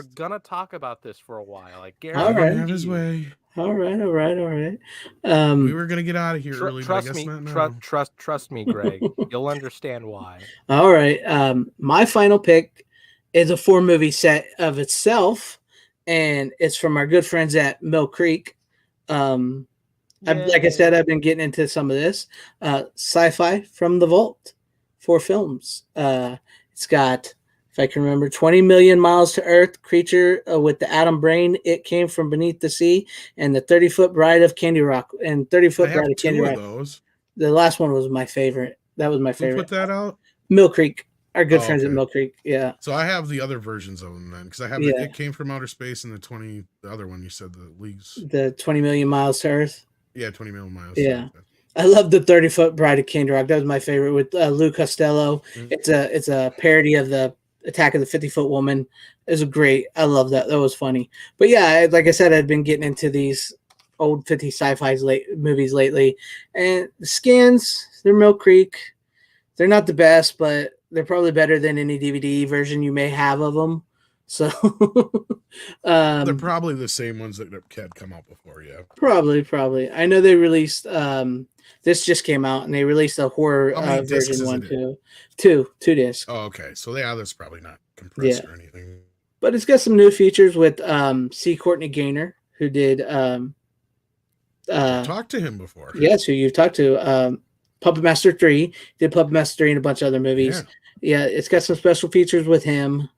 Speaker 3: gonna talk about this for a while. I guarantee.
Speaker 1: All right.
Speaker 2: Have his way.
Speaker 1: All right.
Speaker 2: We were gonna get out of here early, but I guess not now.
Speaker 3: Trust me, Greg. You'll understand why.
Speaker 1: All right. My final pick is a 4-movie set of itself, and it's from our good friends at Mill Creek. Like I said, I've been getting into some of this sci-fi from the vault, 4 films. It's got, if I can remember, 20 million miles to Earth, creature with the atom brain. It came from beneath the sea, and the 30-foot bride of Candy Rock. And 30-foot bride of Candy Rock.
Speaker 2: Those.
Speaker 1: The last one was my favorite. That was my favorite.
Speaker 2: Who put that out?
Speaker 1: Mill Creek. Our good friends at Mill Creek. Yeah.
Speaker 2: So I have the other versions of them then, because I have It Came from Outer Space and the other one you said, the leagues.
Speaker 1: The 20 million miles to Earth.
Speaker 2: Yeah, 20 million miles.
Speaker 1: Yeah. I love the 30-foot bride of Candy Rock. That was my favorite with Lou Costello. Mm-hmm. It's a parody of the Attack of the 50-Foot Woman. It was great. I love that. That was funny. But yeah, like I said, I've been getting into these old 50 sci-fi movies lately. And the skins, they're Mill Creek. They're not the best, but they're probably better than any DVD version you may have of them. So
Speaker 2: they're probably the same ones that had come out before, yeah.
Speaker 1: Probably. I know they released this just came out and they released a horror version one too. Two discs.
Speaker 2: Oh, okay. So that's probably not compressed or anything.
Speaker 1: But it's got some new features with C. Courtney Gaynor, who did
Speaker 2: talked to him before.
Speaker 1: Yes, who you've talked to. Puppet Master 3. Did Puppet Master 3 and a bunch of other movies. Yeah, it's got some special features with him.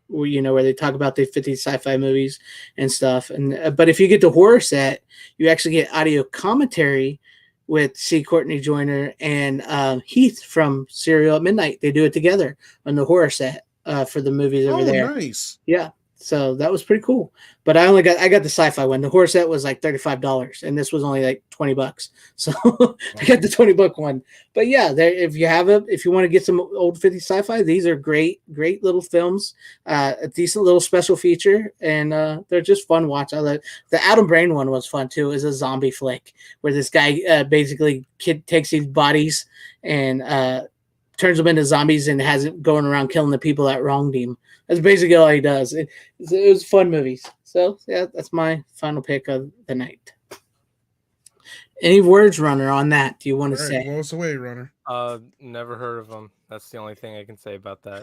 Speaker 1: Where they talk about the 50 sci-fi movies and stuff. And but if you get the horror set, you actually get audio commentary with C. Courtney Joyner and Heath from Serial at Midnight. They do it together on the horror set for the movies over there.
Speaker 2: Nice.
Speaker 1: Yeah. So that was pretty cool. But I got the sci-fi one. The horror set was like $35 and this was only like $20. So I got the $20 one. But yeah, if you want to get some old 50 sci-fi, these are great little films. A decent little special feature, and they're just fun watch. I like the Atom Brain one was fun too. It's a zombie flick where this guy basically takes these bodies and turns them into zombies and has it going around killing the people that wronged him. That's basically all he does. It was fun movies. So yeah, that's my final pick of the night. Any words, Runner, on that? Do you want to say?
Speaker 2: Blow us away, Runner.
Speaker 3: Never heard of them. That's the only thing I can say about that.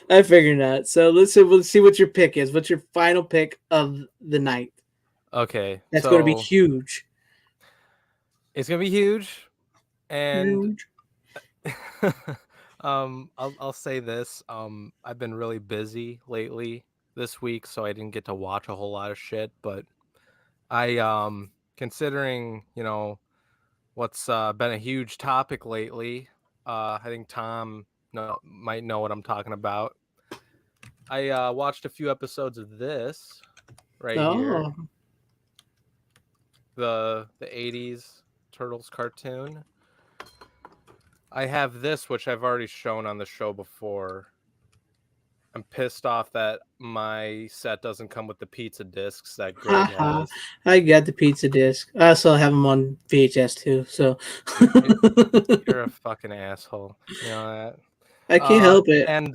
Speaker 1: I figured not. So let's see what your pick is. What's your final pick of the night?
Speaker 3: Okay,
Speaker 1: that's going to be huge.
Speaker 3: It's going to be huge, and I'll say this. I've been really busy lately this week, so I didn't get to watch a whole lot of shit. But I, considering what's been a huge topic lately, I think Tom might know what I'm talking about. I watched a few episodes of this here, the 80s Turtles cartoon. I have this, which I've already shown on the show before. I'm pissed off that my set doesn't come with the pizza discs that Greg
Speaker 1: Haha.
Speaker 3: has.
Speaker 1: I got the pizza disc. I also have them on VHS too. So
Speaker 3: You're a fucking asshole. You know
Speaker 1: I
Speaker 3: that.
Speaker 1: can't help it.
Speaker 3: And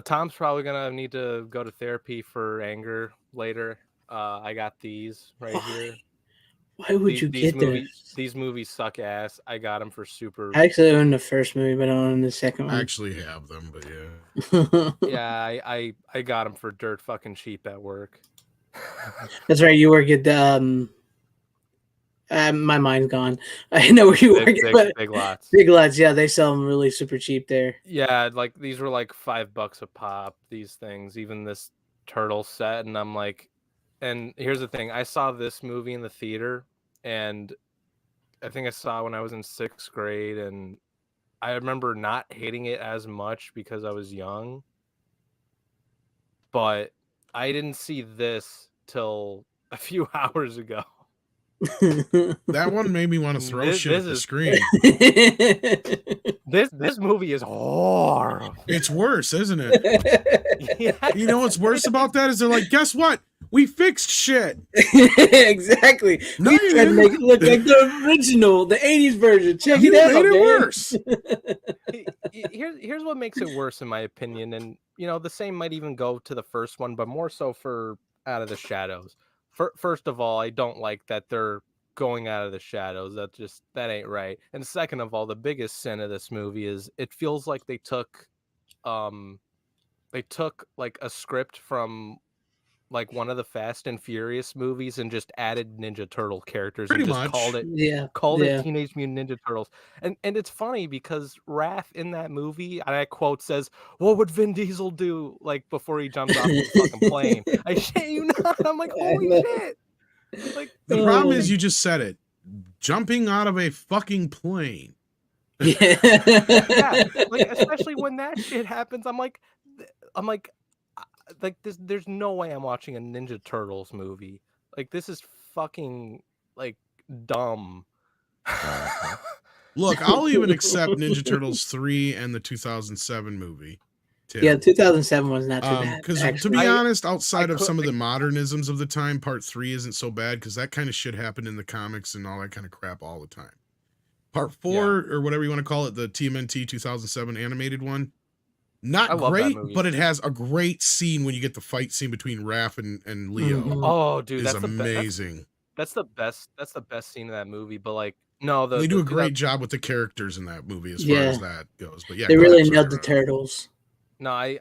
Speaker 3: Tom's probably gonna need to go to therapy for anger later. I got these right here.
Speaker 1: Why would you get those?
Speaker 3: These movies suck ass. I got them for super.
Speaker 1: I actually own the first movie, but I don't own the second
Speaker 2: I
Speaker 1: one.
Speaker 2: actually have them, but yeah.
Speaker 3: Yeah, I got them for dirt fucking cheap at work.
Speaker 1: That's right. You work at the my mind's gone. I know where you work, but
Speaker 3: Big Lots.
Speaker 1: Big Lots, yeah, they sell them really super cheap there.
Speaker 3: Yeah, like these were like $5 a pop. These things, even this turtle set, and I'm like, and here's the thing: I saw this movie in the theater, and I think I saw it when I was in 6th grade, and I remember not hating it as much because I was young. But I didn't see this till a few hours ago.
Speaker 2: That one made me want to throw shit at the screen.
Speaker 3: This movie is horrible.
Speaker 2: It's worse, isn't it? Yeah. You know what's worse about that is they're like, guess what? We fixed shit.
Speaker 1: Exactly.
Speaker 2: No,
Speaker 1: We tried to make it look like the original, the 80s version. Check it out.
Speaker 2: You made it
Speaker 1: man.
Speaker 2: worse.
Speaker 3: Here's what makes it worse, in my opinion, and the same might even go to the first one, but more so for Out of the Shadows. First of all, I don't like that they're going out of the shadows. That ain't right. And second of all, the biggest sin of this movie is it feels like they took like a script from like one of the Fast and Furious movies and just added Ninja Turtle characters.
Speaker 2: Pretty
Speaker 3: and just
Speaker 2: much.
Speaker 3: called it Teenage Mutant Ninja Turtles. And it's funny because Raph in that movie, and I quote, says, "What would Vin Diesel do like before he jumps off the fucking plane?" I shit you not. I'm like, holy shit. Like,
Speaker 2: the problem is you just said it. Jumping out of a fucking plane.
Speaker 1: Yeah.
Speaker 3: Like especially when that shit happens, I'm like this, there's no way I'm watching a Ninja Turtles movie. Like, this is fucking like dumb.
Speaker 2: Look, I'll even accept Ninja Turtles 3 and the 2007 movie.
Speaker 1: Tim. Yeah, 2007 was not too bad.
Speaker 2: Because to be honest, outside of some of the modernisms of the time, part 3 isn't so bad because that kind of shit happened in the comics and all that kind of crap all the time. Part 4, or whatever you want to call it, the TMNT 2007 animated one, not great, but it has a great scene when you get the fight scene between Raph and Leo.
Speaker 3: Mm-hmm. Oh, dude,
Speaker 2: that's amazing.
Speaker 3: That's the best scene of that movie. But like, no,
Speaker 2: they do a great job with the characters in that movie as far as that goes. But yeah,
Speaker 1: they really nailed the turtles.
Speaker 3: No, I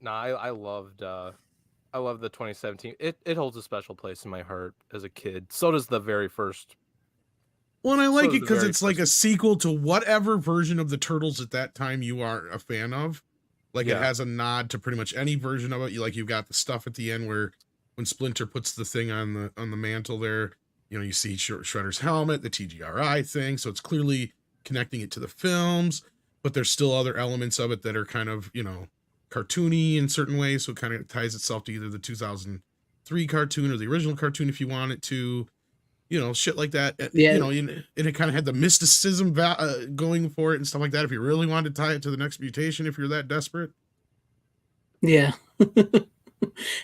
Speaker 3: loved I love the 2017. It holds a special place in my heart as a kid. So does the very first.
Speaker 2: Well, and I like it because it's like a sequel to whatever version of the Turtles at that time you are a fan of. Like, it has a nod to pretty much any version of it. You've got the stuff at the end where when Splinter puts the thing on the mantle there, you see Shredder's helmet, the TGRI thing. So it's clearly connecting it to the films, but there's still other elements of it that are kind of, cartoony in certain ways. So it kind of ties itself to either the 2003 cartoon or the original cartoon if you want it to. Shit like that. Yeah. And it kind of had the mysticism going for it and stuff like that. If you really wanted to tie it to the next mutation, if you're that desperate.
Speaker 1: Yeah.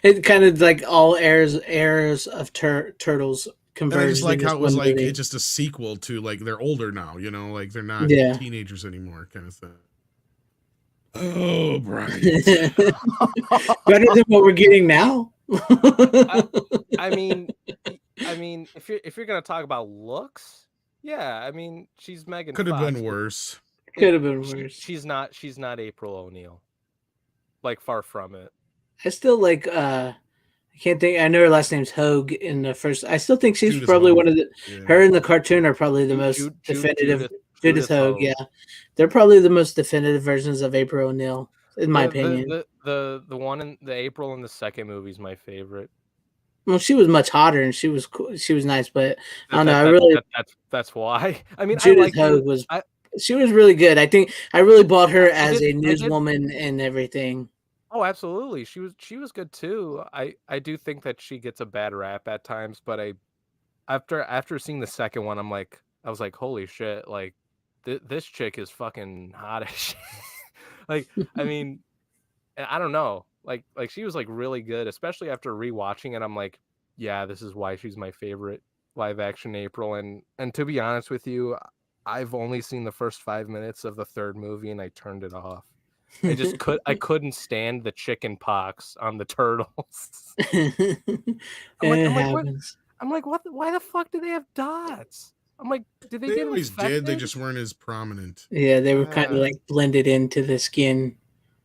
Speaker 1: It kind of like all eras of Turtles converged.
Speaker 2: And I just like how it was like it's just a sequel to like they're older now, like they're not teenagers anymore, kind of thing. Oh, Brian.
Speaker 1: Better than what we're getting now.
Speaker 3: I mean, if you're gonna talk about looks, yeah, I mean, she's Megan.
Speaker 2: Could have been worse.
Speaker 1: Could have been worse.
Speaker 3: She's not April O'Neil. Like, far from it.
Speaker 1: I still like. I can't think. I know her last name's Hogue in the first. I still think she's probably one of the. Yeah. Her and the cartoon are probably the most definitive. Judith Hogue, yeah, they're probably the most definitive versions of April O'Neil, in my opinion.
Speaker 3: The one in the April in the second movie is my favorite.
Speaker 1: Well, she was much hotter and she was cool. She was nice, but I don't know.
Speaker 3: That's why. I mean,
Speaker 1: Judith Hogue was. She was really good. I think I really bought her as a newswoman and everything.
Speaker 3: Oh, absolutely. She was good too. I do think that she gets a bad rap at times, but after seeing the second one, I was like, holy shit, like, this chick is fucking hot as shit. Like, I mean, I don't know. Like she was like really good, especially after rewatching it. I'm like, yeah, this is why she's my favorite live action April. And to be honest with you, I've only seen the first 5 minutes of the third movie and I turned it off. I couldn't stand the chicken pox on the turtles. I'm like, what? I'm like, what? Why the fuck do they have dots? I'm like, did they get
Speaker 2: always
Speaker 3: infected?
Speaker 2: did. They just weren't as prominent.
Speaker 1: Yeah, they were kind of like blended into the skin.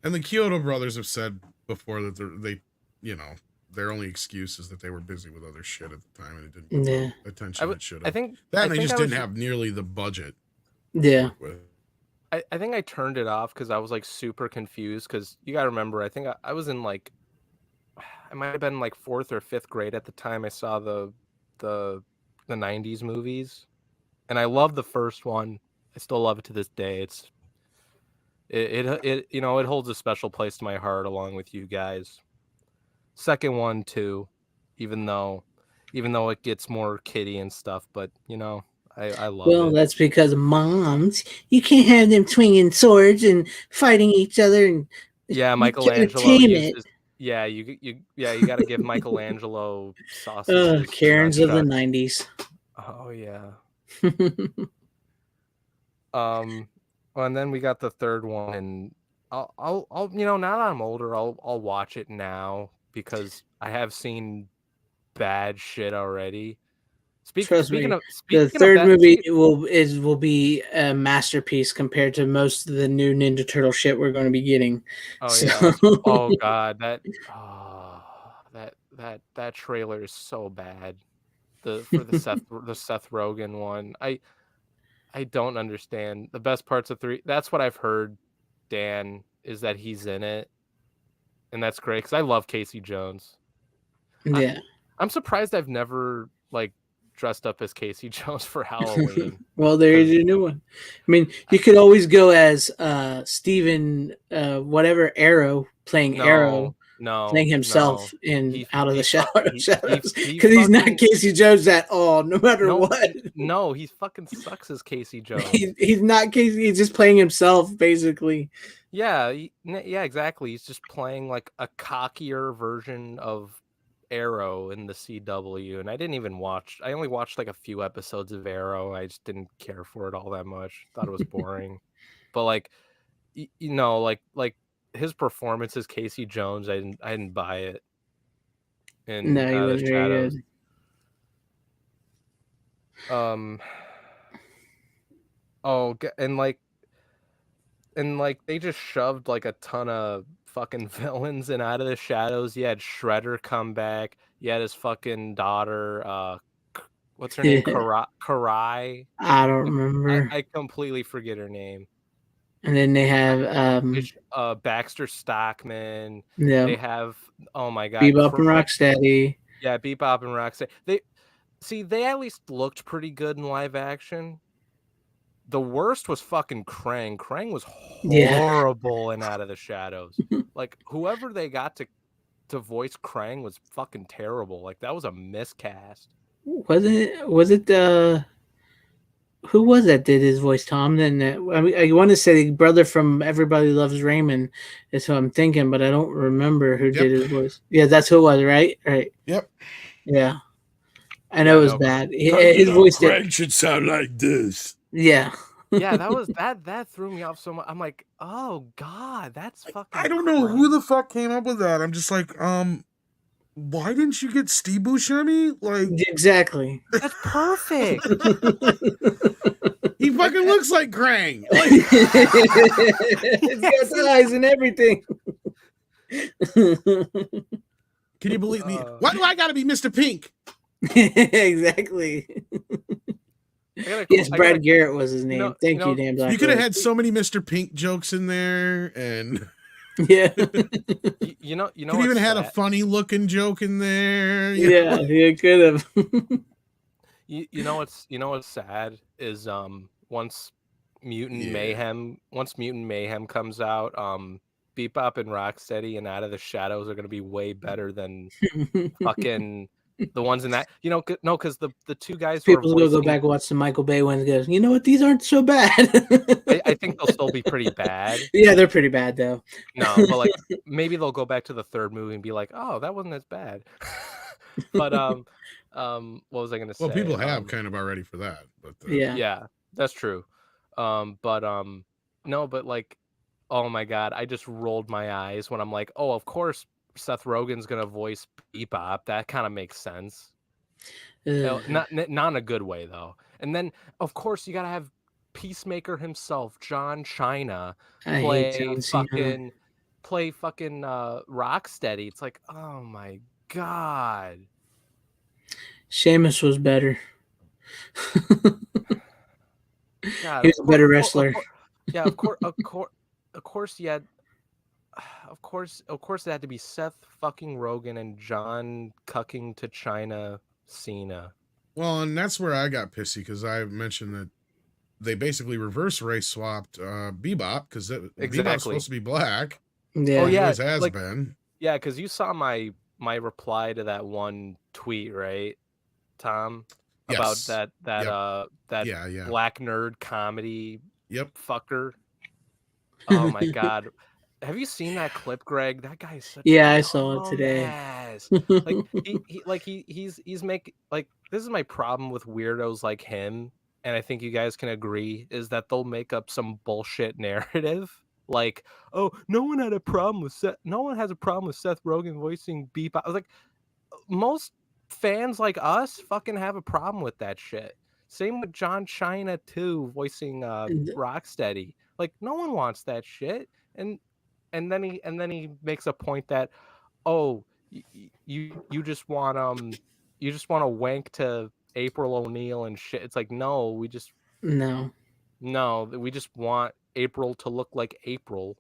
Speaker 2: And the Kyoto brothers have said before that they, you know, their only excuse is that they were busy with other shit at the time and it didn't get the attention it should have. They just didn't have nearly the budget.
Speaker 1: Yeah.
Speaker 3: I think I turned it off because I was like super confused because you got to remember, I think I was in like, I might have been like 4th or 5th grade at the time I saw the 90s movies, and I love the first one. I still love it to this day. It you know, it holds a special place to my heart along with you guys. Second one too, even though it gets more kiddie and stuff, but you know, I love it.
Speaker 1: Well, that's because moms, you can't have them swinging swords and fighting each other. And
Speaker 3: yeah, Michelangelo uses. Yeah, you got to give Michelangelo sausages.
Speaker 1: Karens of the 90s.
Speaker 3: Oh yeah. Well, and then we got the third one, and I'll you know, now that I'm older, I'll watch it now because I have seen bad shit already.
Speaker 1: Trust me, the third movie will be a masterpiece compared to most of the new Ninja Turtle shit we're going to be getting.
Speaker 3: Oh yeah. Oh god, that trailer is so bad. For the Seth Rogen one, I don't understand. The best parts of 3. That's what I've heard, Dan, is that he's in it, and that's great because I love Casey Jones.
Speaker 1: Yeah,
Speaker 3: I'm surprised I've never like dressed up as Casey Jones for Halloween.
Speaker 1: Well, there is a new one. I mean, you could always go as Steven, whatever Arrow, playing Arrow. Playing himself in Out of the Shadows because he's not Casey Jones at all, no matter what.
Speaker 3: No, he fucking sucks as Casey Jones.
Speaker 1: He's not Casey. He's just playing himself, basically.
Speaker 3: Yeah, yeah, exactly. He's just playing like a cockier version of Arrow in the CW, and I didn't even watch. I only watched like a few episodes of Arrow. I just didn't care for it all that much. Thought it was boring. But like, you know, like his performance as Casey Jones, I didn't buy it. And
Speaker 1: no, he was very
Speaker 3: good. And they just shoved like a ton of fucking villains in Out of the Shadows. You had Shredder come back. You had his fucking daughter. What's her name? Karai.
Speaker 1: I don't remember.
Speaker 3: I completely forget her name.
Speaker 1: And then they have
Speaker 3: Baxter Stockman.
Speaker 1: Yeah.
Speaker 3: They have, oh my god,
Speaker 1: Bebop and Rocksteady.
Speaker 3: Yeah, Bebop and Rocksteady. They at least looked pretty good in live action. The worst was fucking Krang. Krang was horrible in Out of the Shadows. Like whoever they got to voice Krang was fucking terrible. Like that was a miscast.
Speaker 1: Was it who was that did his voice, Tom? Then I mean, I want to say the brother from Everybody Loves Raymond is who I'm thinking, but I don't remember who did his voice. Yeah, that's who it was, right? Right.
Speaker 2: Yep.
Speaker 1: Yeah. I know it was bad. His voice
Speaker 2: should sound like this.
Speaker 1: Yeah.
Speaker 3: Yeah, that threw me off so much. I'm like, oh god, that's fucking.
Speaker 2: I don't know who the fuck came up with that. I'm just like, why didn't you get Steve Buscemi? Like
Speaker 1: exactly.
Speaker 3: That's perfect.
Speaker 2: He fucking looks like Krang. Like,
Speaker 1: he's got eyes and everything.
Speaker 2: Can you believe me? Why do I gotta be Mr. Pink?
Speaker 1: Exactly. Yes, Brad Garrett was his name. Thank you, Dan Black.
Speaker 2: You could have had so many Mr. Pink jokes in there, and
Speaker 1: yeah,
Speaker 2: you know, could even had a funny looking joke in there.
Speaker 1: Yeah, you could have.
Speaker 3: You know what's sad is once Mutant Mayhem comes out, Bebop and Rocksteady and Out of the Shadows are gonna be way better than fucking The ones in that, no, because the two guys who are
Speaker 1: People will go back and watch the Michael Bay ones. And go, you know what? These aren't so bad.
Speaker 3: I think they'll still be pretty bad.
Speaker 1: Yeah, they're pretty bad though.
Speaker 3: No, but like maybe they'll go back to the third movie and be like, oh, that wasn't as bad. But what was I gonna say?
Speaker 2: Well, people have kind of already for that, but
Speaker 3: yeah, that's true. But no, but like, oh my god, I just rolled my eyes when I'm like, oh, of course Seth Rogen's gonna voice Bebop. That kind of makes sense. Not in a good way though. And then of course you gotta have Peacemaker himself, John China, play fucking Rocksteady. It's like, oh my god.
Speaker 1: Sheamus was better. God, he was a better wrestler.
Speaker 3: Yeah, of course, you had, of course, it had to be Seth fucking Rogen and John cucking to China Cena.
Speaker 2: Well, and that's where I got pissy because I mentioned that they basically reverse race swapped Bebop because Bebop's supposed to be black.
Speaker 1: Yeah,
Speaker 2: oh yeah, always has been.
Speaker 3: Yeah, because you saw my reply to that one tweet, right, Tom? About that black nerd comedy fucker. Oh my god. Have you seen that clip, Greg? That guy is such
Speaker 1: I saw it today.
Speaker 3: Like he's making, like, this is my problem with weirdos like him, and I think you guys can agree, is that they'll make up some bullshit narrative. Like, oh, no one has a problem with Seth Rogen voicing Beep. I was like, most fans like us fucking have a problem with that shit. Same with John China too, voicing Rocksteady. Like, no one wants that shit. And then he makes a point that, oh, you just want to wank to April O'Neil and shit. It's like, no, we just want April to look like April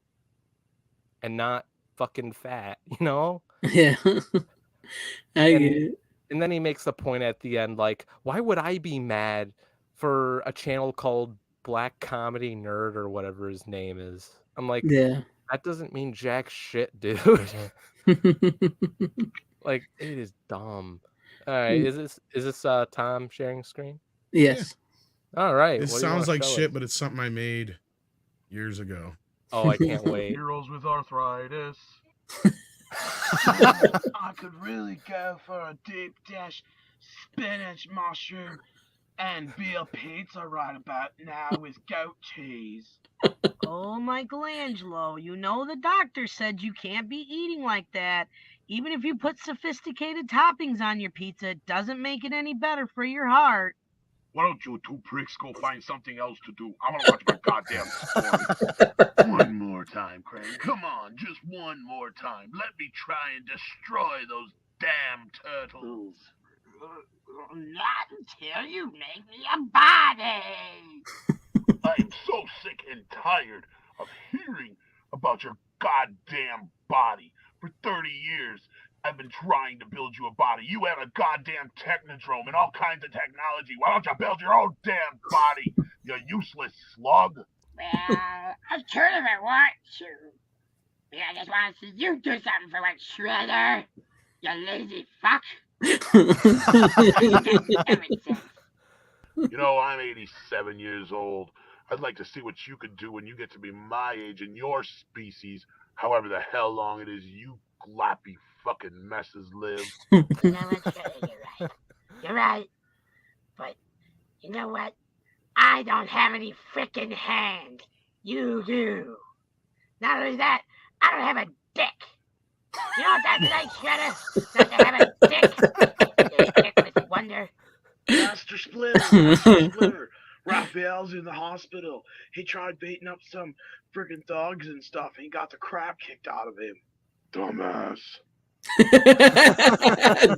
Speaker 3: and not fucking fat, you know?
Speaker 1: Yeah.
Speaker 3: And then he makes the point at the end, like, why would I be mad for a channel called Black Comedy Nerd or whatever his name is? I'm like, that doesn't mean jack shit, dude. Like, it is dumb. All right, is this Tom sharing screen?
Speaker 1: Yes.
Speaker 3: Yeah. All right.
Speaker 2: It sounds like shit, but it's something I made years ago.
Speaker 3: Oh, I can't wait.
Speaker 4: Heroes with arthritis. I could really go for a deep dish spinach mushroom and veal pizza right about now with goat cheese.
Speaker 5: Oh, Michelangelo, you know the doctor said you can't be eating like that. Even if you put sophisticated toppings on your pizza, it doesn't make it any better for your heart.
Speaker 4: Why don't you two pricks go find something else to do? I want to watch my goddamn story. One more time, Craig. Come on, just one more time. Let me try and destroy those damn turtles.
Speaker 5: Not until you make me a body.
Speaker 4: I'm so sick and tired of hearing about your goddamn body. For 30 years, I've been trying to build you a body. You have a goddamn technodrome and all kinds of technology. Why don't you build your own damn body, you useless slug?
Speaker 5: Well, I sort of want to. But I just want to see you do something for once, Shredder. You lazy fuck.
Speaker 4: You know, I'm 87 years old. I'd like to see what you could do when you get to be my age and your species, however the hell long it is you gloppy fucking messes live.
Speaker 5: You know what, Shredder, you're right. You're right. But you know what? I don't have any frickin' hands. You do. Not only that, I don't have a dick. You know what that's like, Shredder? Not to have a dick. A dick with wonder.
Speaker 4: Master Splinter. Raphael's in the hospital. He tried beating up some freaking thugs and stuff, and he got the crap kicked out of him. Dumbass.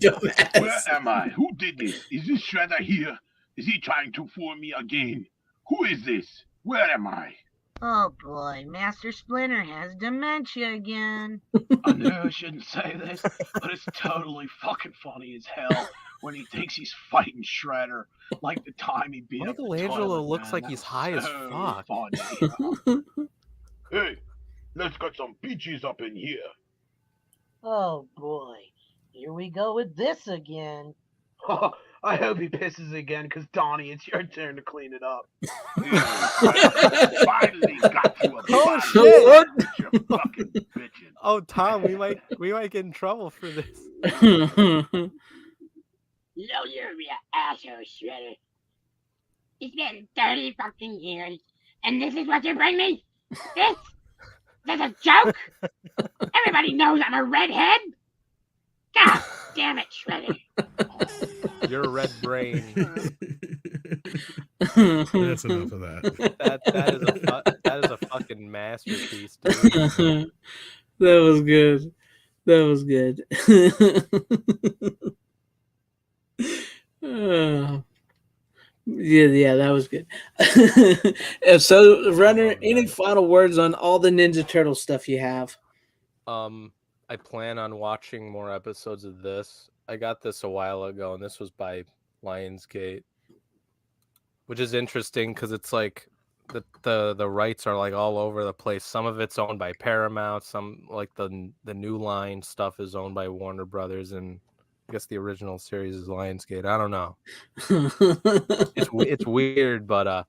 Speaker 1: Dumbass.
Speaker 4: Where am I? Who did this? Is this Shredder here? Is he trying to fool me again? Who is this? Where am I?
Speaker 5: Oh boy, Master Splinter has dementia again.
Speaker 4: I know I shouldn't say this, but it's totally fucking funny as hell when he thinks he's fighting Shredder, like the time he beat up the
Speaker 3: Michelangelo looks
Speaker 4: man.
Speaker 3: like he's high as fuck.
Speaker 4: Funny. Hey, let's get some peaches up in here.
Speaker 5: Oh boy,
Speaker 6: Here we go with this again.
Speaker 7: Oh, I hope he pisses again, because Donnie, it's your turn to clean it up.
Speaker 4: Finally got you a
Speaker 3: Oh,
Speaker 4: body.
Speaker 3: shit.
Speaker 1: What?
Speaker 4: But you're fucking bitching.
Speaker 3: Oh, Tom, we might get in trouble for this.
Speaker 5: No, you're real asshole, Shredder. It's been 30 fucking years, and this is what you bring me? This? This a joke? Everybody knows I'm a redhead. God damn it, Shredder.
Speaker 3: Your red brain.
Speaker 2: That's enough of that.
Speaker 3: That is a fucking masterpiece, dude.
Speaker 1: That was good. That was good. Yeah, that was good. So, Runner, any final words on all the Ninja Turtle stuff you have?
Speaker 3: I plan on watching more episodes of this. I got this a while ago, and this was by Lionsgate, which is interesting because it's like the rights are like all over the place. Some of it's owned by Paramount, some like the New Line stuff is owned by Warner Brothers, and I guess the original series is Lionsgate. I don't know. It's weird, but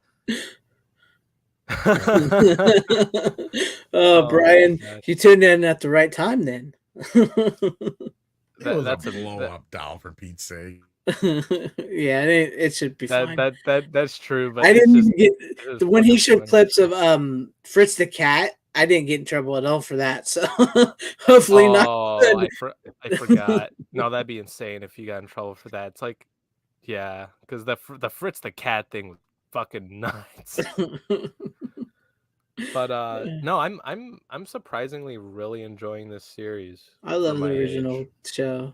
Speaker 1: Brian, you tuned in at the right time then.
Speaker 2: That's a blow up doll, for Pete's sake.
Speaker 1: Yeah, it should be fine.
Speaker 3: That's true. But
Speaker 1: I didn't
Speaker 3: just,
Speaker 1: get when he showed clips of Fritz the cat. I didn't get in trouble at all for that. So hopefully not.
Speaker 3: Oh, I forgot. No, that'd be insane if you got in trouble for that. It's like, yeah, because the Fritz the cat thing was fucking nuts. But no, I'm surprisingly really enjoying this series.
Speaker 1: I love the original show.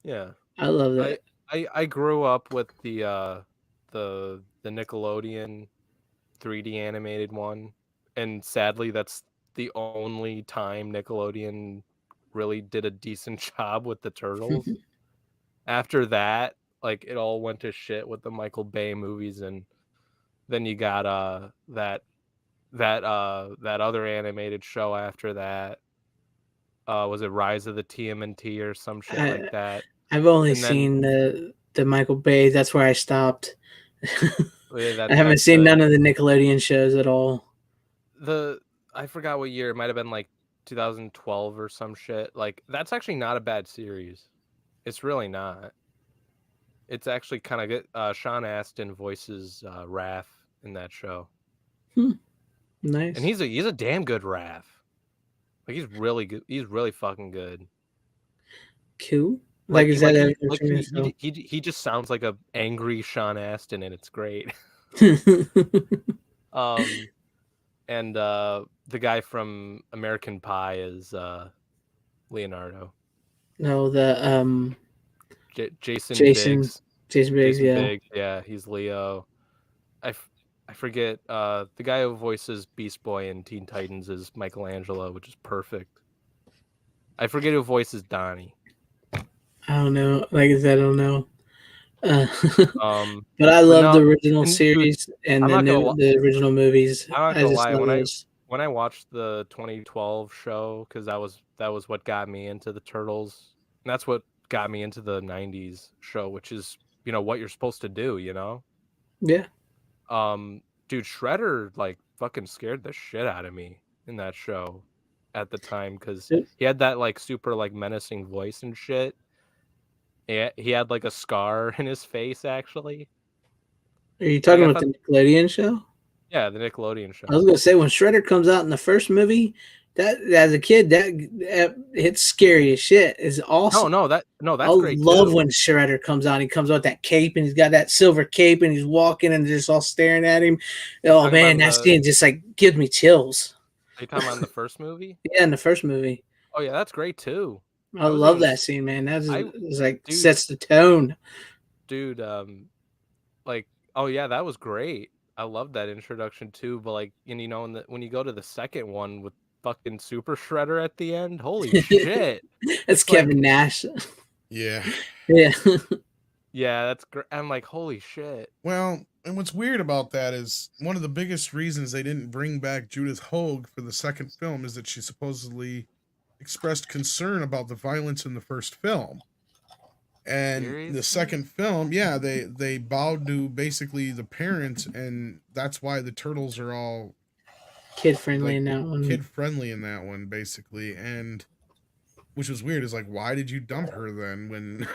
Speaker 3: Yeah,
Speaker 1: I love that.
Speaker 3: I grew up with the Nickelodeon 3D animated one, and sadly that's the only time Nickelodeon really did a decent job with the Turtles. After that, like, it all went to shit with the Michael Bay movies, and then you got that other animated show after that. Was it Rise of the TMNT or some shit like that?
Speaker 1: I've only seen the Michael Bay. That's where I stopped. I haven't seen none of the Nickelodeon shows at all.
Speaker 3: I forgot what year. It might have been like 2012 or some shit. Like, that's actually not a bad series. It's really not. It's actually kind of good. Sean Astin voices Raph in that show.
Speaker 1: Nice.
Speaker 3: And he's a damn good Raph. Like, he's really good. He's really fucking good.
Speaker 1: Cool.
Speaker 3: He just sounds like a angry Sean Astin, and it's great. And the guy from American Pie is Leonardo.
Speaker 1: No, the
Speaker 3: Jason
Speaker 1: Biggs.
Speaker 3: Jason
Speaker 1: Biggs, yeah.
Speaker 3: Biggs, yeah, he's Leo. I forget the guy who voices Beast Boy in Teen Titans is Michelangelo, which is perfect. I forget who voices Donnie.
Speaker 1: I don't know. Like I said, I don't know. But I love the original series and the original movies.
Speaker 3: I'm not gonna lie. When I watched the 2012 show, because that was what got me into the Turtles, and that's what got me into the 90s show, which is, you know, what you're supposed to do, you know?
Speaker 1: Yeah.
Speaker 3: Dude, Shredder like fucking scared the shit out of me in that show at the time, because he had that like super like menacing voice and shit. Yeah, he had like a scar in his face, actually.
Speaker 1: Are you talking about the Nickelodeon show?
Speaker 3: Yeah, the Nickelodeon show.
Speaker 1: I was gonna say, when Shredder comes out in the first movie, that as a kid, that it's scary as shit. It's awesome.
Speaker 3: That's great.
Speaker 1: I love when Shredder comes out. He comes out with that cape, and he's got that silver cape, and he's walking, and they're just all staring at him. Oh man, that scene just like gives me chills.
Speaker 3: Are you talking about in the first movie?
Speaker 1: Yeah, in the first movie.
Speaker 3: Oh yeah, that's great too.
Speaker 1: I love that scene, man. That is like sets the tone.
Speaker 3: Dude, like, oh yeah, that was great. I love that introduction too. But like, and you know, when you go to the second one with fucking Super Shredder at the end, holy shit!
Speaker 1: That's Kevin Nash.
Speaker 2: Yeah.
Speaker 1: Yeah.
Speaker 3: Yeah, that's great. I'm like, holy shit.
Speaker 2: Well, and what's weird about that is one of the biggest reasons they didn't bring back Judith Hoag for the second film is that she supposedly expressed concern about the violence in the first film. And
Speaker 3: Seriously?
Speaker 2: the second film, yeah, they bowed to basically the parents, and that's why the turtles are all
Speaker 1: Kid friendly
Speaker 2: like
Speaker 1: in that one.
Speaker 2: kid friendly in that one, basically. And which was weird is like, why did you dump her then when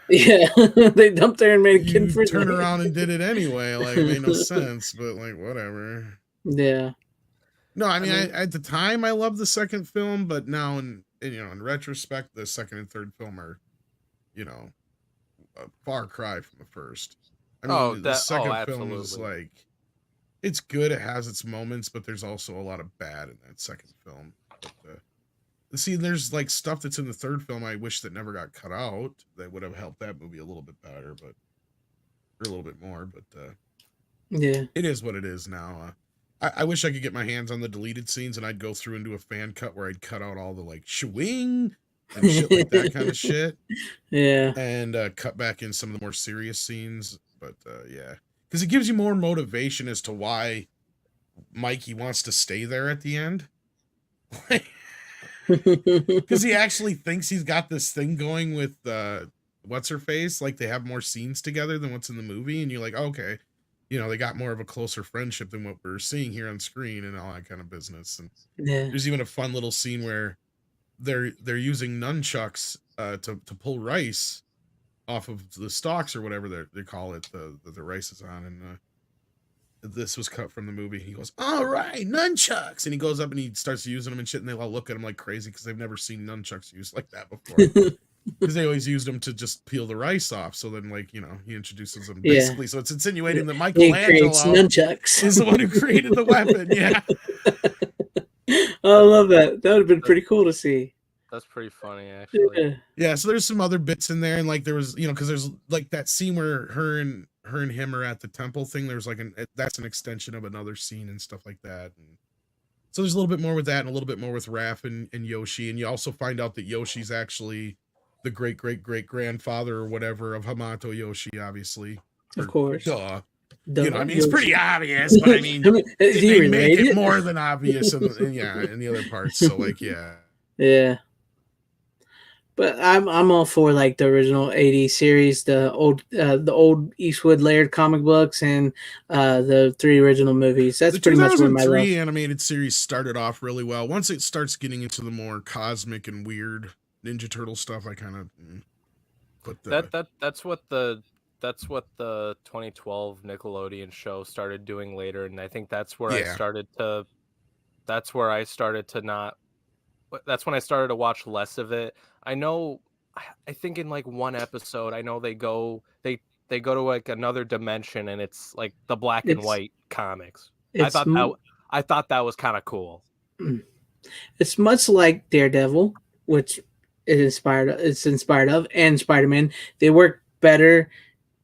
Speaker 1: Yeah, they dumped her and made it kid
Speaker 2: you
Speaker 1: friendly.
Speaker 2: turn around and did it anyway? Like, it made no sense, but like, whatever.
Speaker 1: Yeah.
Speaker 2: No, I mean, at the time I loved the second film, but now in retrospect, the second and third film are, you know, a far cry from the first. I mean, the second film is
Speaker 3: absolutely.
Speaker 2: like, it's good. It has its moments, but there's also a lot of bad in that second film. But see, there's like stuff that's in the third film I wish that never got cut out. That would have helped that movie a little bit better, or a little bit more. But
Speaker 1: Yeah.
Speaker 2: it is what it is now. I wish I could get my hands on the deleted scenes and I'd go through and do a fan cut where I'd cut out all the like shwing and shit like that kind of shit.
Speaker 1: Yeah.
Speaker 2: And cut back in some of the more serious scenes. But yeah, because it gives you more motivation as to why Mikey wants to stay there at the end. Because he actually thinks he's got this thing going with what's her face, like they have more scenes together than what's in the movie, and you're like, okay, they got more of a closer friendship than what we're seeing here on screen and all that kind of business. And
Speaker 1: Yeah.
Speaker 2: there's even a fun little scene where they're using nunchucks to pull rice off of the stalks or whatever they call it, the rice is on. And this was cut from the movie. He goes, all right, nunchucks. And he goes up and he starts using them and shit. And they all look at him like crazy because they've never seen nunchucks used like that before. Because they always used them to just peel the rice off. So then, like, he introduces them basically. Yeah. So it's insinuating that Michelangelo is the one who created the weapon. Yeah.
Speaker 1: I love that. That would have been pretty cool to see.
Speaker 3: That's pretty funny, actually.
Speaker 2: Yeah. So there's some other bits in there. And like, there was, because there's like that scene where her and him are at the temple thing. There's like that's an extension of another scene and stuff like that. And so there's a little bit more with that and a little bit more with Raph and Yoshi. And you also find out that Yoshi's actually the great grandfather or whatever of Hamato Yoshi, obviously.
Speaker 1: Of course.
Speaker 2: Duh. I mean, it's pretty obvious, but I mean, they make it more than obvious in the other parts. So like, yeah.
Speaker 1: Yeah. But I'm all for like the original 80s series, the old Eastwood Laird comic books, and the 3 original movies. That's pretty much where my love.
Speaker 2: The 2003 animated series started off really well. Once it starts getting into the more cosmic and weird Ninja Turtle stuff, I kind of put
Speaker 3: that's what the 2012 Nickelodeon show started doing later, and I think that's where I started to. That's where I started to not. That's when I started to watch less of it. I think in like one episode, I know they go to like another dimension, and it's like the black and white comics. I thought that was kind of cool.
Speaker 1: It's much like Daredevil, which it's inspired of, and Spider-Man. They work better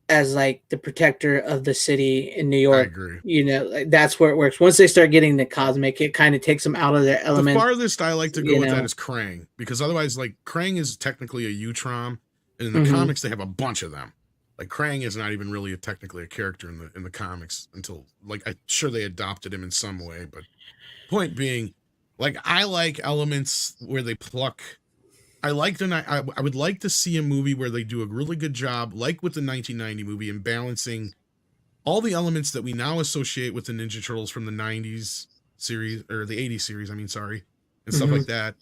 Speaker 1: as like the protector of the city in New York.
Speaker 2: I agree.
Speaker 1: Like, that's where it works. Once they start getting the cosmic, it kind of takes them out of their element.
Speaker 2: The farthest I like to go with that is Krang, because otherwise, like, Krang is technically a Utrom, and in the comics they have a bunch of them. Like, Krang is not even really technically a character in the comics until, like, I'm sure they adopted him in some way. But point being, like, I like elements where they pluck. I would like to see a movie where they do a really good job, like with the 1990 movie, in balancing all the elements that we now associate with the Ninja Turtles from the 90s series, or the 80s series, and stuff like that.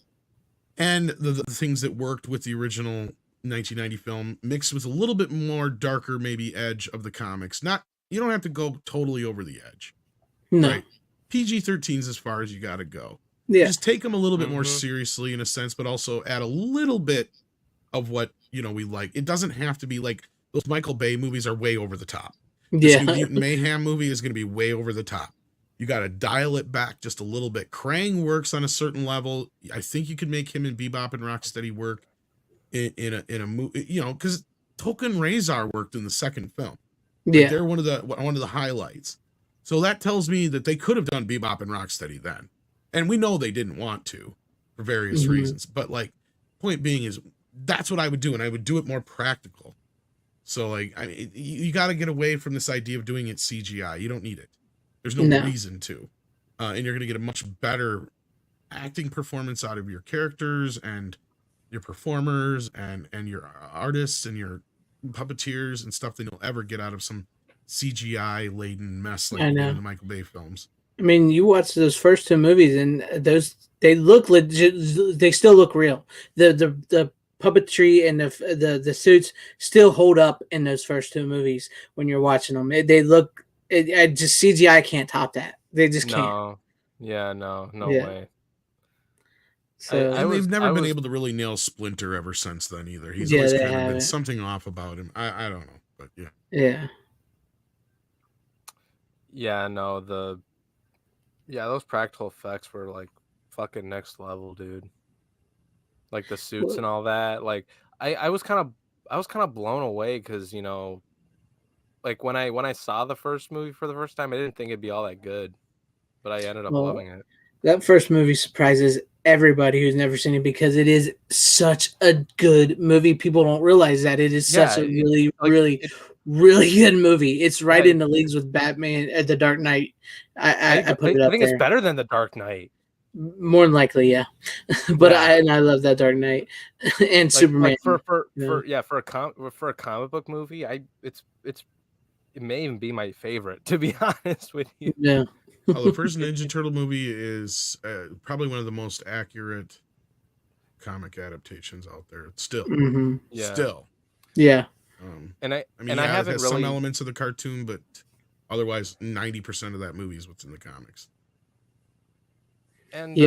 Speaker 2: And the things that worked with the original 1990 film, mixed with a little bit more darker, maybe edge of the comics. You don't have to go totally over the edge.
Speaker 1: No.
Speaker 2: Right? PG-13 is as far as you got to go.
Speaker 1: Yeah.
Speaker 2: Just take them a little bit more seriously in a sense, but also add a little bit of what, we like. It doesn't have to be like those Michael Bay movies are way over the top. This new Mutant Mayhem movie is going to be way over the top. You got to dial it back just a little bit. Krang works on a certain level. I think you could make him and Bebop and Rocksteady work in a movie, because Token Razor worked in the second film. Like, they're one of the highlights. So that tells me that they could have done Bebop and Rocksteady then. And we know they didn't want to for various reasons. But, like, point being is that's what I would do, and I would do it more practical. So, like, I mean, you got to get away from this idea of doing it CGI. You don't need it. There's no reason to. And you're going to get a much better acting performance out of your characters and your performers and your artists and your puppeteers and stuff than you'll ever get out of some CGI laden mess like
Speaker 1: I
Speaker 2: you get
Speaker 1: know.
Speaker 2: in the Michael Bay films.
Speaker 1: I mean, you watch those first two movies, and they look legit. They still look real. The puppetry and the suits still hold up in those first two movies when you're watching them. They look. Just CGI can't top that. They just can't.
Speaker 3: No. Yeah, no
Speaker 1: Yeah.
Speaker 3: way.
Speaker 1: So
Speaker 2: And they've never been able to really nail Splinter ever since then either. He's always kind of been something off about him. I don't know, but yeah.
Speaker 1: Yeah.
Speaker 3: Yeah, no, those practical effects were like fucking next level, dude. Like the suits and all that. Like I was kind of blown away because, you know, like when I saw the first movie for the first time, I didn't think it'd be all that good, but I ended up loving it.
Speaker 1: That first movie surprises everybody who's never seen it because it is such a good movie. People don't realize that it is such a really, really good movie. It's right in the leagues with Batman, The Dark Knight. I put it up there.
Speaker 3: I think it's better than The Dark Knight.
Speaker 1: More than likely, yeah. But I love that Dark Knight and like, Superman.
Speaker 3: Like for a comic book movie, it may even be my favorite, to be honest with you.
Speaker 1: Yeah.
Speaker 2: The first Ninja Turtle movie is probably one of the most accurate comic adaptations out there. Still, still,
Speaker 1: yeah.
Speaker 3: And I
Speaker 2: mean,
Speaker 3: I haven't
Speaker 2: has
Speaker 3: really
Speaker 2: some elements of the cartoon, but otherwise, 90% of that movie is what's in the comics.
Speaker 3: And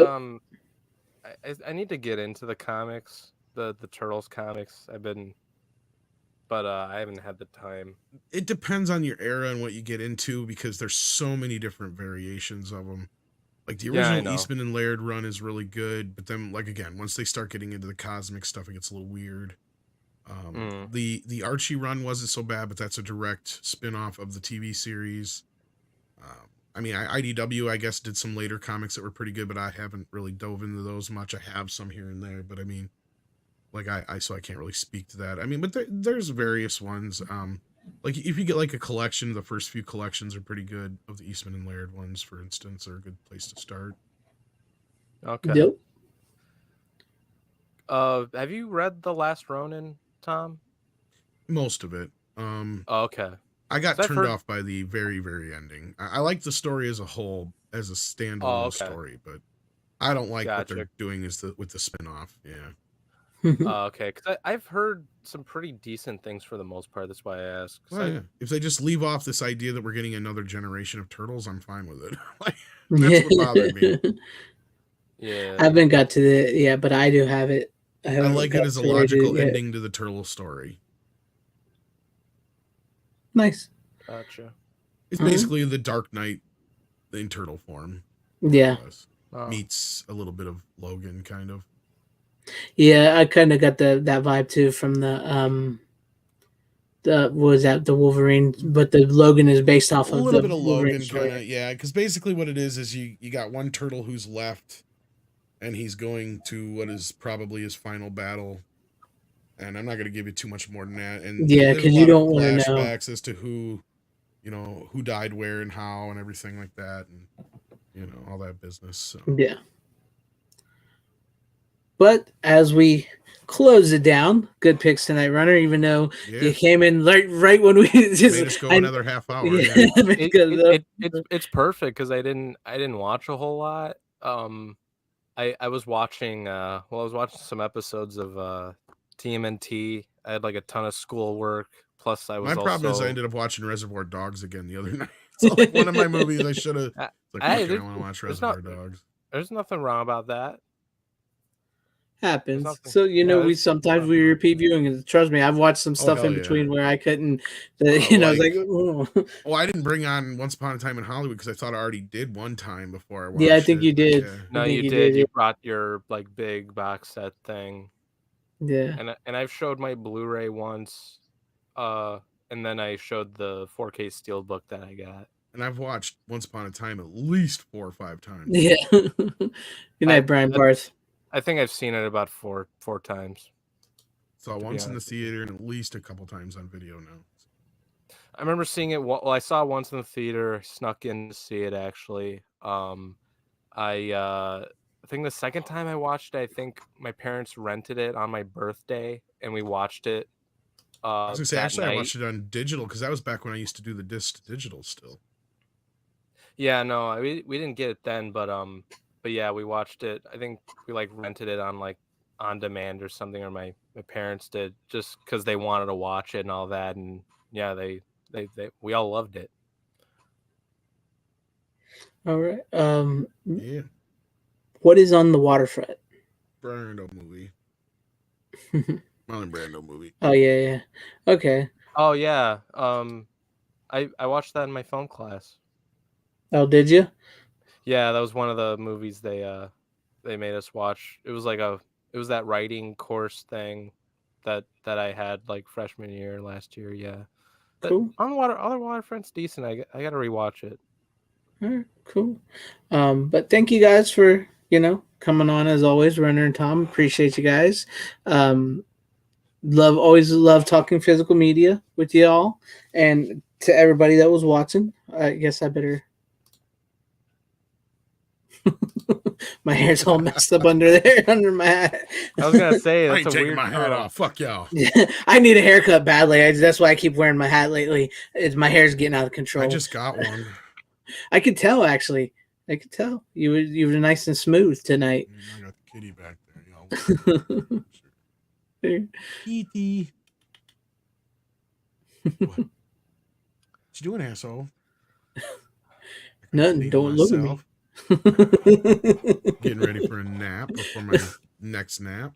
Speaker 3: I need to get into the comics, the Turtles comics. But I haven't had the time.
Speaker 2: It depends on your era and what you get into because there's so many different variations of them. Like the original Eastman and Laird run is really good, but then like again, once they start getting into the cosmic stuff, it gets a little weird. The Archie run wasn't so bad, but that's a direct spin-off of the TV series. I mean, IDW, I guess, did some later comics that were pretty good, but I haven't really dove into those much. I have some here and there, but I mean, like so I can't really speak to that. I mean, but there's various ones. Like if you get like a collection, the first few collections are pretty good of the Eastman and Laird ones, for instance, are a good place to start.
Speaker 3: Okay.
Speaker 1: Yep.
Speaker 3: Have you read The Last Ronin, Tom?
Speaker 2: Most of it.
Speaker 3: Okay.
Speaker 2: I got turned off by the very, very ending. I like the story as a whole, as a standalone story, but I don't like what they're doing with the spin-off. Yeah.
Speaker 3: Okay, because I've heard some pretty decent things for the most part. That's why I asked.
Speaker 2: Yeah. If they just leave off this idea that we're getting another generation of turtles, I'm fine with it. Like, that's what bothered me.
Speaker 3: Yeah,
Speaker 1: I haven't got to the but I do have it.
Speaker 2: I like it as a logical ending to the turtle story.
Speaker 1: Nice.
Speaker 3: Gotcha.
Speaker 2: It's basically the Dark Knight in turtle form.
Speaker 1: Yeah.
Speaker 2: Meets a little bit of Logan, kind of.
Speaker 1: Yeah, I kind of got that vibe too from the Wolverine, but the Logan is based off of
Speaker 2: a little bit of
Speaker 1: Wolverine
Speaker 2: Logan, kind of, yeah. Because basically, what it is you got one turtle who's left, and he's going to what is probably his final battle. And I'm not going to give you too much more than that. And
Speaker 1: because you don't want to know
Speaker 2: flashbacks as to who died where and how and everything like that, and all that business. So.
Speaker 1: Yeah. But as we close it down, good picks tonight, Runner. Even though you came in right when we just
Speaker 2: made us go another half hour.
Speaker 1: Yeah.
Speaker 3: It's perfect because I didn't watch a whole lot. I was watching I was watching some episodes of TMNT. I had like a ton of schoolwork. Plus, I was.
Speaker 2: My problem is I ended up watching Reservoir Dogs again the other night. So like one of my movies I should have. I want to watch Reservoir Dogs.
Speaker 3: There's nothing wrong about that.
Speaker 1: Happens. So we sometimes we repeat viewing, and trust me, I've watched some stuff in between where I couldn't. I was like, oh.
Speaker 2: Well, I didn't bring on Once Upon a Time in Hollywood because I thought I already did one time before I watched.
Speaker 1: Yeah, I think you did.
Speaker 3: No, you did. You brought your like big box set thing.
Speaker 1: Yeah.
Speaker 3: And I've showed my Blu-ray once, and then I showed the 4K Steelbook that I got.
Speaker 2: And I've watched Once Upon a Time at least 4 or 5 times.
Speaker 1: Yeah. Good night, Brian Barth.
Speaker 3: I think I've seen it about four times.
Speaker 2: Saw once in the theater and at least a couple times on video now.
Speaker 3: I remember seeing it. Well, I saw it once in the theater. Snuck in to see it actually. I think the second time I watched it, I think my parents rented it on my birthday, and we watched it
Speaker 2: I was gonna say,
Speaker 3: that
Speaker 2: actually,
Speaker 3: night.
Speaker 2: I watched it on digital because that was back when I used to do the disc to digital still.
Speaker 3: Yeah, no, we didn't get it then, but yeah, we watched it. I think we like rented it on like on demand or something, or my parents did, just because they wanted to watch it and all that, and yeah, they we all loved it.
Speaker 1: All right.
Speaker 2: Yeah,
Speaker 1: What is on the waterfront?
Speaker 2: Brando movie. Marlon Brando movie.
Speaker 1: Oh yeah. Okay.
Speaker 3: Oh yeah, I watched that in my film class.
Speaker 1: Oh, did you?
Speaker 3: Yeah, that was one of the movies they made us watch. It was like it was that writing course thing that I had like freshman year last year. Yeah, but
Speaker 1: Cool.
Speaker 3: other Waterfront's decent. I got to rewatch it.
Speaker 1: All right, cool. But thank you guys for coming on as always, Runner and Tom. Appreciate you guys. Always love talking physical media with y'all, and to everybody that was watching. I guess I better. My hair's all messed up under there, under my hat.
Speaker 3: I was gonna say
Speaker 2: I
Speaker 3: that's
Speaker 2: ain't
Speaker 3: a
Speaker 2: taking
Speaker 3: weird
Speaker 2: my hat
Speaker 3: curl.
Speaker 2: off. Fuck y'all.
Speaker 1: I need a haircut badly. That's why I keep wearing my hat lately. My hair's getting out of control.
Speaker 2: I just got one.
Speaker 1: I could tell, actually. I could tell you were nice and smooth tonight.
Speaker 2: I got the kitty back there, y'all. Kitty. What you doing, asshole?
Speaker 1: Nothing. Don't look at me.
Speaker 2: Getting ready for a nap before my next nap.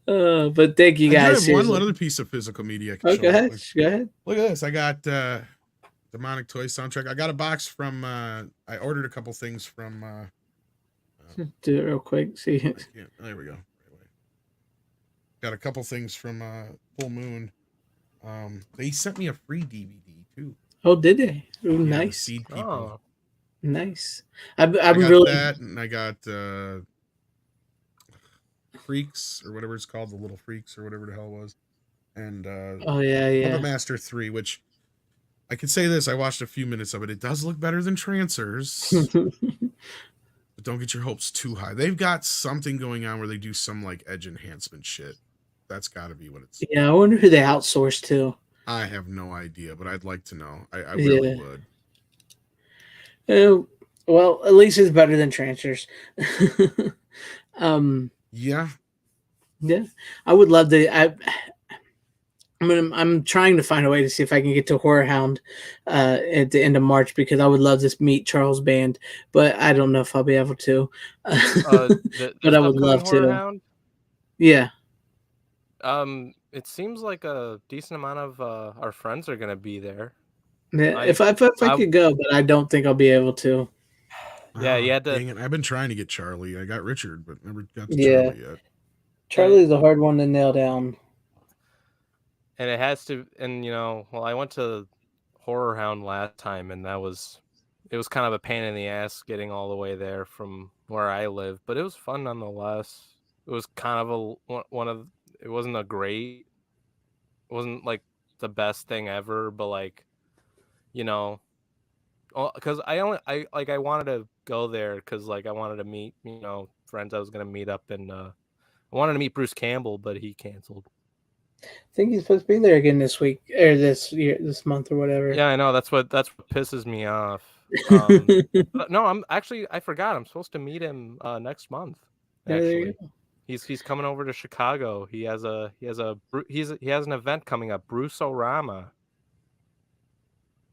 Speaker 1: But thank you guys.
Speaker 2: I do have one other piece of physical media.
Speaker 1: Go ahead. Go ahead.
Speaker 2: Look at this. I got Demonic Toy soundtrack. I got a box from. I ordered a couple things from.
Speaker 1: Do it real quick. See.
Speaker 2: There we go. Got a couple things from Full Moon. They sent me a free DVD too.
Speaker 1: Oh, did they? Oh,
Speaker 2: Yeah,
Speaker 1: nice.
Speaker 2: Seed People.
Speaker 1: Oh, nice.
Speaker 2: I got
Speaker 1: really
Speaker 2: that, and I got Freaks or whatever it's called, the Little Freaks or whatever the hell it was, and
Speaker 1: oh yeah.
Speaker 2: Puppet Master 3, which I can say this: I watched a few minutes of it. It does look better than Trancers. But don't get your hopes too high. They've got something going on where they do some like edge enhancement shit. That's got to be what it's.
Speaker 1: Yeah, I wonder who they outsourced to.
Speaker 2: I have no idea, but I'd like to know. I really would.
Speaker 1: Well, at least it's better than Trancers.
Speaker 2: Yeah.
Speaker 1: I would love to. I'm trying to find a way to see if I can get to Horror Hound at the end of March, because I would love to meet Charles Band, but I don't know if I'll be able to. But I would love to.
Speaker 3: Hound?
Speaker 1: Yeah.
Speaker 3: It seems like a decent amount of our friends are gonna be there.
Speaker 1: Yeah, if I could go, but I don't think I'll be able to.
Speaker 3: Yeah, you had to.
Speaker 2: Dang it. I've been trying to get Charlie. I got Richard, but never got to Charlie yet.
Speaker 1: Charlie's a hard one to nail down.
Speaker 3: And it has to, and I went to Horror Hound last time, and it was kind of a pain in the ass getting all the way there from where I live, but it was fun nonetheless. It was kind of it wasn't it wasn't like the best thing ever, but like, because I wanted to go there because like I wanted to meet friends I was gonna meet up, and I wanted to meet Bruce Campbell, but he canceled.
Speaker 1: I think he's supposed to be there again this week or this month or whatever.
Speaker 3: Yeah, I know. That's what pisses me off. No, I forgot. I'm supposed to meet him next month. Actually, he's coming over to Chicago. He has an event coming up, Bruce-O-Rama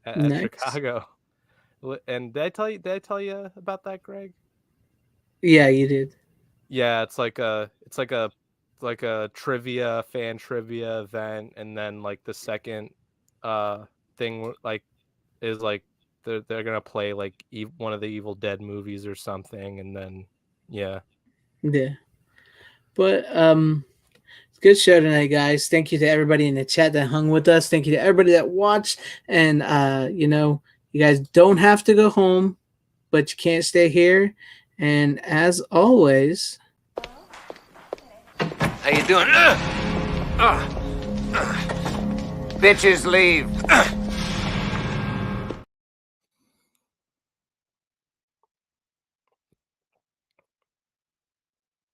Speaker 3: at Chicago. And did I tell you about that, Greg?
Speaker 1: Yeah, you did.
Speaker 3: Yeah, it's like a fan trivia event, and then like the second thing like is like they're gonna play like one of the Evil Dead movies or something, and then yeah.
Speaker 1: But it's a good show tonight, guys. Thank you to everybody in the chat that hung with us. Thank you to everybody that watched. And you guys don't have to go home, but you can't stay here. And as always,
Speaker 8: how you doing? Bitches leave.